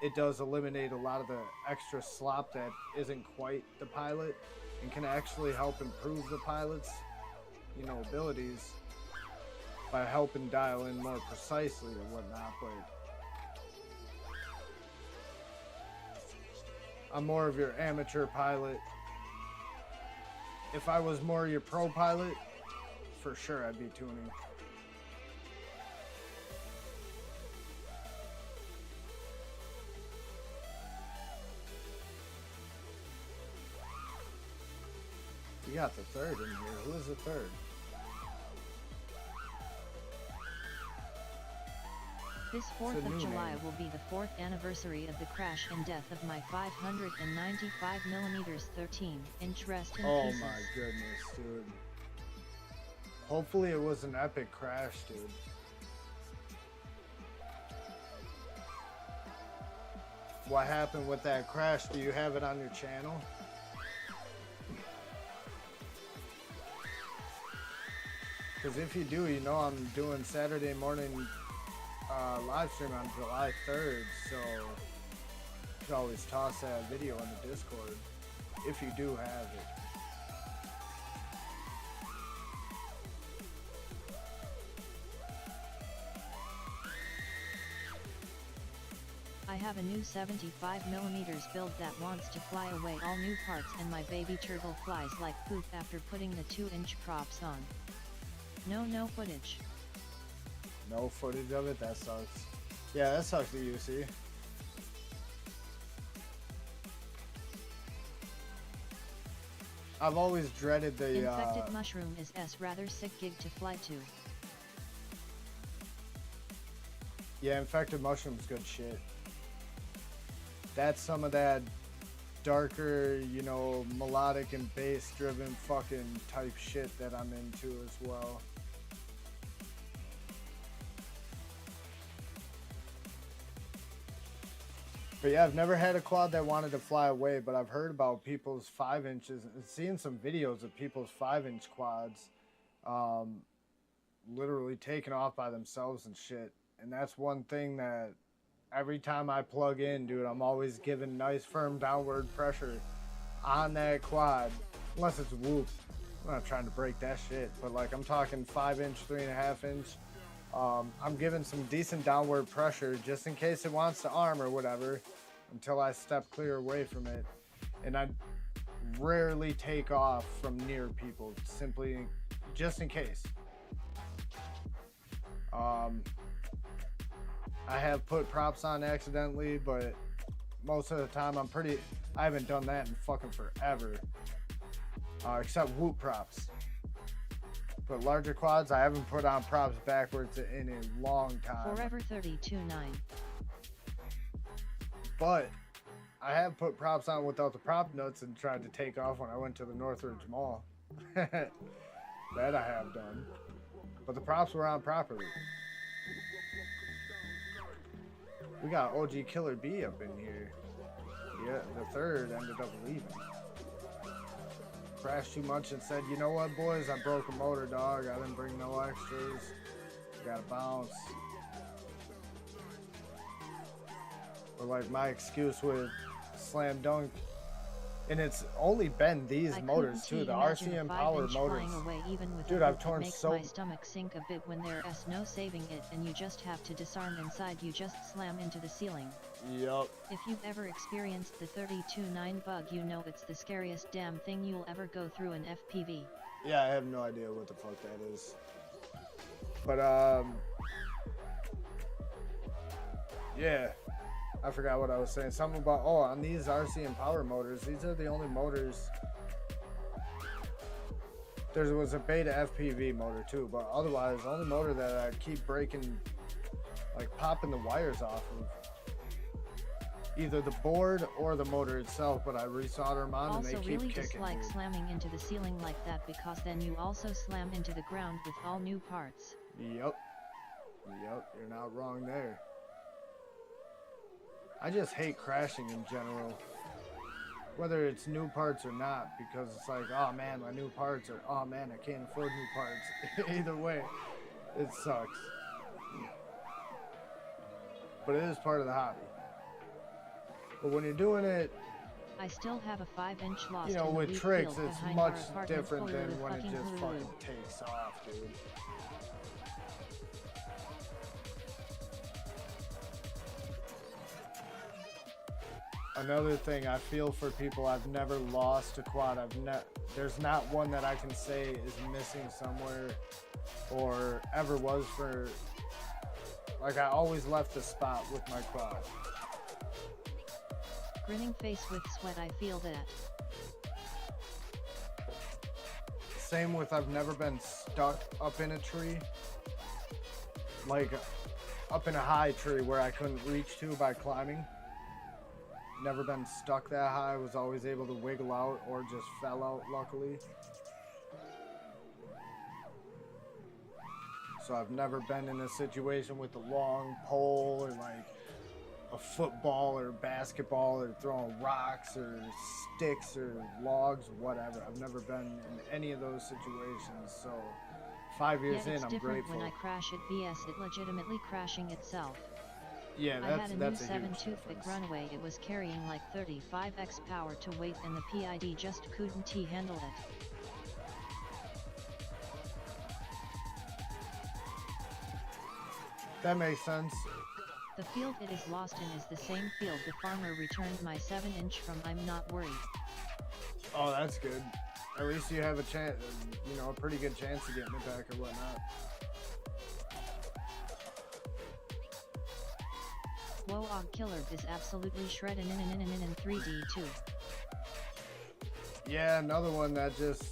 it does eliminate a lot of the extra slop that isn't quite the pilot and can actually help improve the pilot's, you know, abilities by helping dial in more precisely and whatnot. But I'm more of your amateur pilot. If I was more your pro pilot, for sure I'd be tuning. You got the third in here. Who is the third? This 4th of July will be the 4th anniversary of the crash and death of my 595mm 13-inch rest in Oh pieces. my goodness, dude. Hopefully it was an epic crash, dude. What happened with that crash? Do you have it on your channel? Because if you do, you know I'm doing Saturday morning live stream on July 3rd, so you can always toss that video in the Discord if you do have it. I have a new 75mm build that wants to fly away all new parts, and my baby turtle flies like poop after putting the 2-inch props on. No footage. No footage of it? That sucks. Yeah, that sucks to you, see? I've always dreaded the Infected mushroom is rather sick gig to fly to. Yeah, infected mushroom's good shit. that's some of that darker, you know, melodic and bass driven fucking type shit that I'm into as well. But yeah, I've never had a quad that wanted to fly away, but I've heard about people's 5 inches and seen some videos of people's 5-inch quads literally taking off by themselves and shit. And that's one thing that every time I plug in, dude, I'm always giving nice firm downward pressure on that quad, unless it's whoop. I'm not trying to break that shit, but like I'm talking 5-inch, 3.5-inch. I'm giving some decent downward pressure just in case it wants to arm or whatever until I step clear away from it. And I rarely take off from near people, simply just in case. I have put props on accidentally, but most of the time I haven't done that in fucking forever. Except whoop props. But larger quads, I haven't put on props backwards in a long time. Forever 32.9. But I have put props on without the prop nuts and tried to take off when I went to the Northridge Mall. That I have done. But the props were on properly. We got OG Killer B up in here. Yeah, the third ended up leaving. Crashed too much and said, you know what, boys, I broke a motor, dog. I didn't bring no extras. Gotta bounce. Or like my excuse with Slam Dunk. And it's only been these motors too, the RCM Power motors. Dude, I've torn so... my stomach sink a bit when there's no saving it and you just have to disarm inside, you just slam into the ceiling. Yup. If you've ever experienced the 32.9 bug, you know it's the scariest damn thing you'll ever go through an FPV. Yeah, I have no idea what the fuck that is. But, yeah. I forgot what I was saying. Something about, on these RCM Power motors, these are the only motors. There was a beta FPV motor too, but otherwise, the only motor that I keep breaking, like popping the wires off of. Either the board or the motor itself, but I resolder them on and they keep really kicking. Also really dislike slamming into the ceiling like that because then you also slam into the ground with all new parts. Yep. Yep, you're not wrong there. I just hate crashing in general, whether it's new parts or not, because it's like, oh man, my new parts, or oh man, I can't afford new parts. Either way, it sucks. But it is part of the hobby. But when you're doing it, I still have a 5-inch lost, you know, in the with wheat tricks, field it's behind much our different apartment than when it fucking just Hulu. fucking takes off, dude. Another thing, I feel for people, I've never lost a quad. There's not one that I can say is missing somewhere or ever was for, like I always left the spot with my quad. Grinning face with sweat, I feel that. Same with I've never been stuck up in a tree. Like up in a high tree where I couldn't reach to by climbing. Never been stuck that high, was always able to wiggle out or just fell out, luckily. So I've never been in a situation with a long pole or like a football or basketball or throwing rocks or sticks or logs, whatever. I've never been in any of those situations, so 5 years in, I'm grateful. When I crash it vs it legitimately crashing itself. Yeah, I had a new that's a 7-toothpick runaway. It was carrying like 35x power to weight and the PID just couldn't handle it. That makes sense. The field it is lost in is the same field the farmer returned my 7-inch from. I'm not worried. Oh, that's good. At least you have a chance, you know, a pretty good chance of getting it back or whatnot. Woog Killer is absolutely shredding in 3D too. Yeah, another one that just,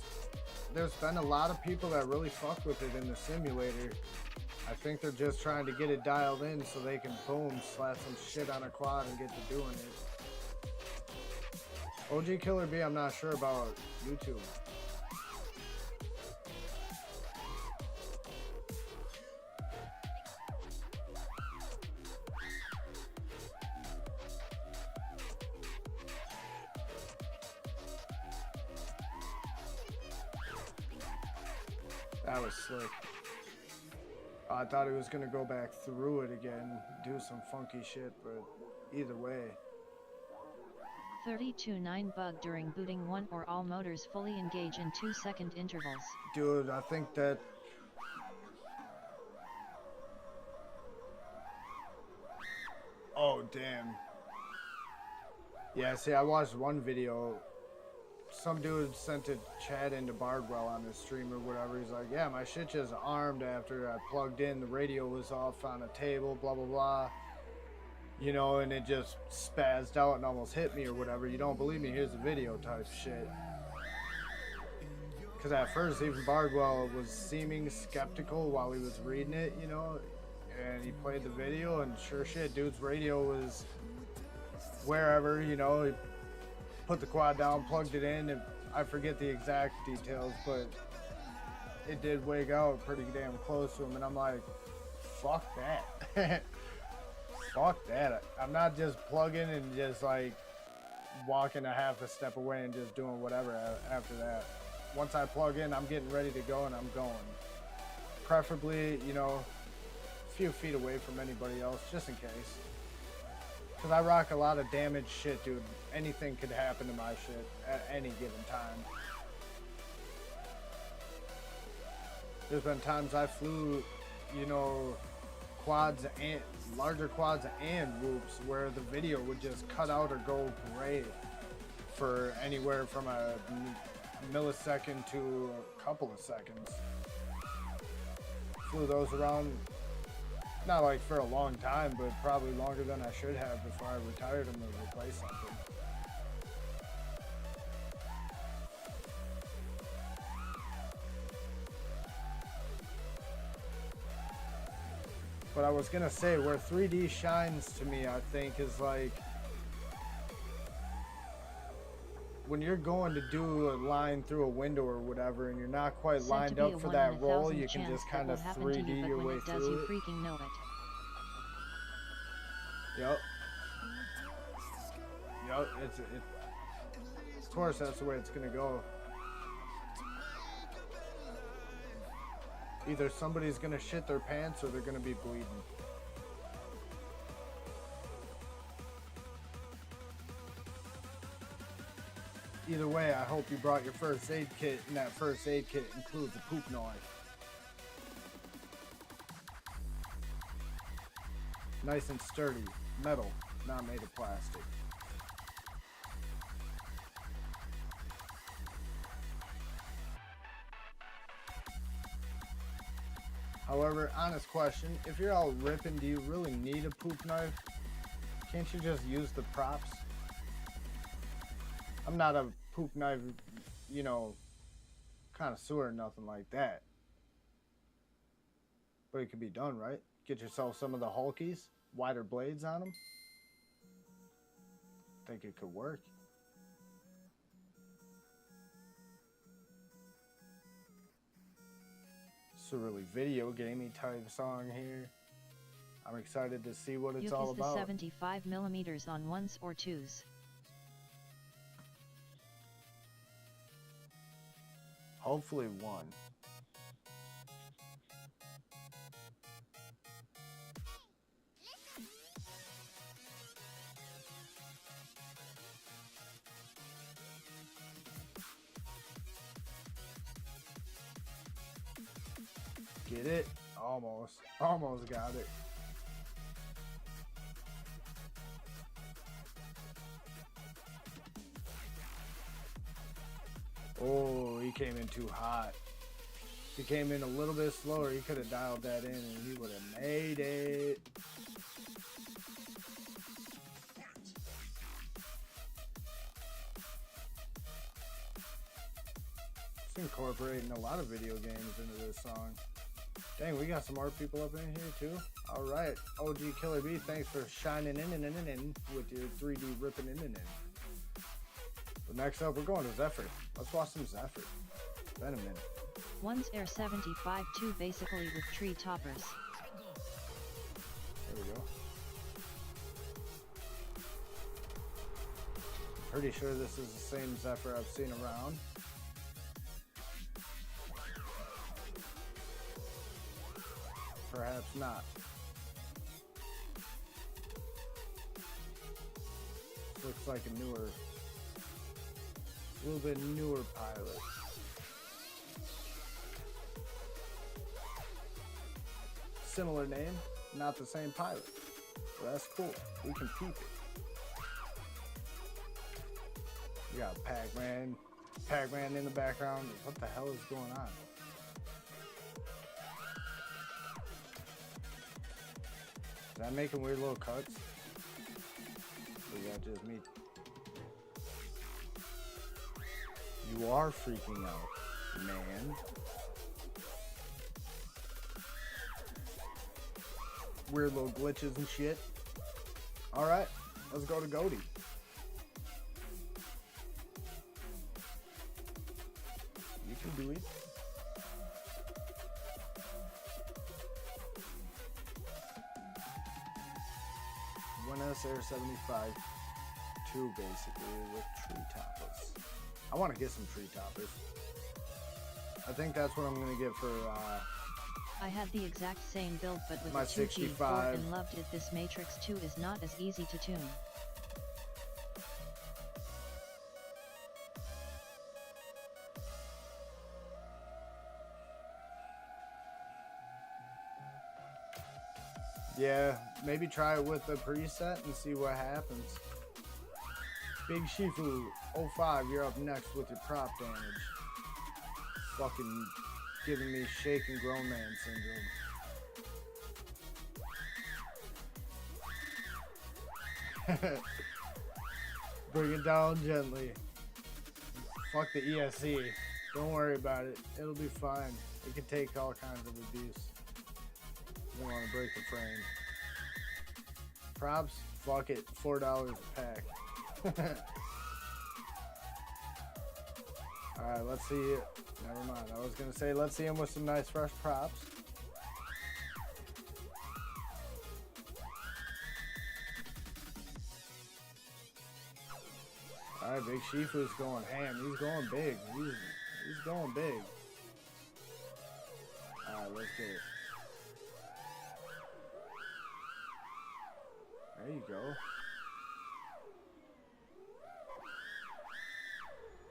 there's been a lot of people that really fuck with it in the simulator. I think they're just trying to get it dialed in so they can boom, slap some shit on a quad and get to doing it. OG Killer B, I'm not sure about YouTube. That was slick. I thought he was gonna go back through it again, do some funky shit, but either way. 32.9 bug during booting. One or all motors fully engage in 2-second intervals. Dude, I think that... Oh, damn. Yeah, see, I watched one video. Some dude sent a chat into Bardwell on his stream or whatever. He's like, yeah, my shit just armed after I plugged in. The radio was off on a table, blah, blah, blah. You know, and it just spazzed out and almost hit me or whatever. You don't believe me? Here's a video type shit. Because at first, even Bardwell was seeming skeptical while he was reading it, you know. And he played the video, and sure shit, dude's radio was wherever, you know. He put the quad down, plugged it in, and I forget the exact details, but it did wig out pretty damn close to him. And I'm like, fuck that. Fuck that. I'm not just plugging and just like walking a half a step away and just doing whatever after that. Once I plug in, I'm getting ready to go and I'm going. Preferably, you know, a few feet away from anybody else, just in case. Because I rock a lot of damaged shit, dude. Anything could happen to my shit at any given time. There's been times I flew, you know, quads and larger quads and whoops where the video would just cut out or go gray for anywhere from a millisecond to a couple of seconds. Flew those around, not like for a long time, but probably longer than I should have before I retired them to replace something. But I was gonna say, where 3D shines to me, I think, is like when you're going to do a line through a window or whatever, and you're not quite lined up for that roll, you can just kind of 3D your way through it. You freaking know it. Yep. Yep. Of course, that's the way it's gonna go. Either somebody's gonna shit their pants or they're gonna be bleeding. Either way, I hope you brought your first aid kit, and that first aid kit includes a poop knife. Nice and sturdy, metal, not made of plastic. However, honest question, if you're all ripping, do you really need a poop knife? Can't you just use the props? I'm not a poop knife, you know, connoisseur or nothing like that. But it could be done, right? Get yourself some of the Hulkies, wider blades on them. Think it could work. It's a really video gamey type song here. I'm excited to see what it's all about. The 75 millimeters on ones or twos. Hopefully one. Get it? Almost. Almost got it. Oh, he came in too hot. If he came in a little bit slower, he could have dialed that in and he would have made it. It's incorporating a lot of video games into this song. Dang, we got some more people up in here too. All right, OG Killer B, thanks for shining in with your 3D ripping in. next up, we're going to Zephyr. Let's watch some Zephyr. Been a minute. One's Air 75-2 basically with tree toppers. There we go. Pretty sure this is the same Zephyr I've seen around. Perhaps not. Looks like a little bit newer pilot. Similar name, not the same pilot. Well, that's cool. We can peep it. We got Pac-Man in the background. What the hell is going on? Is that making weird little cuts? Or is that just me? You are freaking out, man. Weird little glitches and shit. Alright, let's go to Goaty. You can do it. One Air 75 2 basically with tree toppers. I want to get some tree toppers. I think that's what I'm gonna get for I had the exact same build but with my a 2G4 65. and loved it. This Matrix 2 is not as easy to tune. Yeah, maybe try it with the preset and see what happens. Big Shifu 05, you're up next with your prop damage. Fucking giving me shaken grown man syndrome. Bring it down gently. Fuck the ESC. Don't worry about it. It'll be fine. It can take all kinds of abuse. You don't want to break the frame. Props? Fuck it. $4 a pack. Alright, let's see it. Never mind. I was going to say, let's see him with some nice fresh props. Alright, Big Shifu's going ham. He's going big. He's going big. Alright, let's get it. There you go.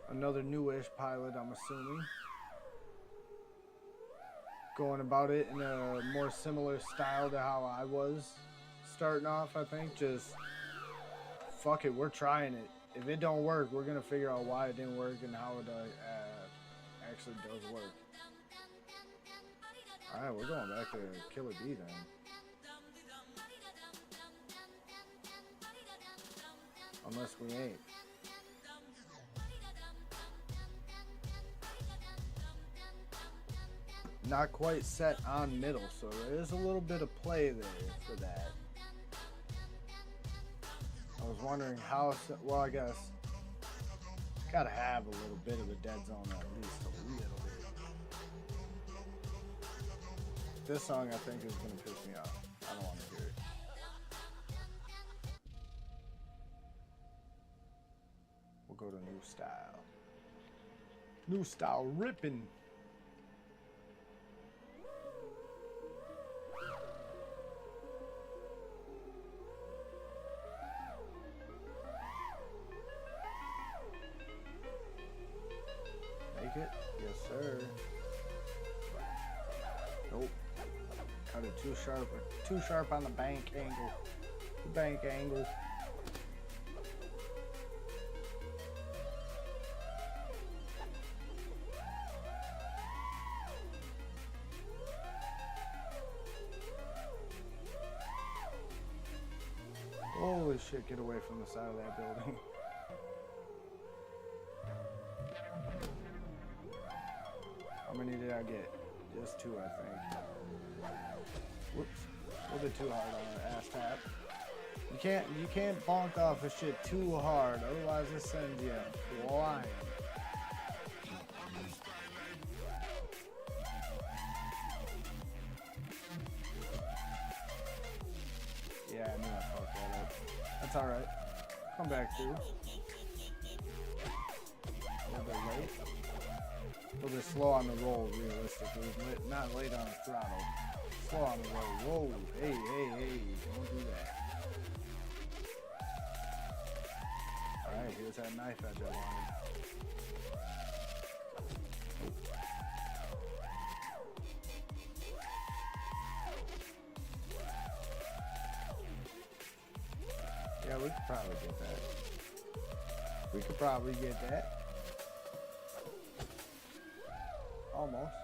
Another newish pilot, I'm assuming. Going about it in a more similar style to how I was starting off, I think. Just, fuck it, we're trying it. If it don't work, we're going to figure out why it didn't work and how it actually does work. Alright, we're going back to Killer D then. Unless we ain't. Not quite set on middle, so there is a little bit of play there for that. I was wondering how, well, I guess, gotta have a little bit of a dead zone, at least a little bit. This song, I think, is gonna piss me off. I don't want to hear it. We'll go to new style. New style ripping. Make it? Yes, sir. Nope. Cut it too sharp. Too sharp on the bank angle. The bank angle. Holy shit, get away from the side of that building. How many did I get? Just 2, I think. Whoops. A little bit too hard on the ass tap. You can't bonk off a shit too hard, otherwise it sends you flying. Yeah, I knew I fucked that up. That's alright. Come back through. A little bit late. A little bit slow on the roll, realistically. Not late on the throttle. Slow on the roll. Whoa, hey, don't do that. Alright, here's that knife edge I wanted. Yeah, we could probably get that. We could probably get that. Almost.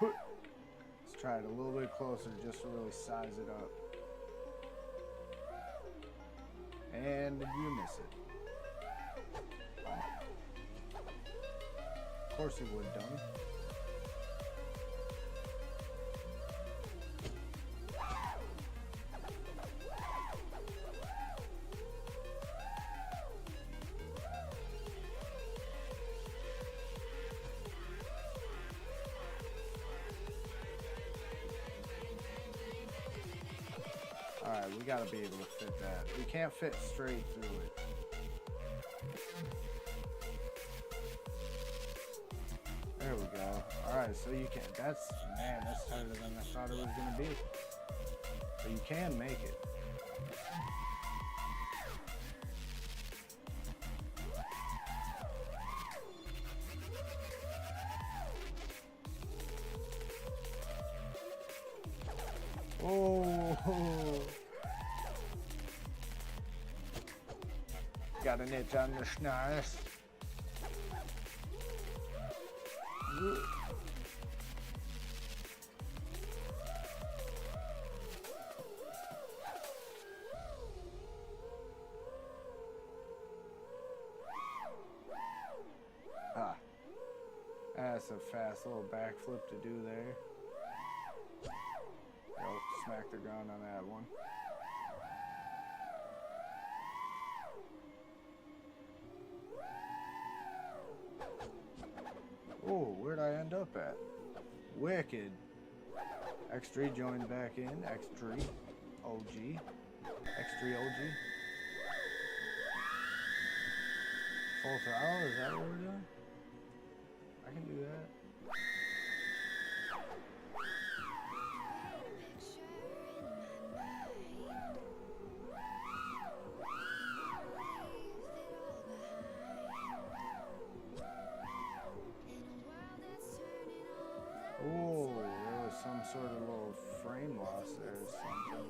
Let's try it a little bit closer just to really size it up. And you miss it. Oh. Of course it would, dummy. Alright, we gotta be able to fit that. We can't fit straight through it. There we go. Alright, so you can, that's tighter than I thought it was gonna be. But you can make it. Oh, got an itch on the schnoz. Ah, that's a fast little backflip to do there. Oh, smack the ground on that one. Oh, where'd I end up at? Wicked. X3 joined back in. X3 OG. X3 OG. Full throttle, is that what we're doing? I can do that. Oh, there was some sort of little frame loss there or something.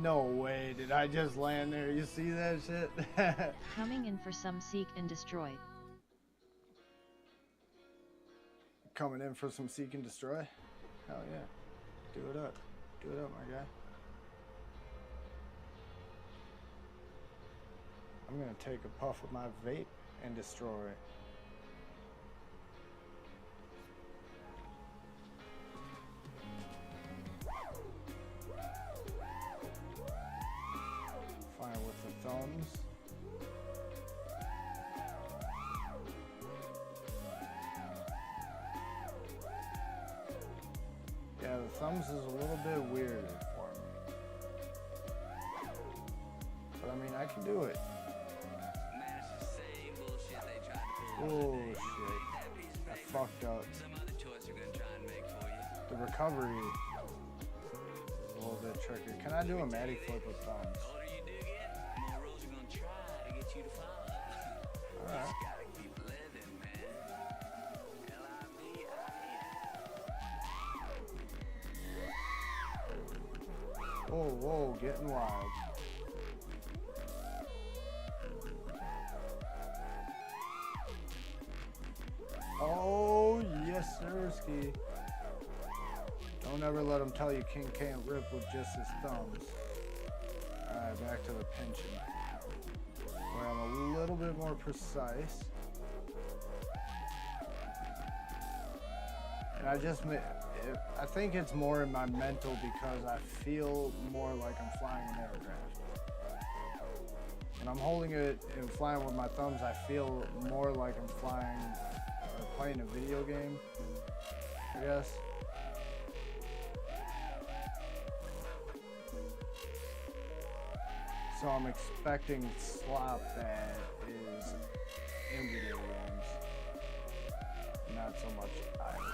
No way, did I just land there? You see that shit? Coming in for some seek and destroy. Coming in for some seek and destroy? Hell yeah. Do it up. Do it up, my guy. I'm gonna take a puff of my vape and destroy it. Fire with the thumbs. Yeah, the thumbs is a little bit weirder for me. But I mean, I can do it. Oh shit, I fucked up. The recovery is a little bit tricky. Can I do a Matty flip with thumbs? Alright. Whoa, whoa, getting wild. Oh, yes, sirski. Don't ever let him tell you King can't rip with just his thumbs. Alright, back to the pinching, where I'm a little bit more precise. And I think it's more in my mental because I feel more like I'm flying an aircraft. When I'm holding it and flying with my thumbs, I feel more like I'm flying or playing a video game, I guess. So I'm expecting slop that is in video games, not so much idle.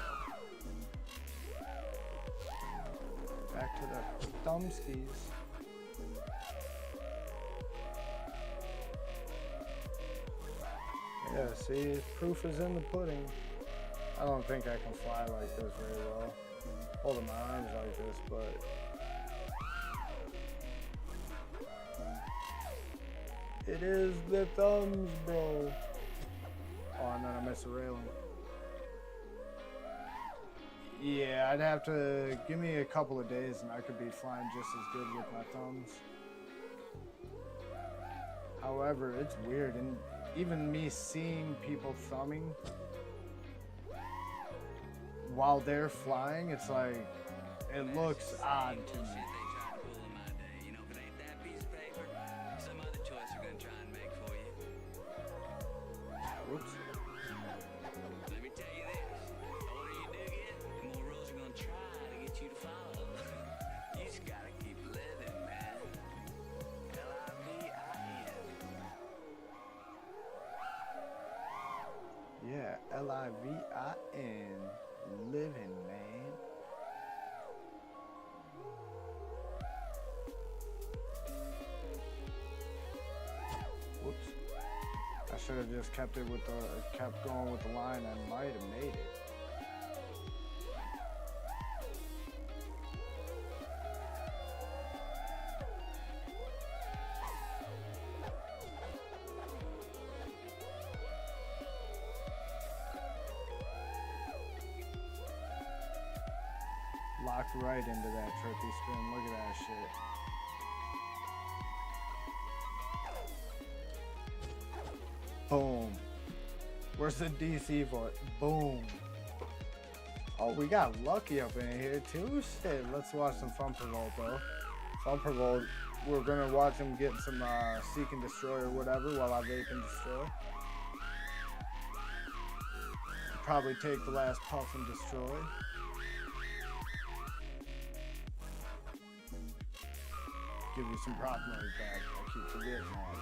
Back to the thumbskis. Yeah, see, proof is in the pudding. I don't think I can fly like this very well. Holding my arms like this, but it is the thumbs, bro. Oh, and then I missed the railing. Yeah, I'd have to give me a couple of days and I could be flying just as good with my thumbs. However, it's weird, and even me seeing people thumbing while they're flying, it's like, it looks odd to me. Whoops. Let me tell you this, the older you do get, the more rules are gonna try to get you to follow. You just gotta keep living, man. L-I-V-I-N. Yeah, L-I-V-I-N, living, man. Whoops. I should have just kept going with the line. I might have made it. Locked right into that trippy spin. Look at that shit. Boom. Where's the DC for it? Boom. Oh, we got Lucky up in here too. Shit, let's watch some Thumper Volt though. Thumper Volt, we're gonna watch him get some Seek and Destroy or whatever while I vape and destroy. Probably take the last puff and destroy. Give you some prop money back. I keep forgetting that.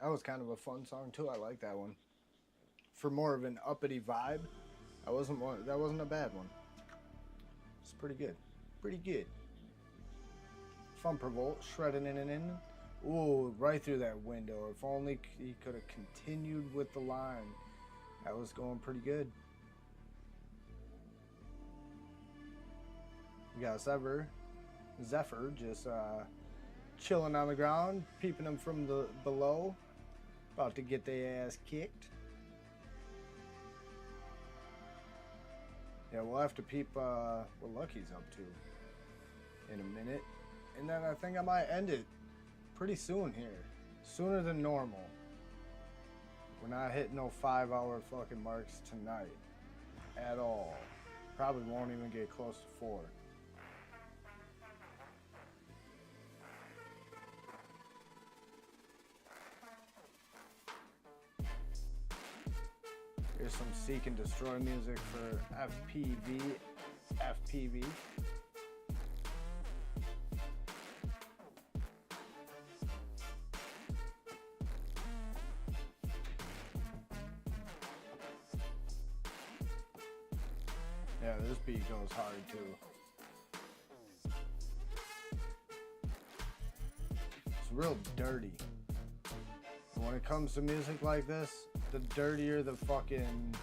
That was kind of a fun song too. I like that one. For more of an uppity vibe, that wasn't a bad one. It's pretty good. Pretty good. Thumper Volt, shredding in. Ooh, right through that window. If only he could have continued with the line. That was going pretty good. We got Zephyr just chilling on the ground, peeping them from the below. About to get their ass kicked. Yeah, we'll have to peep what Lucky's up to in a minute. And then I think I might end it pretty soon here. Sooner than normal. We're not hitting no 5-hour fucking marks tonight. At all. Probably won't even get close to 4. Here's some Seek and Destroy music for FPV. Yeah, this beat goes hard too. It's real dirty. when it comes to music like this, the dirtier the fucking,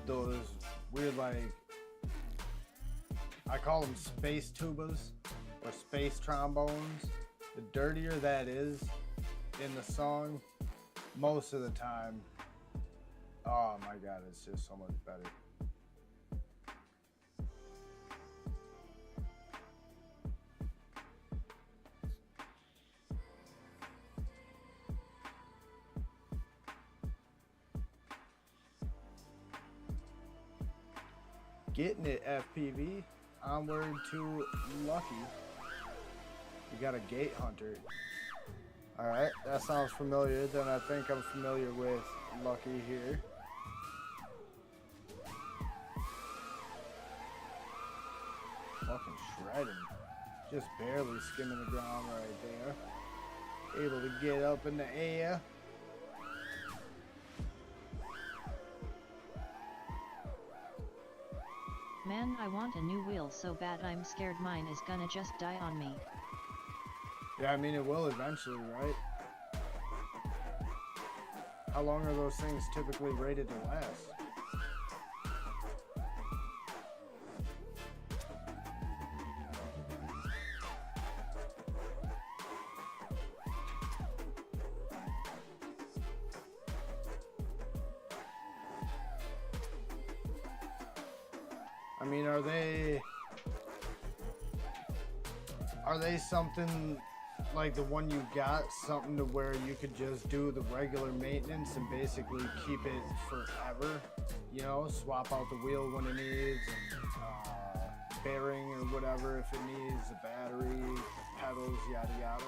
those weird, like, I call them space tubas or space trombones, the dirtier that is in the song, most of the time, oh my god, it's just so much better. Getting it, FPV. Onward to Lucky. You got a gate hunter. Alright, that sounds familiar. Then I think I'm familiar with Lucky here. Fucking shredding. Just barely skimming the ground right there. Able to get up in the air. Man, I want a new wheel so bad I'm scared mine is gonna just die on me. Yeah, I mean it will eventually, right? How long are those things typically rated to last? I mean, are they something like the one you got, something to where you could just do the regular maintenance and basically keep it forever? You know, swap out the wheel when it needs, bearing or whatever if it needs, the battery, pedals, yada yada.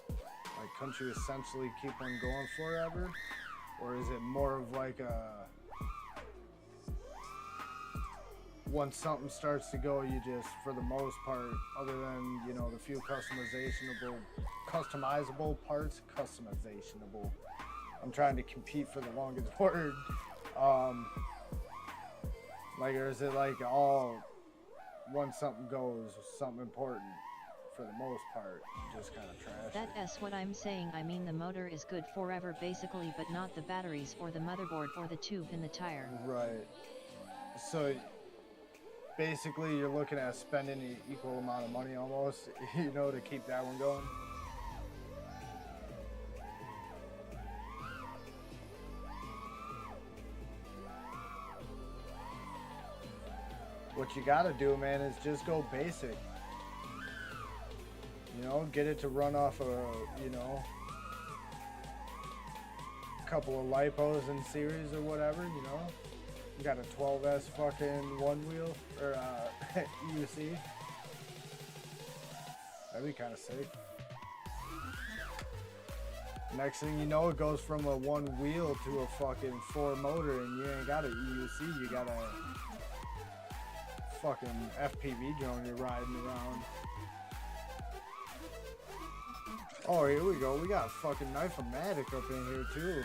Like, couldn't you essentially keep one going forever? Or is it more of like a, once something starts to go, you just, for the most part, other than, you know, the few customizable parts, customizationable. I'm trying to compete for the longest word. Like, or is it like all, once something goes, something important, for the most part, just kind of trash it? That's what I'm saying. I mean, the motor is good forever basically, but not the batteries or the motherboard or the tube in the tire. Right. So basically you're looking at spending the equal amount of money almost, you know, to keep that one going. What you gotta do, man, is just go basic. You know, get it to run off a, you know, couple of lipos in series or whatever, you know. You got a 12S fucking one wheel or EUC. That'd be kind of sick. Next thing you know, it goes from a one wheel to a fucking 4 motor, and you ain't got an EUC. You got a fucking FPV drone you're riding around. Oh, here we go. We got fucking Knife-O-Matic up in here too.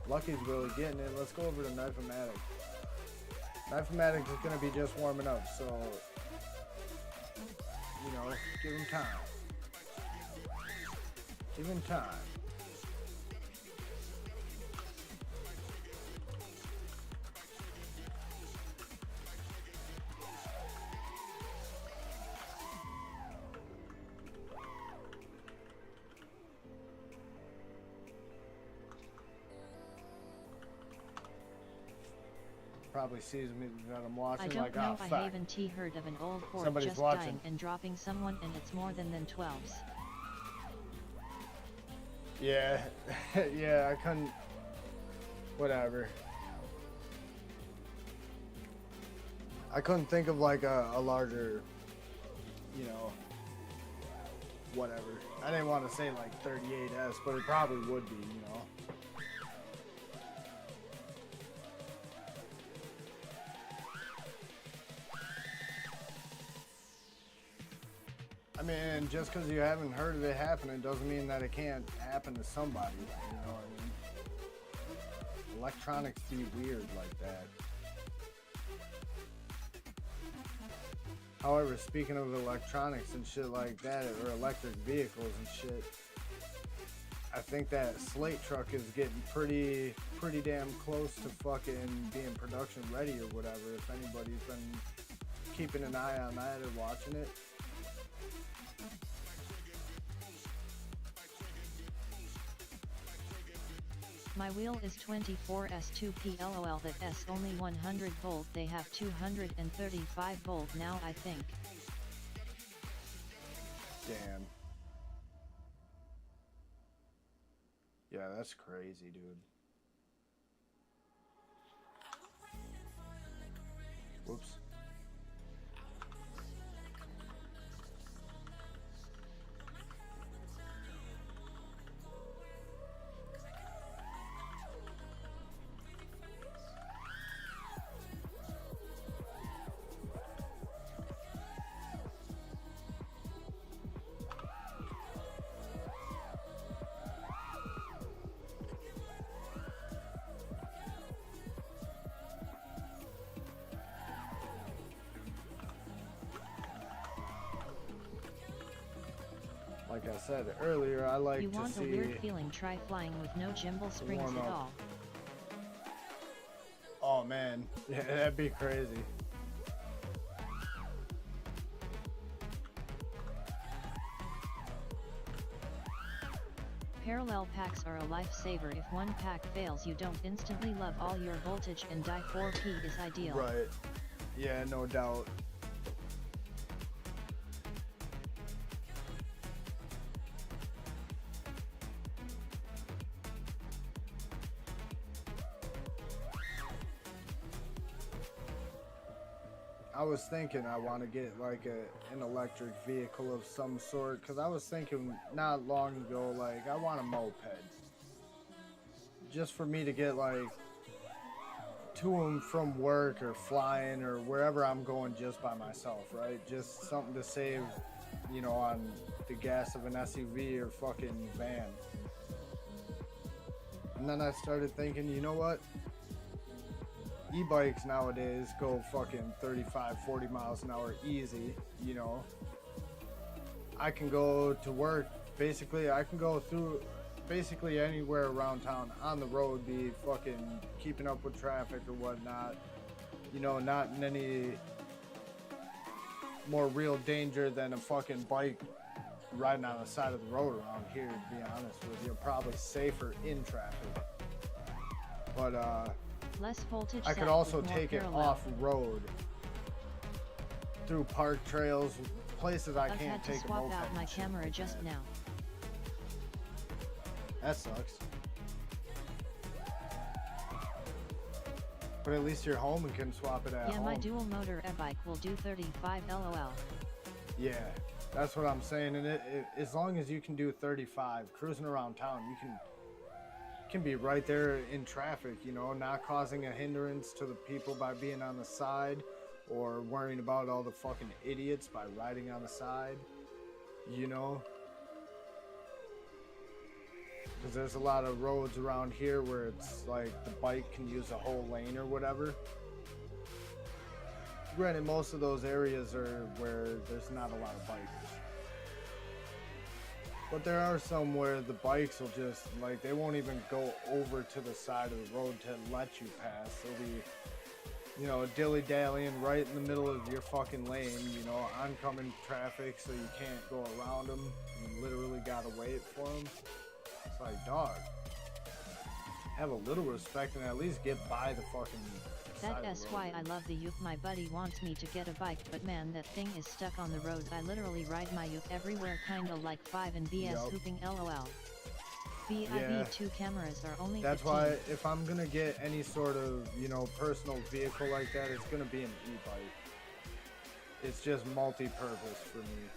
Lucky's really getting it. Let's go over to Knife-O-Matic. Knife-O-Matic is going to be just warming up, so, you know, give him time. Give him time. Probably sees me that I'm watching. I don't like, know. oh, I fuck. haven't heard of an old Ford Somebody's just watching. dying and dropping someone, and it's more than 12s. Yeah, yeah, I couldn't. Whatever. I couldn't think of like a larger, you know, whatever. I didn't want to say like 38S, but it probably would be, you know. I mean, just because you haven't heard of it happening doesn't mean that it can't happen to somebody, you know what I mean? Electronics be weird like that. However, speaking of electronics and shit like that, or electric vehicles and shit, I think that slate truck is getting pretty damn close to fucking being production ready or whatever. If anybody's been keeping an eye on that or watching it. My wheel is 24S2P LOL, that S only 100 volt, they have 235 volt now I think. Damn. Yeah, that's crazy, dude. Whoops. Like I said earlier, I like you to want see... a weird feeling, try flying with no gimbal springs warm at up. all. Oh man, yeah, that'd be crazy. Parallel packs are a lifesaver. If one pack fails, you don't instantly love all your voltage and die. 4P is ideal. Right. Yeah, no doubt. I was thinking I want to get like an electric vehicle of some sort, because I was thinking not long ago, like, I want a moped. Just for me to get like to and from work or flying or wherever I'm going just by myself, right? Just something to save, you know, on the gas of an SUV or fucking van. And then I started thinking, you know what? E-bikes nowadays go fucking 35, 40 miles an hour easy, you know. I can go to work, basically, I can go through basically anywhere around town on the road, be fucking keeping up with traffic or whatnot, you know, not in any more real danger than a fucking bike riding on the side of the road around here, to be honest with you. Probably safer in traffic. But, Less voltage. I could set also with more take it parallel. off-road through park trails, places I I've can't had to take a swap moped out my and shit camera like just that. now. That sucks. But at least you're home and can swap it at Yeah, home. my dual motor e-bike will do 35 LOL. Yeah, that's what I'm saying. And as long as you can do 35, cruising around town, you can be right there in traffic, you know, not causing a hindrance to the people by being on the side or worrying about all the fucking idiots by riding on the side, you know. Because there's a lot of roads around here where it's like the bike can use a whole lane or whatever. Granted, most of those areas are where there's not a lot of bikers. But there are some where the bikes will just, like, they won't even go over to the side of the road to let you pass. They'll be, you know, dilly-dallying right in the middle of your fucking lane, you know, oncoming traffic, so you can't go around them. You literally gotta wait for them. It's like, dog, have a little respect and at least get by the fucking side of the That's road. why I love the youth. My buddy wants me to get a bike, but man, that thing is stuck on the road. I literally ride my youth everywhere, kinda like 5 and BS Yup. hooping LOL. Yeah. VIV2 cameras are only That's 15. why if I'm gonna get any sort of, you know, personal vehicle like that, it's gonna be an e-bike. It's just multi-purpose for me.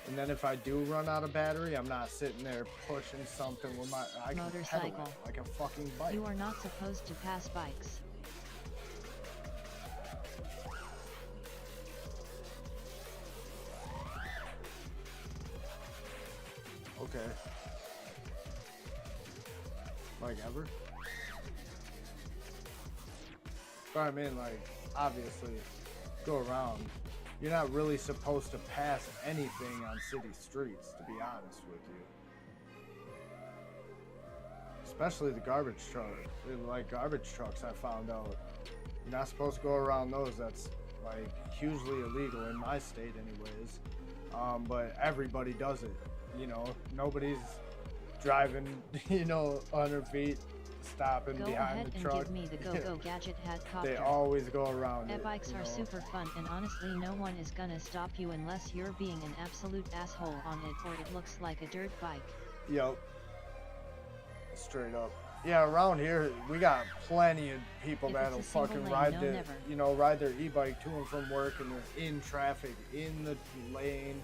And then if I do run out of battery, I'm not sitting there pushing something with my... I can pedal Motorcycle. it like a fucking bike. You are not supposed to pass bikes. Okay. Like ever? But I mean, like, obviously, go around. You're not really supposed to pass anything on city streets, to be honest with you. Especially the garbage truck. Like, garbage trucks, I found out. You're not supposed to go around those. That's, like, hugely illegal in my state anyways. But everybody does it. You know, nobody's driving, you know, 100 feet, stopping Go behind ahead the and truck. give me the go-go gadget hat copter. They always go around it. E-bikes you are know. super fun, and honestly no one is gonna stop you unless you're being an absolute asshole on it or it looks like a dirt bike. Yep. Straight up. Yeah, around here we got plenty of people If that'll it's a single fucking lane, ride no, their, never. you know, ride their e-bike to and from work, and they're in traffic, in the lane.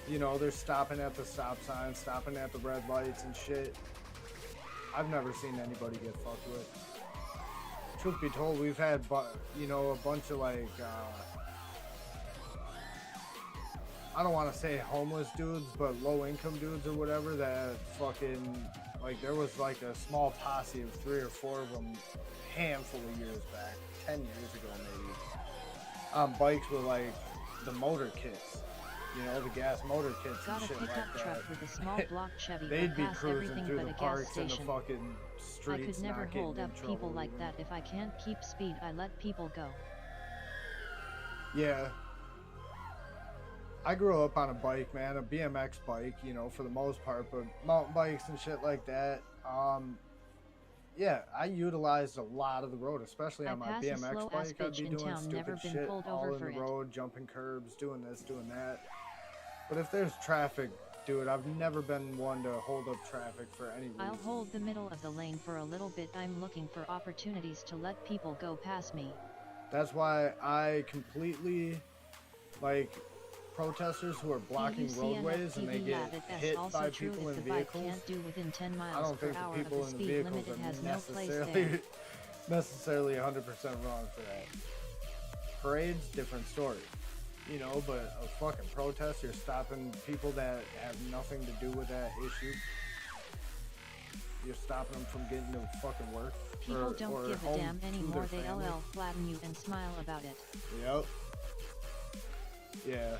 You know, they're stopping at the stop sign, stopping at the red lights and shit. I've never seen anybody get fucked with. Truth be told, we've had, you know, a bunch of like, I don't want to say homeless dudes, but low income dudes or whatever that fucking, like, there was like a small posse of 3 or 4 of them a handful of years back, 10 years ago maybe, on bikes with like the motor kits, you know, the gas motor kits and Got a shit pickup like that. truck with a small block Chevy They'd that be pass cruising everything through but the a gas parks and the station. fucking I streets, could never not getting hold in up trouble people like even. that. If I can't keep speed, I let people go. Yeah. I grew up on a bike, man, a BMX bike, you know, for the most part, but mountain bikes and shit like that. Yeah, I utilized a lot of the road, especially I on my pass a BMX slow-ass bike. I'd bitch be in doing town, never stupid been shit pulled all over in for the it. road, jumping curbs, doing this, doing that. But if there's traffic, dude, I've never been one to hold up traffic for any reason. I'll hold the middle of the lane for a little bit. I'm looking for opportunities to let people go past me. That's why I completely, like, protesters who are blocking roadways and they get hit by people in the vehicles. bike can't do within 10 I miles don't per think the hour of people the in the speed vehicles limit, it are has no place necessarily there. necessarily 100% wrong for that. Parades, different story. You know, but a fucking protest, you're stopping people that have nothing to do with that issue. You're stopping them from getting to fucking work. People don't or give a home damn to anymore. their They family. LL flatten you and smile about it. Yep. Yeah.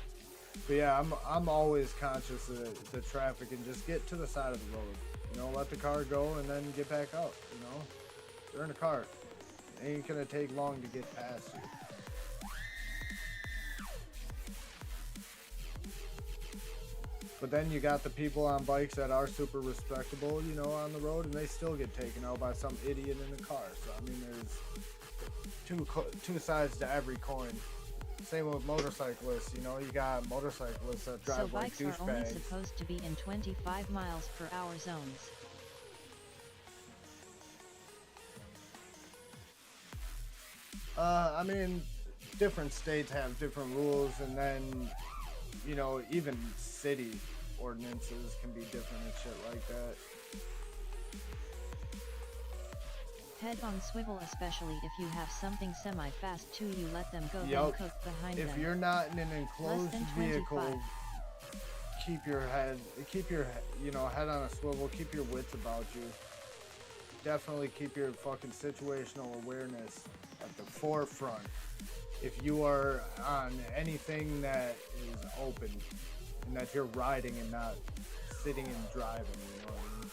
But yeah, I'm always conscious of the traffic and just get to the side of the road. You know, let the car go and then get back out. You know, you're in a car. It ain't gonna take long to get past you. But then you got the people on bikes that are super respectable, you know, on the road, and they still get taken out by some idiot in a car. So I mean, there's two sides to every coin. Same with motorcyclists, you know, you got motorcyclists that drive So like bikes are only douchebags. supposed to be in 25 miles per hour zones. I mean, different states have different rules, and then, you know, even city ordinances can be different and shit like that. Head on swivel, especially if you have something semi-fast too. You let them go, then Yup. cook behind If them. you're not in an enclosed than vehicle, 25. keep your you know, head on a swivel, keep your wits about you. Definitely keep your fucking situational awareness at the forefront. If you are on anything that is open and that you're riding and not sitting and driving, you know what I mean?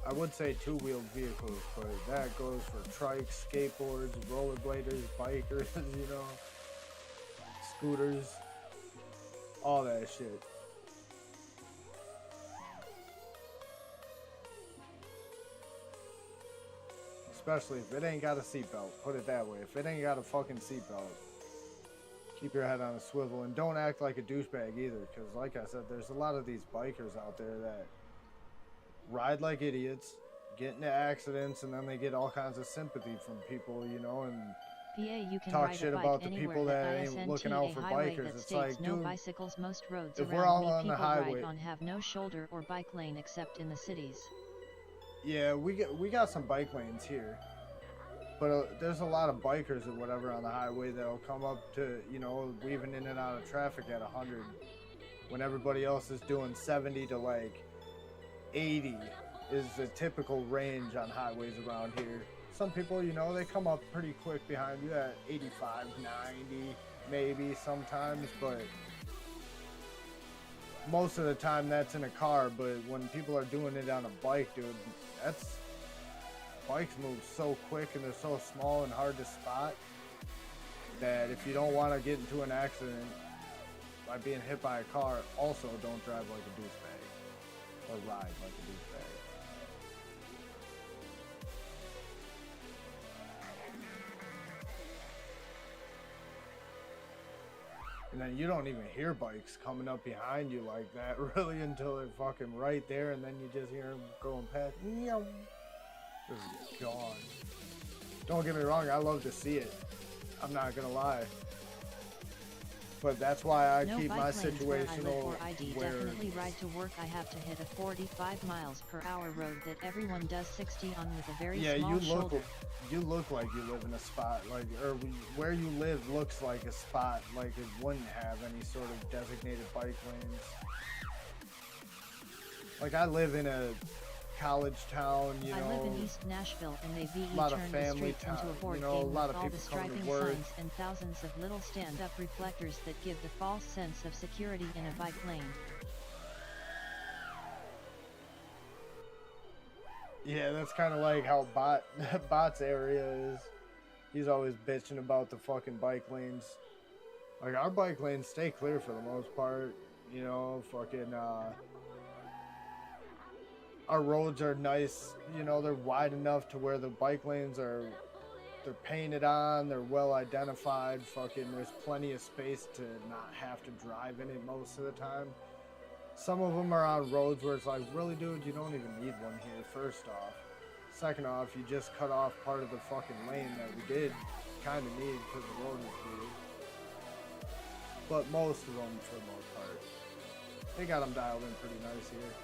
I would say two-wheeled vehicles, but that goes for trikes, skateboards, rollerbladers, bikers, you know, scooters, all that shit. Especially if it ain't got a seatbelt, put it that way. If it ain't got a fucking seatbelt, keep your head on a swivel and don't act like a douchebag either, because like I said, there's a lot of these bikers out there that ride like idiots, get into accidents, and then they get all kinds of sympathy from people, you know, and PA, you can talk ride shit a bike about the anywhere people that ain't ISNT, looking out a for highway bikers. that It's states like, no dude, bicycles. Most roads if around we're all me on the people highway, ride on have no shoulder or bike lane except in the cities. yeah, we got some bike lanes here, but there's a lot of bikers or whatever on the highway that'll come up to, you know, weaving in and out of traffic at 100 when everybody else is doing 70 to like 80 is the typical range on highways around here. Some people, you know, they come up pretty quick behind you at 85, 90, maybe sometimes, but most of the time that's in a car. But when people are doing it on a bike, dude, bikes move so quick and they're so small and hard to spot that if you don't want to get into an accident by being hit by a car, also don't drive like a douchebag or ride like a douchebag. And then you don't even hear bikes coming up behind you like that really until they're fucking right there, and then you just hear them going past. Just gone. Don't get me wrong, I love to see it. I'm not gonna lie. But that's why I keep my situational I definitely ride to work. I have to hit a 45 miles per hour road that everyone does 60 on with a very small shoulder. You look like you live in a spot, like, or where you live looks like a spot, like it wouldn't have any sort of designated bike lanes. Like, I live in a college town, you know. I live in East Nashville, and they VE family turned the streets into a board game with all the striping work. signs and thousands of little stand-up reflectors that give the false sense of security in a bike lane. Yeah, that's kind of like how Bot's area is. He's always bitching about the fucking bike lanes. Like, our bike lanes stay clear for the most part. You know, fucking, our roads are nice. You know, they're wide enough to where the bike lanes they're painted on. They're well identified. Fucking, there's plenty of space to not have to drive in it most of the time. Some of them are on roads where it's like, really, dude, you don't even need one here, first off. Second off, you just cut off part of the fucking lane that we did kind of need because the road is big. But most of them, for the most part, they got them dialed in pretty nice here.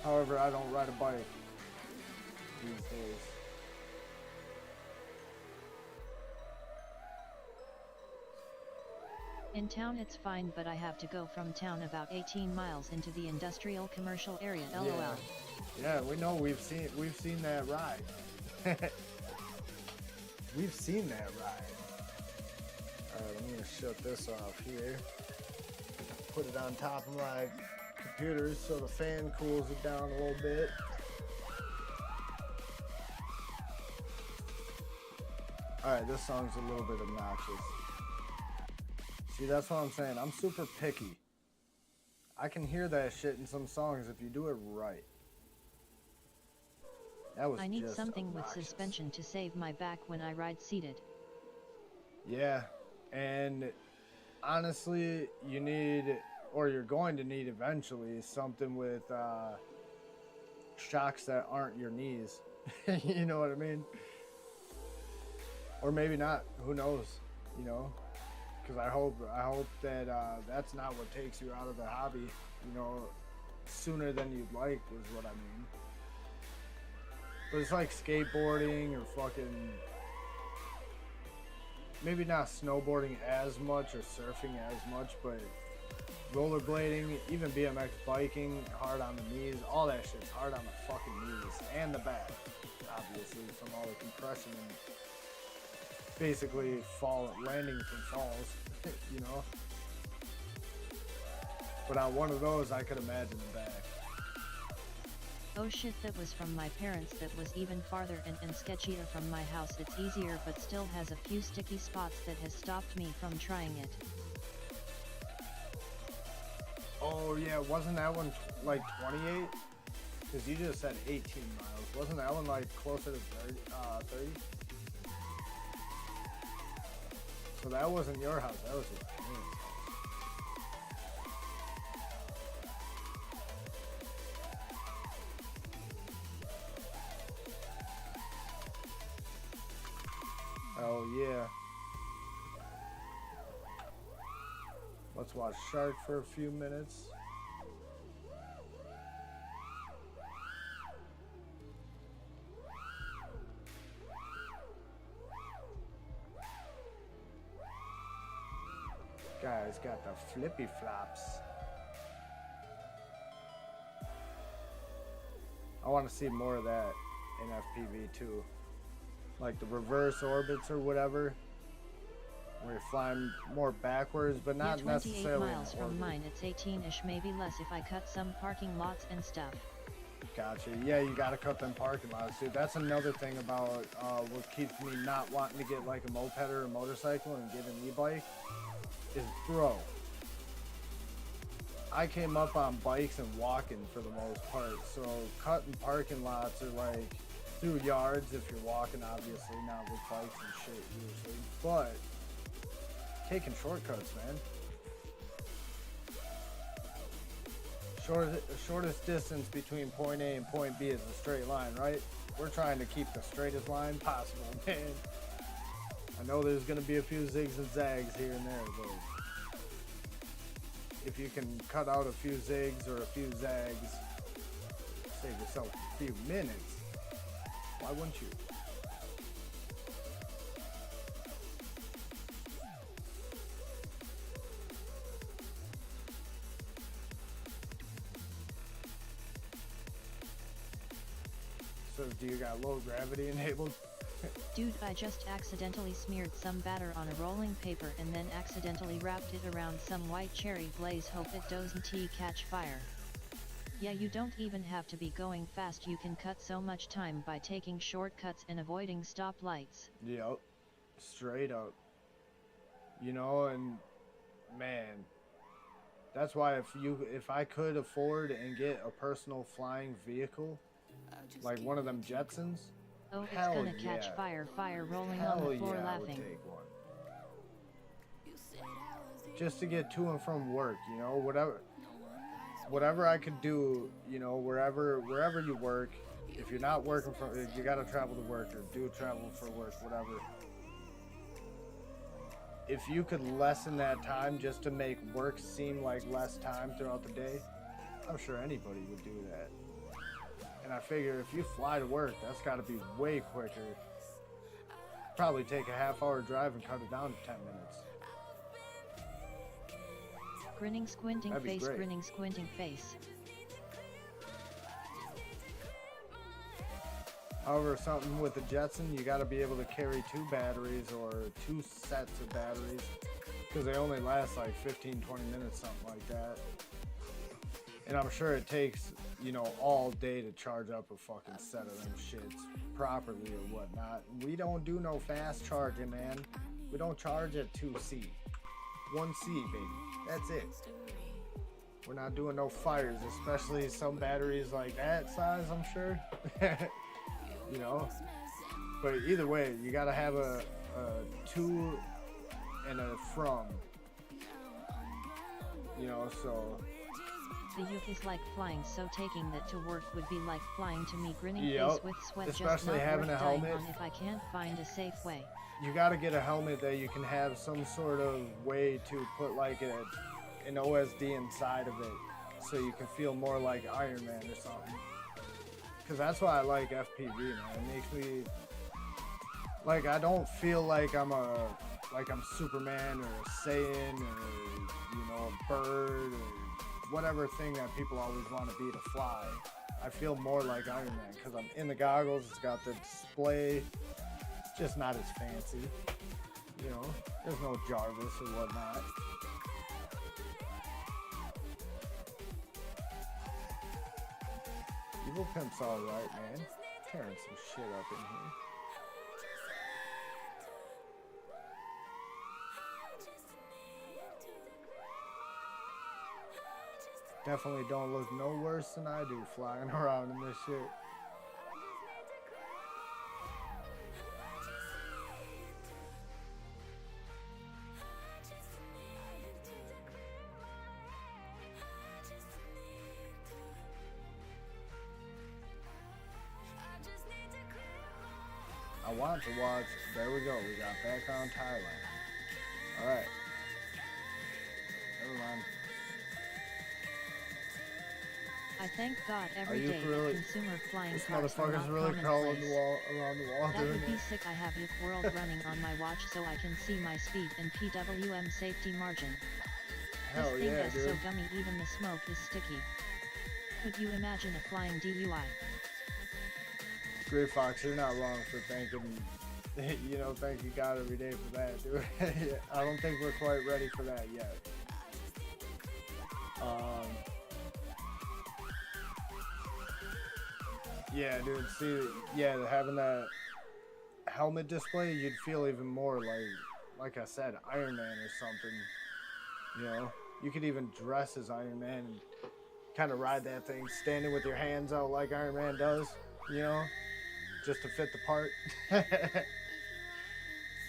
However, I don't ride a bike these days. In town it's fine, but I have to go from town about 18 miles into the industrial commercial area. LOL. Yeah, we know, we've seen that ride. We've seen that ride. Alright, I'm gonna shut this off here. Put it on top of my computer so the fan cools it down a little bit. Alright, this song's a little bit obnoxious. See, that's what I'm saying. I'm super picky. I can hear that shit in some songs if you do it right. That was I need just something obnoxious. with suspension to save my back when I ride seated. Yeah, and honestly, you need, or you're going to need eventually, something with shocks that aren't your knees. You know what I mean? Or maybe not. Who knows? You know? Because I hope that that's not what takes you out of the hobby, you know, sooner than you'd like, is what I mean. But it's like skateboarding or fucking, maybe not snowboarding as much or surfing as much, but rollerblading, even BMX biking, hard on the knees, all that shit's hard on the fucking knees and the back, obviously, from all the compression and basically landing from falls, you know. But on one of those, I could imagine the back. Oh shit, that was from my parents. That was even farther and sketchier from my house. It's easier but still has a few sticky spots that has stopped me from trying it. Oh yeah, wasn't that one like 28? Because you just said 18 miles. Wasn't that one like closer to 30? So that wasn't your house, that was your parents' house. Oh yeah. Let's watch Shark for a few minutes. Guy's got the flippy flops. I want to see more of that in FPV too. Like the reverse orbits or whatever, where you're flying more backwards, but not yeah, 28 necessarily miles in from orbit. mine, it's 18-ish, maybe less if I cut some parking lots and stuff. Gotcha. Yeah, you gotta cut them parking lots, dude. That's another thing about what keeps me not wanting to get like a moped or a motorcycle and get an e-bike is, bro, I came up on bikes and walking for the most part, so cutting parking lots are like through yards if you're walking, obviously, not with bikes and shit usually, but taking shortcuts, man. Shortest distance between point A and point B is a straight line, right? We're trying to keep the straightest line possible, man. I know there's going to be a few zigs and zags here and there, but if you can cut out a few zigs or a few zags, save yourself a few minutes, why wouldn't you? So do you got low gravity enabled? Dude, I just accidentally smeared some batter on a rolling paper and then accidentally wrapped it around some white cherry glaze, hope it doesn't catch fire. Yeah, you don't even have to be going fast, you can cut so much time by taking shortcuts and avoiding stoplights. Yep, straight up. You know, and man, that's why if I could afford and get a personal flying vehicle, like one of them Jetsons, Oh, it's hell gonna yeah. catch fire, rolling Hell on the floor yeah, I would laughing. take one. Just to get to and from work, you know, whatever I could do, you know, wherever you work. If you're not working from, you gotta travel to work or do travel for work, whatever. If you could lessen that time just to make work seem like less time throughout the day, I'm sure anybody would do that. And I figure if you fly to work, that's got to be way quicker. Probably take a half-hour drive and cut it down to 10 minutes. Grinning, squinting That'd be face, great. grinning, squinting face. However, something with the Jetson, you got to be able to carry 2 batteries or 2 sets of batteries, because they only last like 15, 20 minutes, something like that. And I'm sure it takes, you know, all day to charge up a fucking set of them shits properly or whatnot. We don't do no fast charging, man. We don't charge at 2C. 1C, baby. That's it. We're not doing no fires, especially some batteries like that size, I'm sure. You know? But either way, you gotta have a to and a from. You know, so... The youth is like flying, so taking that to work would be like flying to me, grinning Yep. face with sweat, just Especially not having worth a dying helmet. on if I can't find a safe way. You got to get a helmet that you can have some sort of way to put like an OSD inside of it, so you can feel more like Iron Man or something. Because that's why I like FPV, man. It makes me like, I don't feel like I'm Superman or a Saiyan or, you know, a bird or whatever thing that people always want to be to fly. I feel more like Iron Man because I'm in the goggles. It's got the display. It's just not as fancy, you know. There's no Jarvis or whatnot. Evil Pimp's all right, man. Tearing some shit up in here. Definitely don't look no worse than I do flying around in this shit. I want to watch. There we go. We got background Thailand. All right. Never mind. I thank God every you day really- that consumer flying This cars are motherfucker's not really crawling commonplace. the wall around the wall That doing would be it. sick. I have Yuck World running on my watch so I can see my speed and PWM safety margin. Hell This thing yeah, is so dude. gummy, even the smoke is sticky. Could you imagine a flying DUI? Gray Fox, you're not wrong for thanking, thanking God every day for that, dude. I don't think we're quite ready for that yet. Yeah, dude, see, yeah, having that helmet display, you'd feel even more like I said, Iron Man or something, you know? You could even dress as Iron Man and kind of ride that thing, standing with your hands out like Iron Man does, you know? Just to fit the part.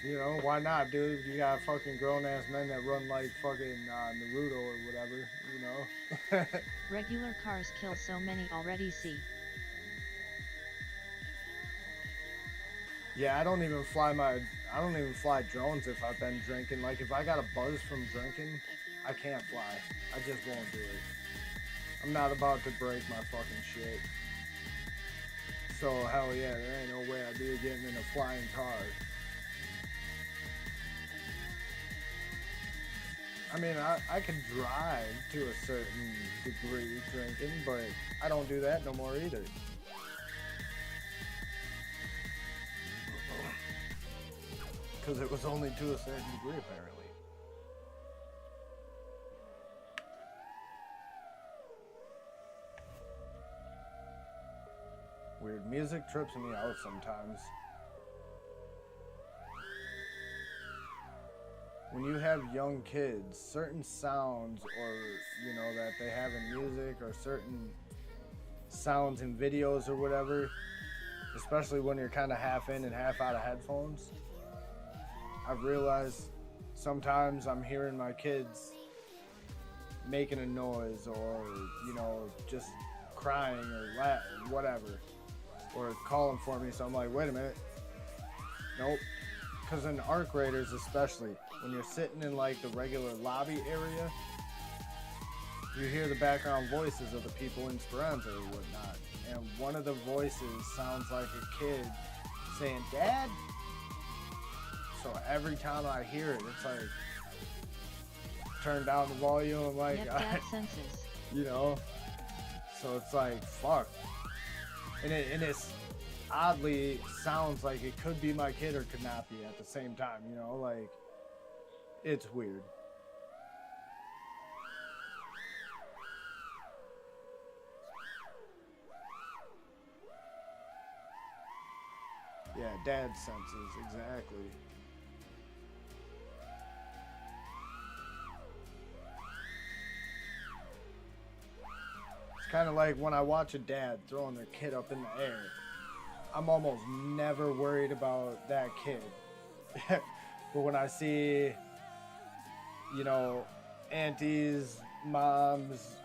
You know, why not, dude? You got fucking grown-ass men that run like fucking Naruto or whatever, you know? Regular cars kill so many already. See. Yeah, I don't even fly drones if I've been drinking. Like, if I got a buzz from drinking, I can't fly. I just won't do it. I'm not about to break my fucking shit. So, hell yeah, there ain't no way I'd be getting in a flying car. I mean, I can drive to a certain degree drinking, but I don't do that no more either. Because it was only to a certain degree, apparently. Weird music trips me out sometimes. When you have young kids, certain sounds or, that they have in music or certain sounds in videos or whatever, especially when you're kind of half in and half out of headphones, I've realized sometimes I'm hearing my kids making a noise or, just crying or whatever, or calling for me. So I'm like, wait a minute. Nope. Because in ARC Raiders especially, when you're sitting in like the regular lobby area, you hear the background voices of the people in Speranza or whatnot. And one of the voices sounds like a kid saying, "Dad?" So every time I hear it, it's like, turn down the volume. I'm like, Yep, dad senses. So it's like, fuck. And it's oddly sounds like it could be my kid or could not be at the same time, like, it's weird. Yeah, dad senses, exactly. It's kind of like when I watch a dad throwing their kid up in the air. I'm almost never worried about that kid. But when I see, aunties, moms,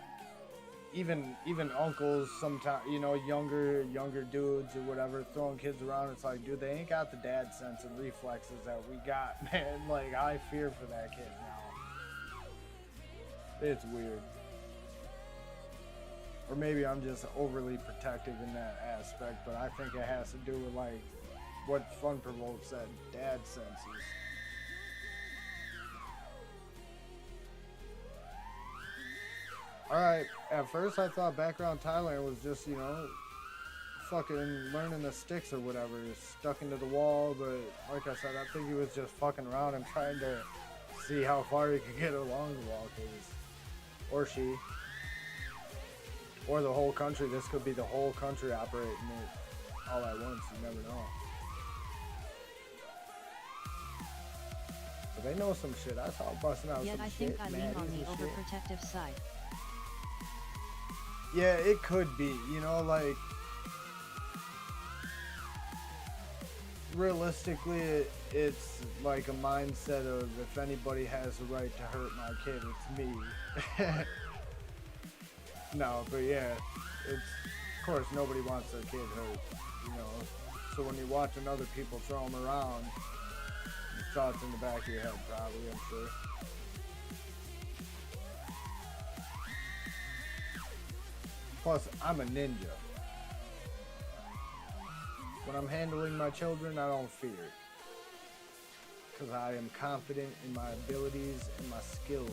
even uncles sometimes, younger dudes or whatever throwing kids around, it's like, dude, they ain't got the dad sense and reflexes that we got, man. Like, I fear for that kid now. It's weird. Or maybe I'm just overly protective in that aspect, but I think it has to do with, like, what fun provokes that dad senses. Alright, at first I thought background Thailand was just, fucking learning the sticks or whatever, stuck into the wall, but like I said, I think he was just fucking around and trying to see how far he could get along the wall, or she. Or the whole country. This could be the whole country operating it all at once. You never know. But they know some shit. I saw busting out Yet some I shit. think I lean on the overprotective side. Yeah, it could be. Like, realistically, it's like a mindset of, if anybody has the right to hurt my kid, it's me. No, but yeah, it's, of course, nobody wants their kid hurt, So when you're watching other people throw them around, your thoughts in the back of your head, probably, I'm sure. Plus, I'm a ninja. When I'm handling my children, I don't fear. Because I am confident in my abilities and my skills.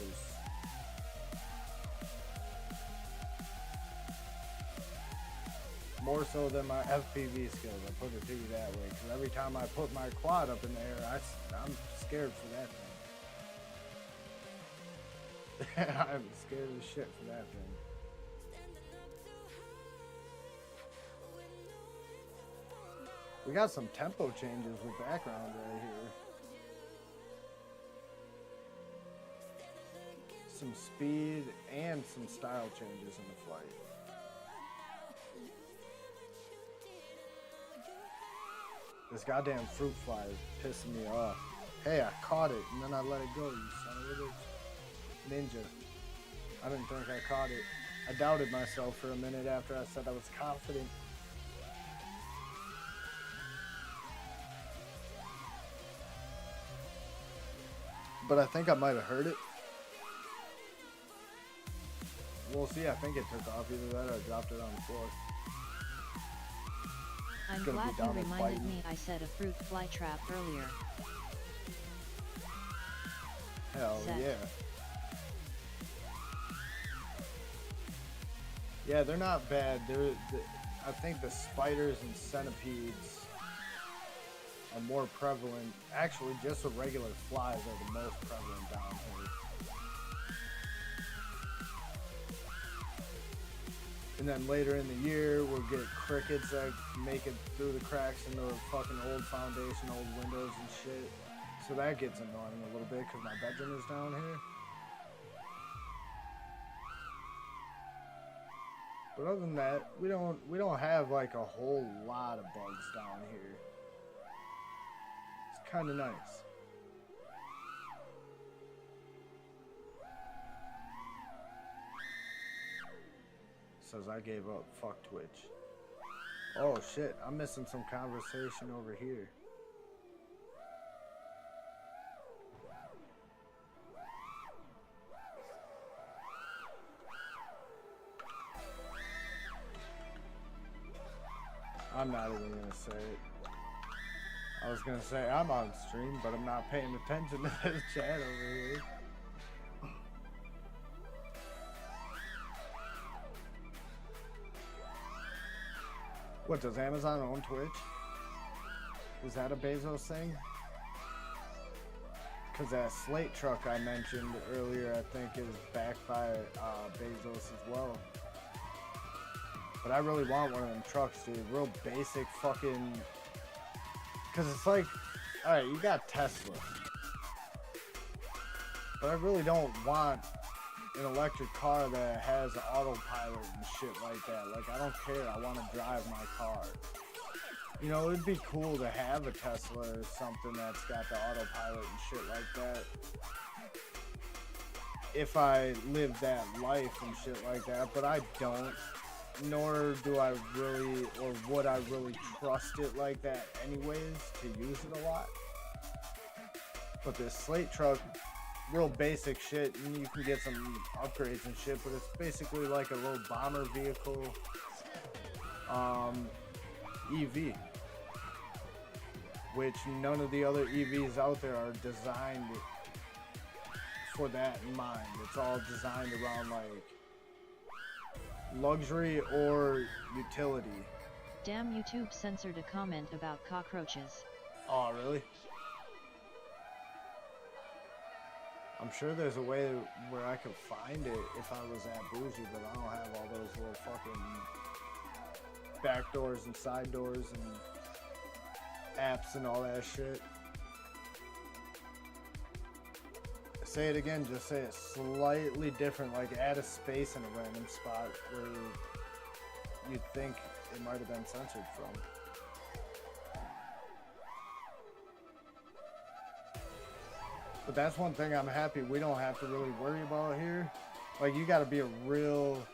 more so than my FPV skills. I put it to you that way. Because every time I put my quad up in the air, I'm scared for that thing. I'm scared as shit for that thing. We got some tempo changes with background right here. Some speed and some style changes in the flight. This goddamn fruit fly is pissing me off. Hey, I caught it and then I let it go, you son of a bitch. Ninja. I didn't think I caught it. I doubted myself for a minute after I said I was confident. But I think I might have heard it. We'll see. I think it took off. Either that or I dropped it on the floor. I'm gonna be glad down you and reminded biting. me I said a fruit fly trap earlier. Hell Set. yeah. Yeah, they're not bad. I think the spiders and centipedes are more prevalent. Actually, just the regular flies are the most prevalent down here. And then later in the year, we'll get crickets that make it through the cracks in the fucking old foundation, old windows and shit. So that gets annoying a little bit because my bedroom is down here. But other than that, we don't have like a whole lot of bugs down here. It's kind of nice. Says I gave up. Fuck Twitch. Oh shit, I'm missing some conversation over here. I'm not even gonna say it. I was gonna say I'm on stream, but I'm not paying attention to this chat over here. What, does Amazon own Twitch? Was that a Bezos thing? Because that slate truck I mentioned earlier, I think is backed by Bezos as well. But I really want one of them trucks, dude. Real basic fucking... Because it's like, alright, you got Tesla. But I really don't want an electric car that has autopilot and shit like that. Like, I don't care. I want to drive my car. You know, it'd be cool to have a Tesla or something that's got the autopilot and shit like that. If I live that life and shit like that, but I don't. Nor do I really, or would I really trust it like that anyways to use it a lot. But this slate truck, real basic shit, and you can get some upgrades and shit, but it's basically like a little bomber vehicle EV, which none of the other EVs out there are designed for that in mind. It's all designed around like luxury or utility. Damn, YouTube censored a comment about cockroaches. Oh, really? I'm sure there's a way where I could find it if I was that bougie, but I don't have all those little fucking back doors and side doors and apps and all that shit. Say it again, just say it slightly different, like add a space in a random spot where you'd think it might have been censored from. But that's one thing I'm happy we don't have to really worry about here. Like, you gotta be a real...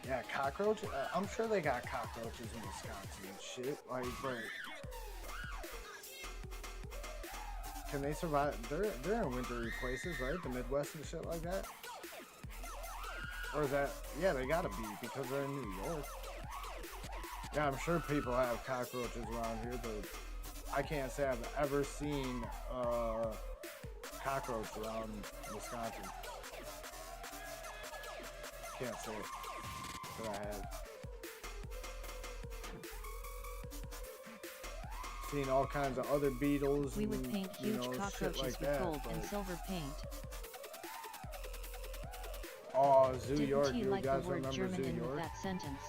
Yeah, cockroach? I'm sure they got cockroaches in Wisconsin and shit. Like, but... Can they survive? They're in wintry places, right? The Midwest and shit like that? Or is that... Yeah, they gotta be, because they're in New York. Yeah, I'm sure people have cockroaches around here, but I can't say I've ever seen a cockroach around Wisconsin. Can't say that I have. seen all kinds of other beetles. We would and, paint you huge know, shit cockroaches like with that, gold and but- silver paint. Oh, Zoo Didn't York, he you like the guys word remember German Zoo in with York? that sentence?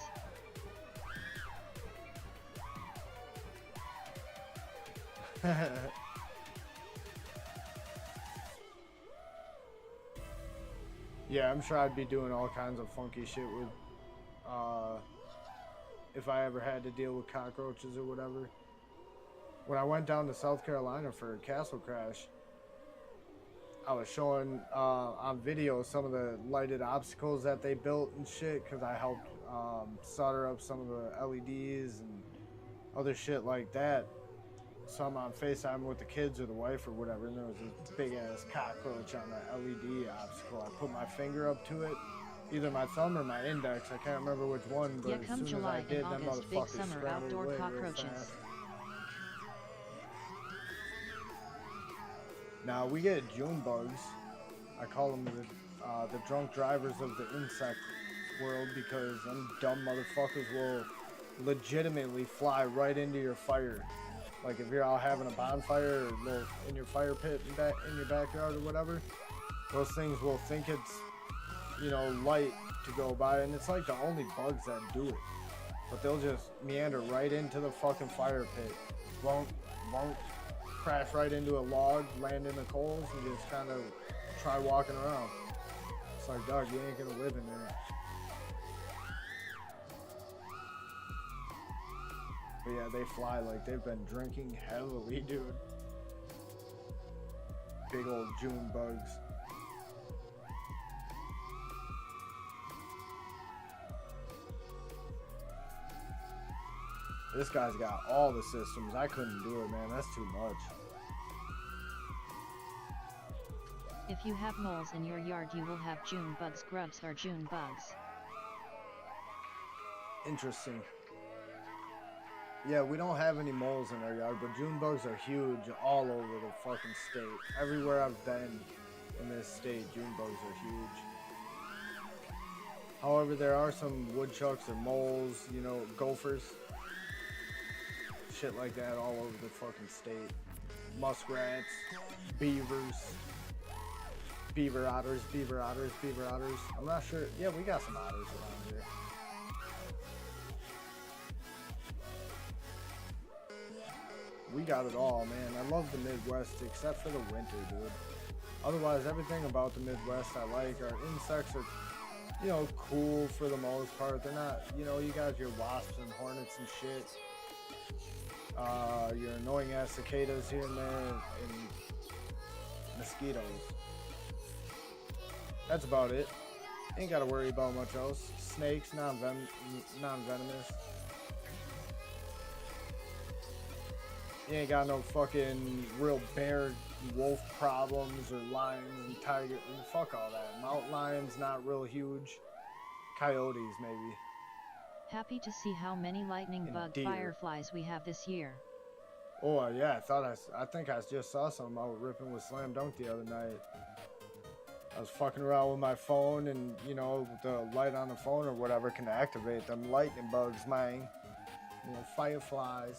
Yeah, I'm sure I'd be doing all kinds of funky shit with, if I ever had to deal with cockroaches or whatever. When I went down to South Carolina for Castle Crash, I was showing on video some of the lighted obstacles that they built and shit, because I helped solder up some of the LEDs and other shit like that. So I'm on FaceTime with the kids or the wife or whatever, and there was this big ass cockroach on the LED obstacle. I put my finger up to it, either my thumb or my index, I can't remember which one, but Yeah, as come soon July as I did, and them August, big motherfuckers summer scrambled outdoor away real cockroaches. fast. Now we get June bugs. I call them the drunk drivers of the insect world, because them dumb motherfuckers will legitimately fly right into your fire. Like if you're out having a bonfire or little in your fire pit in your backyard or whatever, those things will think it's, you know, light to go by, and it's like the only bugs that do it. But they'll just meander right into the fucking fire pit. Won't crash right into a log, land in the coals, and just kind of try walking around. It's like, dog, you ain't gonna live in there. But yeah, they fly like they've been drinking heavily, dude. Big old June bugs. This guy's got all the systems. I couldn't do it, man. That's too much. If you have moles in your yard, you will have June bugs. Grubs are June bugs. Interesting. Yeah, we don't have any moles in our yard, but June bugs are huge all over the fucking state. Everywhere I've been in this state, June bugs are huge. However, there are some woodchucks and moles, you know, gophers. Shit like that all over the fucking state. Muskrats, beavers, beaver otters. I'm not sure. Yeah, we got some otters around here. We got it all, man. I love the Midwest except for the winter, dude. Otherwise, everything about the Midwest I like. Our insects are, you know, cool for the most part. They're not, you know, you got your wasps and hornets and shit. Your annoying ass cicadas here and there, and mosquitoes. That's about it. Ain't gotta worry about much else. Snakes, non-venomous. You ain't got no fucking real bear, wolf problems or lions and tigers. Fuck all that. Mountain lions, not real huge. Coyotes, maybe. Happy to see how many lightning And bug deer. fireflies we have this year. Oh yeah, I think I just saw something I was ripping with Slam Dunk the other night. I was fucking around with my phone, and you know, the light on the phone or whatever can activate them lightning bugs, man. You know, fireflies.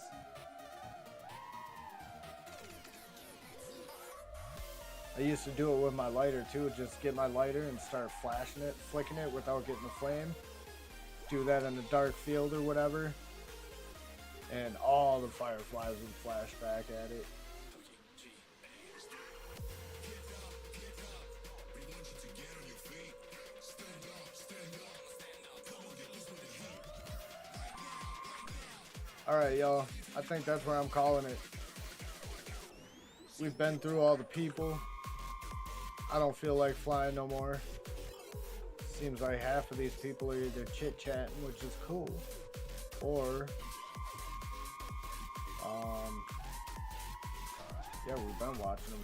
I used to do it with my lighter too, just get my lighter and start flashing it, flicking it without getting the flame. Do that in a dark field or whatever, and all the fireflies would flash back at it. Alright, y'all, I think that's where I'm calling it. We've been through all the people. I don't feel like flying no more. Seems like half of these people are either chit-chatting, which is cool, or yeah, we've been watching them.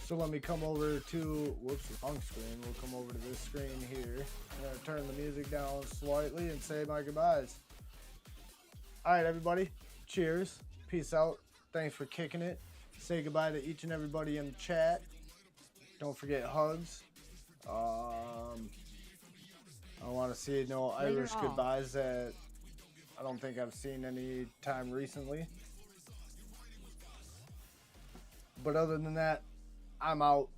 So let me come over to, whoops, the hung screen. We'll come over to this screen here. I'm gonna turn the music down slightly and say my goodbyes. Alright, everybody, cheers, peace out, thanks for kicking it. Say goodbye to each and everybody in the chat. Don't forget hugs. I don't want to see no Later Irish all. goodbyes that I don't think I've seen any time recently. But other than that, I'm out.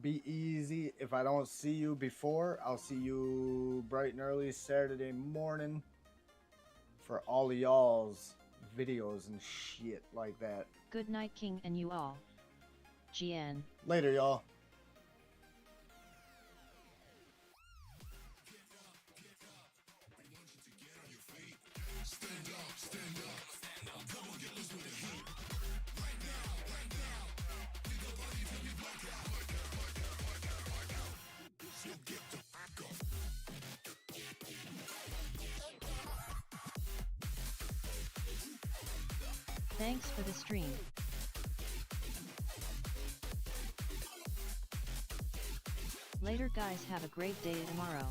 Be easy. If I don't see you before, I'll see you bright and early Saturday morning for all of y'all's videos and shit like that. Good night, King, and you all. GN. Later, y'all. Thanks for the stream. Later guys, have a great day tomorrow.